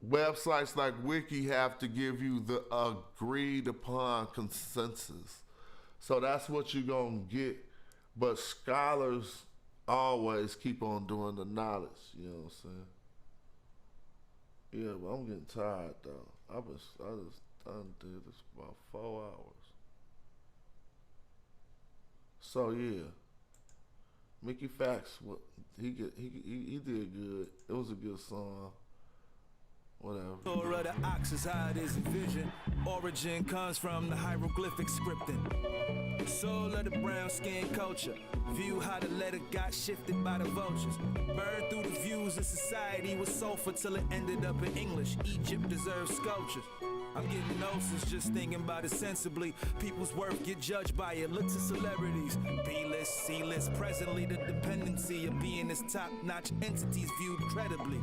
Speaker 1: websites like Wiki have to give you the agreed upon consensus. So that's what you're going to get. But scholars always keep on doing the knowledge. You know what I'm saying? Yeah, but I'm getting tired though. I just done did this about 4 hours. So yeah. Mickey Fax, he did good. It was a good song. Whatever.
Speaker 3: Or of the ox is how it is envisioned. Origin comes from the hieroglyphic scripting. Soul of the brown skin culture. View how the letter got shifted by the vultures. Burned through the views of society with sulfur till it ended up in English. Egypt deserves sculptures. I'm getting gnosis just thinking about it sensibly. People's worth get judged by it. Look to celebrities. B-list, C-list. Presently the dependency of being as top-notch entities viewed credibly.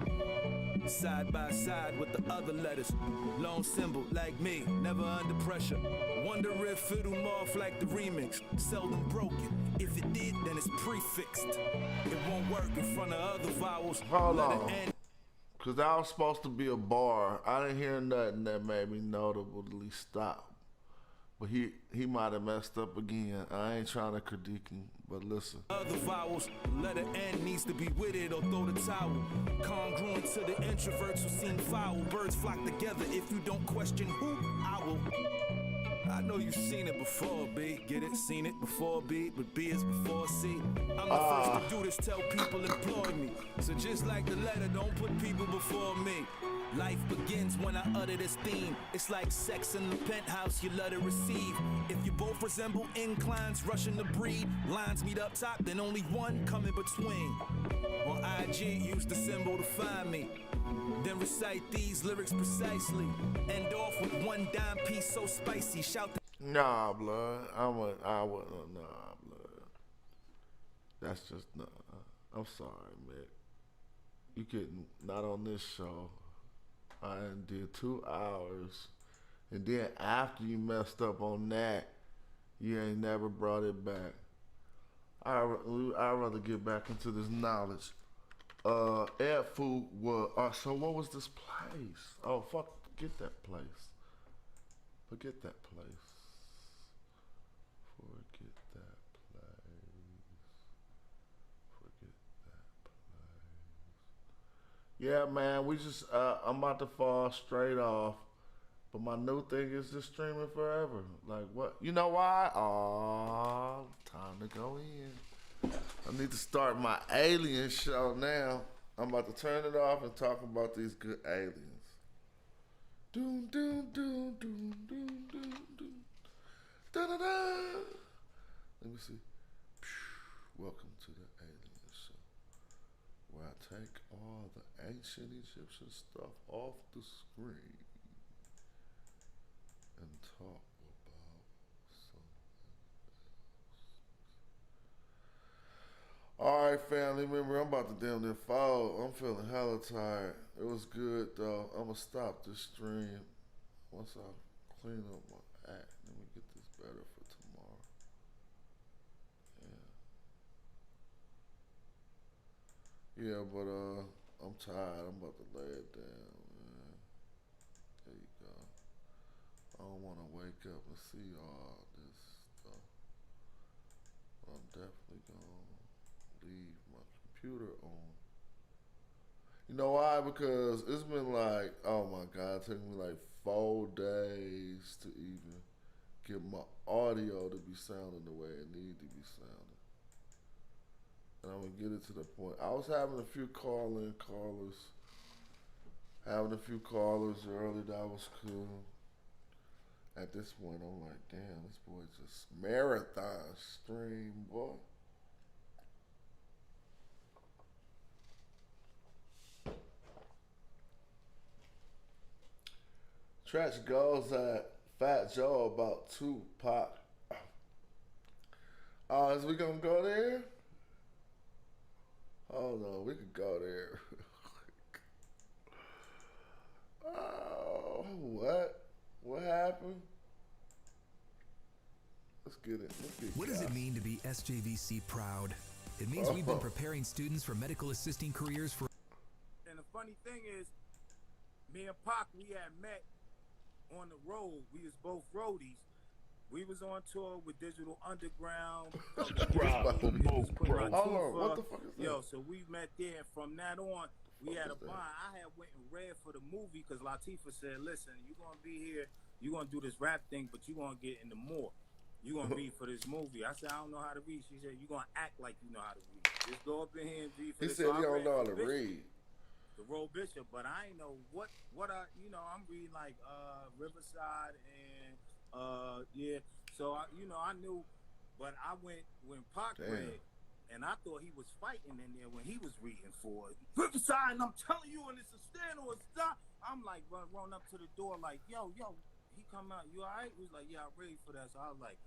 Speaker 3: Side by side with the other letters. Lone symbol like me, never under pressure. Wonder if it'll morph like the remix. Seldom broken. If it did, then it's prefixed. It won't work in front of other vowels.
Speaker 1: Hold on. Because that was supposed to be a bar. I didn't hear nothing that made me notably stop. But he might have messed up again. I ain't trying to critique him, but listen.
Speaker 3: Other vowels, letter N needs to be with it or throw the towel. Congruent to the introverts who seem foul. Birds flock together if you don't question who, owl. I know you've seen it before, B. Get it? Seen it before, B. But B is before C. I'm the first to do this, tell people employ me. So just like the letter, don't put people before me. Life begins when I utter this theme. It's like sex in the penthouse, you let it receive. If you both resemble inclines, rushing to breed. Lines meet up top, then only one come in between. On IG, use the symbol to find me. Then recite these lyrics precisely. End off with one dime piece so spicy. Shout the
Speaker 1: Nah, blood. I wouldn't. Nah, blood. That's just nah. I'm sorry, Mick. You couldn't. Not on this show. I did 2 hours, and then after you messed up on that, you ain't never brought it back. I'd rather get back into this knowledge. Ed Food was. So what was this place? Oh fuck! Forget that place. Forget that place. Forget that place. Yeah, man, we just, I'm about to fall straight off. But my new thing is just streaming forever. Like, what? You know why? Oh, time to go in. I need to start my alien show now. I'm about to turn it off and talk about these good aliens. Doom, doom, doom, doom, doom, doom, doom. Da-da-da. Let me see. Welcome to the Alien Show, where I take all the ancient Egyptian stuff off the screen and talk about something else. Alright, family, remember, I'm about to damn near fall. I'm feeling hella tired. It was good, though. I'm going to stop this stream. once I clean up my act, let me get this better for tomorrow. Yeah, but I'm tired. I'm about to lay it down, man. There you go. I don't want to wake up and see all this stuff. But I'm definitely gonna leave my computer on. You know why? Because it's been like, oh my God, it took me like 4 days to even get my audio to be sounding the way it needs to be sounding. And I'm gonna get it to the point. I was having a few callers early. That was cool. At this point, I'm like, damn, this boy just marathon stream, boy. Trash goes at Fat Joe about Tupac. Is we gonna go there? Oh no, we could go there. Oh, what? What happened? Let's get it.
Speaker 11: What does it mean to be SJVC proud? It means we've been preparing students for medical assisting careers for.
Speaker 12: And the funny thing is, me and Pac, we had met on the road. We was both roadies. We was on tour with Digital Underground.
Speaker 1: Hold on, what the fuck is that?
Speaker 12: Yo, so we met there. From that on, we had a bond. I had went and read for the movie because Latifah said, listen, you're going to be here. You're going to do this rap thing, but you're going to get into more. You're going to read for this movie. I said, I don't know how to read. She said, you're going to act like you know how to read. Just go up in here and read for
Speaker 1: He
Speaker 12: this.
Speaker 1: said he don't know how to read.
Speaker 12: The Roe Bishop, but I ain't know what I'm reading like Riverside and yeah. So I knew, but I went when Pac read, and I thought he was fighting in there when he was reading for it. Riverside, and I'm telling you, and it's a stand or a stop. I'm like run up to the door like, yo, he come out, you all right? He was like, yeah, I'm ready for that. So I was like,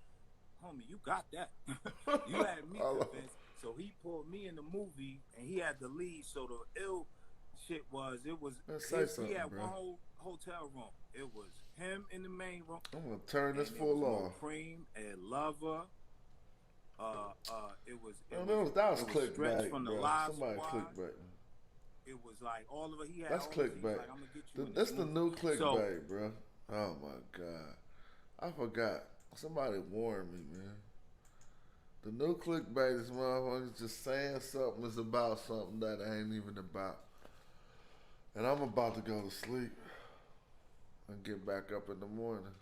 Speaker 12: homie, you got that. You had me convinced. So he pulled me in the movie, and he had the lead. So the ill shit was, he had one whole hotel room. It was him in the main room.
Speaker 1: I'm gonna turn this full off.
Speaker 12: Cream and Lover. It was
Speaker 1: clickbait,
Speaker 12: from the
Speaker 1: bro.
Speaker 12: Live
Speaker 1: Somebody
Speaker 12: Squad.
Speaker 1: clickbait.
Speaker 12: It was like all of it. He had
Speaker 1: That's clickbait.
Speaker 12: like, I'm gonna get you
Speaker 1: That's the new clickbait,
Speaker 12: so,
Speaker 1: bro. Oh my God, I forgot. Somebody warned me, man. The new clickbait is motherfuckers just saying something is about something that ain't even about. And I'm about to go to sleep and get back up in the morning.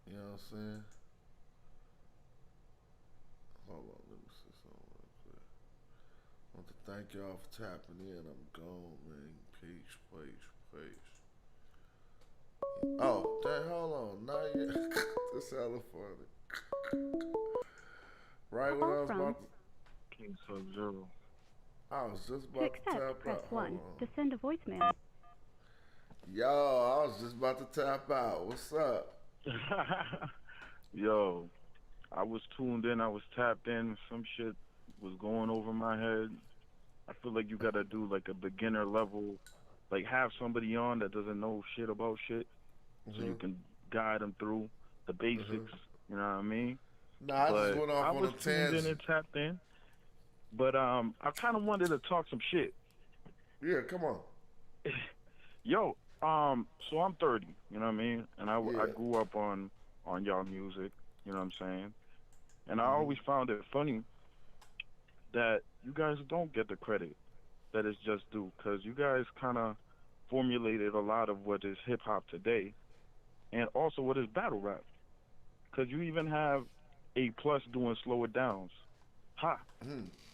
Speaker 1: You know what I'm saying? Hold on, let me see something real quick. I want to thank y'all for tapping in. I'm gone, man. Peace. Oh, dang, hold on. Not yet. This hella funny. Right when I was about to...
Speaker 8: King Sub-Zero.
Speaker 1: I was just
Speaker 7: To
Speaker 1: about to tap
Speaker 7: accept, press
Speaker 1: out.
Speaker 7: 1. To send a voicemail.
Speaker 1: Yo, I was just about to tap out. What's up?
Speaker 8: Yo, I was tuned in. I was tapped in. Some shit was going over my head. I feel like you gotta do like a beginner level, like have somebody on that doesn't know shit about shit, so you can guide them through the basics. You know what I mean?
Speaker 1: Nah, I just went off on a
Speaker 8: tuned in
Speaker 1: tangent.
Speaker 8: and tapped in, but I kind of wanted to talk some shit.
Speaker 1: Yeah, come on.
Speaker 8: Yo, so I'm 30. You know what I mean? And I grew up on y'all music. You know what I'm saying? And I always found it funny that you guys don't get the credit that it's just due, because you guys kind of formulated a lot of what is hip-hop today and also what is battle rap, because you even have A+ doing Slow It Downs.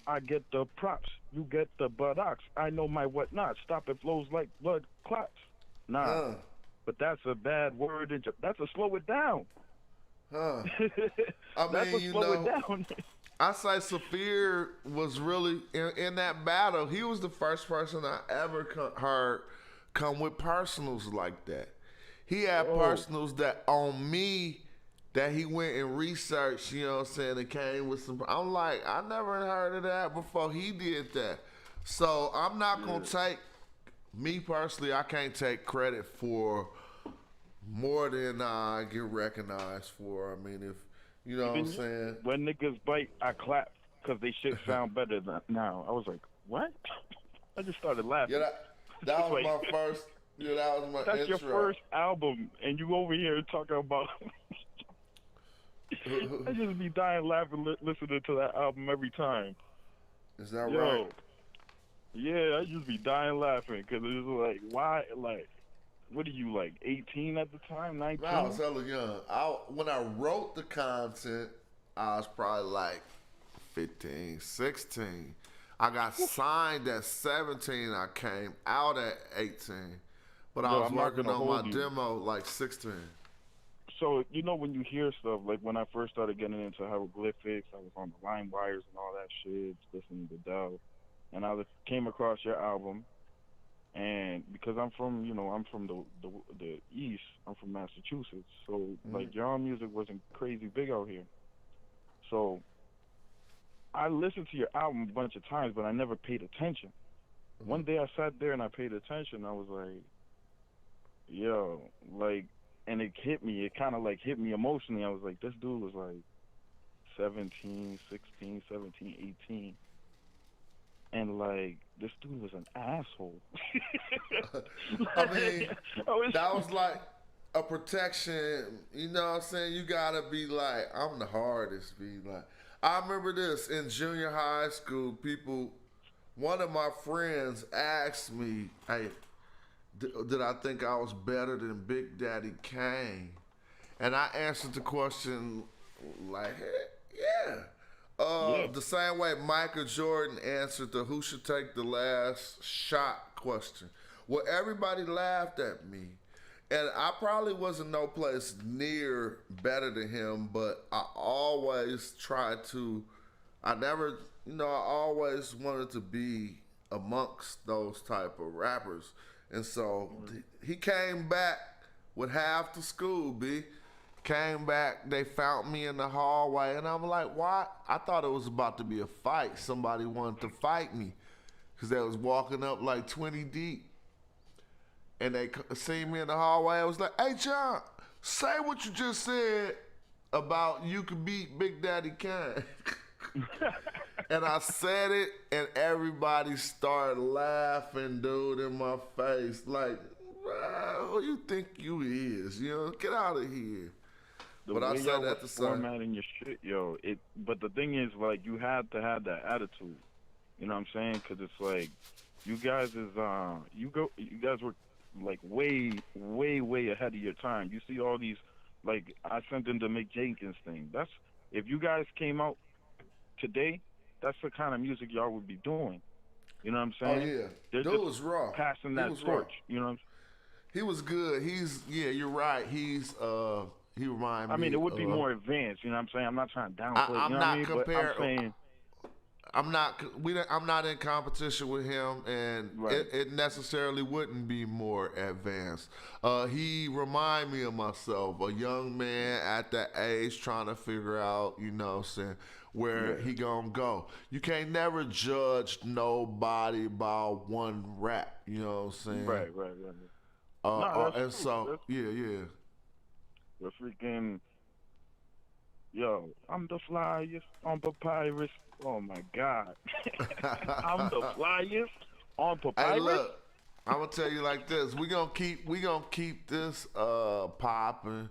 Speaker 8: I get the props, you get the buttocks, I know my whatnot, stop it flows like blood clots. Nah, but that's a bad word, that's a slow it down.
Speaker 1: I
Speaker 8: That's
Speaker 1: mean,
Speaker 8: a slow it down.
Speaker 1: I say Saphir was really in that battle. He was the first person I ever heard come with personals like that. He had personals that on me that he went and researched. You know what I'm saying? And came with some. I'm like, I never heard of that before he did that. So I'm not gonna take me personally, I can't take credit for more than I get recognized for. I mean, if you know what I'm saying.
Speaker 8: When niggas bite, I clap because they shit sound better than now. I was like, what? I just started laughing.
Speaker 1: Yeah, that was my first. Yeah, that was my
Speaker 8: that's
Speaker 1: intro.
Speaker 8: Your first album, and you over here talking about. I just be dying laughing listening to that album every time.
Speaker 1: Is that right?
Speaker 8: Yeah, I just be dying laughing because it's like, why? Like, what are you, like 18 at the time, 19?
Speaker 1: No, I was hella young. When I wrote the content, I was probably like 15, 16. I got signed at 17. I came out at 18. But I was working on my demo like 16.
Speaker 8: So, you know, when you hear stuff, like when I first started getting into hieroglyphics, I was on the line wires and all that shit, listening to Dell. And I came across your album. And because I'm from, I'm from the East, I'm from Massachusetts. So, like, your music wasn't crazy big out here. So, I listened to your album a bunch of times, but I never paid attention. One day I sat there and I paid attention. I was like, yo, like, and it hit me. It kind of, like, hit me emotionally. I was like, this dude was, like, 17, 16, 17, 18. And, like, this dude was an asshole.
Speaker 1: I mean, that was like a protection. You know what I'm saying? You gotta be like, I'm the hardest. Be like, I remember this in junior high school. One of my friends asked me, hey, did I think I was better than Big Daddy Kane? And I answered the question like, yeah. The same way Michael Jordan answered the who should take the last shot question. Well, everybody laughed at me. And I probably wasn't no place near better than him, but I always I always wanted to be amongst those type of rappers. And so he came back with half the school, B. Came back, they found me in the hallway, and I'm like, why? I thought it was about to be a fight. Somebody wanted to fight me because they was walking up like 20 deep. And they seen me in the hallway. I was like, hey, John, say what you just said about you could beat Big Daddy Kane. And I said it, and everybody started laughing, dude, in my face. Like, who you think you is? Get out of here.
Speaker 8: But I said that to formatting your shit, yo. But the thing is, like, you had to have that attitude. You know what I'm saying? Because it's like, you guys were like way, way, way ahead of your time. You see all these, like, I sent in the Mick Jenkins thing. If you guys came out today, that's the kind of music y'all would be doing. You know what I'm saying?
Speaker 1: Oh yeah,
Speaker 8: They're
Speaker 1: dude was raw.
Speaker 8: Passing that torch. You know what I'm saying?
Speaker 1: He was good. You're right. He reminded me.
Speaker 8: I mean, it would be more advanced. You know what I'm saying? I'm not trying to downplay.
Speaker 1: I'm not comparing.
Speaker 8: But I'm saying,
Speaker 1: I'm not in competition with him, and it necessarily wouldn't be more advanced. He remind me of myself, a young man at that age trying to figure out, where he gonna go. You can't never judge nobody by one rap. You know what I'm saying?
Speaker 8: Right.
Speaker 1: And so, yeah.
Speaker 8: The freaking, yo, I'm the flyest on papyrus. Oh my God. I'm the flyest on papyrus.
Speaker 1: Hey, look, I'm gonna tell you like this. We gonna keep this popping.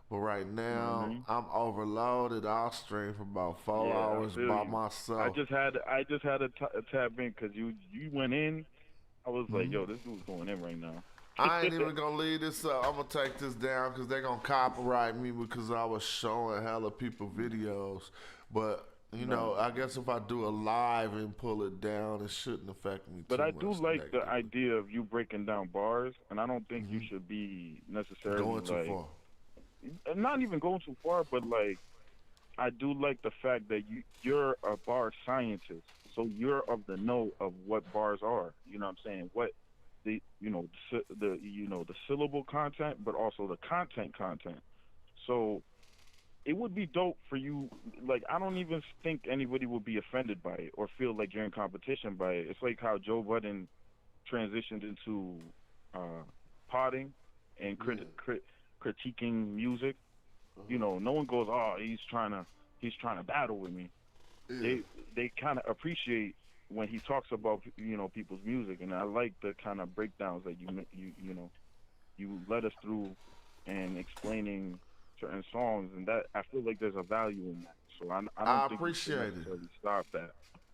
Speaker 1: But right now, I'm overloaded. I'll stream for about 4 hours by myself.
Speaker 8: I just had to tap in because you went in. I was like, yo, this dude's going in right now.
Speaker 1: I ain't even gonna leave this up. I'm gonna take this down because they're gonna copyright me because I was showing hella people videos. But I guess if I do a live and pull it down, it shouldn't affect me.
Speaker 8: But I do like the idea of you breaking down bars, and I don't think you should be necessarily
Speaker 1: going too far.
Speaker 8: Not even going too far, but like I do like the fact that you're a bar scientist, so you're of the know of what bars are. You know what I'm saying? What the syllable content, but also the content. So it would be dope for you. Like, I don't even think anybody would be offended by it or feel like you're in competition by it. It's like how Joe Budden transitioned into potting and critiquing music. You know, no one goes, "Oh, he's trying to battle with me." They kind of appreciate when he talks about, you know, people's music, and I like the kind of breakdowns that you led us through and explaining certain songs, and that I feel like there's a value in that. So I don't think
Speaker 1: appreciate
Speaker 8: we should necessarily stop that.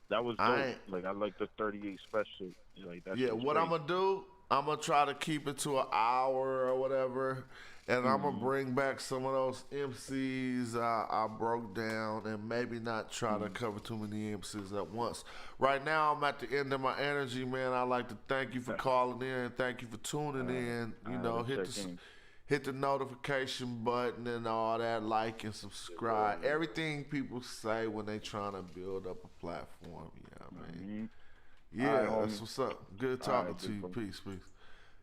Speaker 8: That was dope. Like I like the 38 special. Like that.
Speaker 1: Yeah, what
Speaker 8: great.
Speaker 1: I'm gonna do, I'm gonna try to keep it to an hour or whatever, and I'm gonna bring back some of those MCs I broke down, and maybe not try to cover too many MCs at once. Right now, I'm at the end of my energy, man. I'd like to thank you for calling in, thank you for tuning in. You know, hit the notification button and all that, like and subscribe. Everything people say when they trying to build up a platform. Yeah, man. Yeah, that's what's up. Good talking to you. Peace, peace.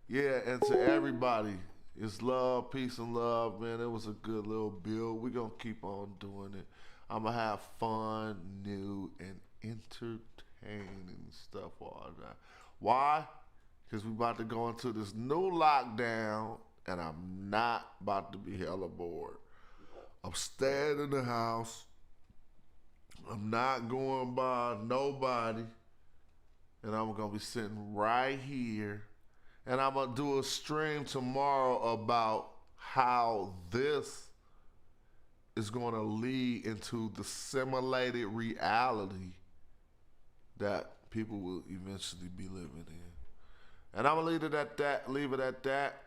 Speaker 1: Yeah, and to everybody, it's love, peace, and love, man. It was a good little build. We're going to keep on doing it. I'm going to have fun, new, and entertaining stuff all that. Why? Because we about to go into this new lockdown, and I'm not about to be hella bored. I'm staying in the house. I'm not going by nobody. And I'm going to be sitting right here. And I'm going to do a stream tomorrow about how this is going to lead into the simulated reality that people will eventually be living in. And I'm going to leave it at that.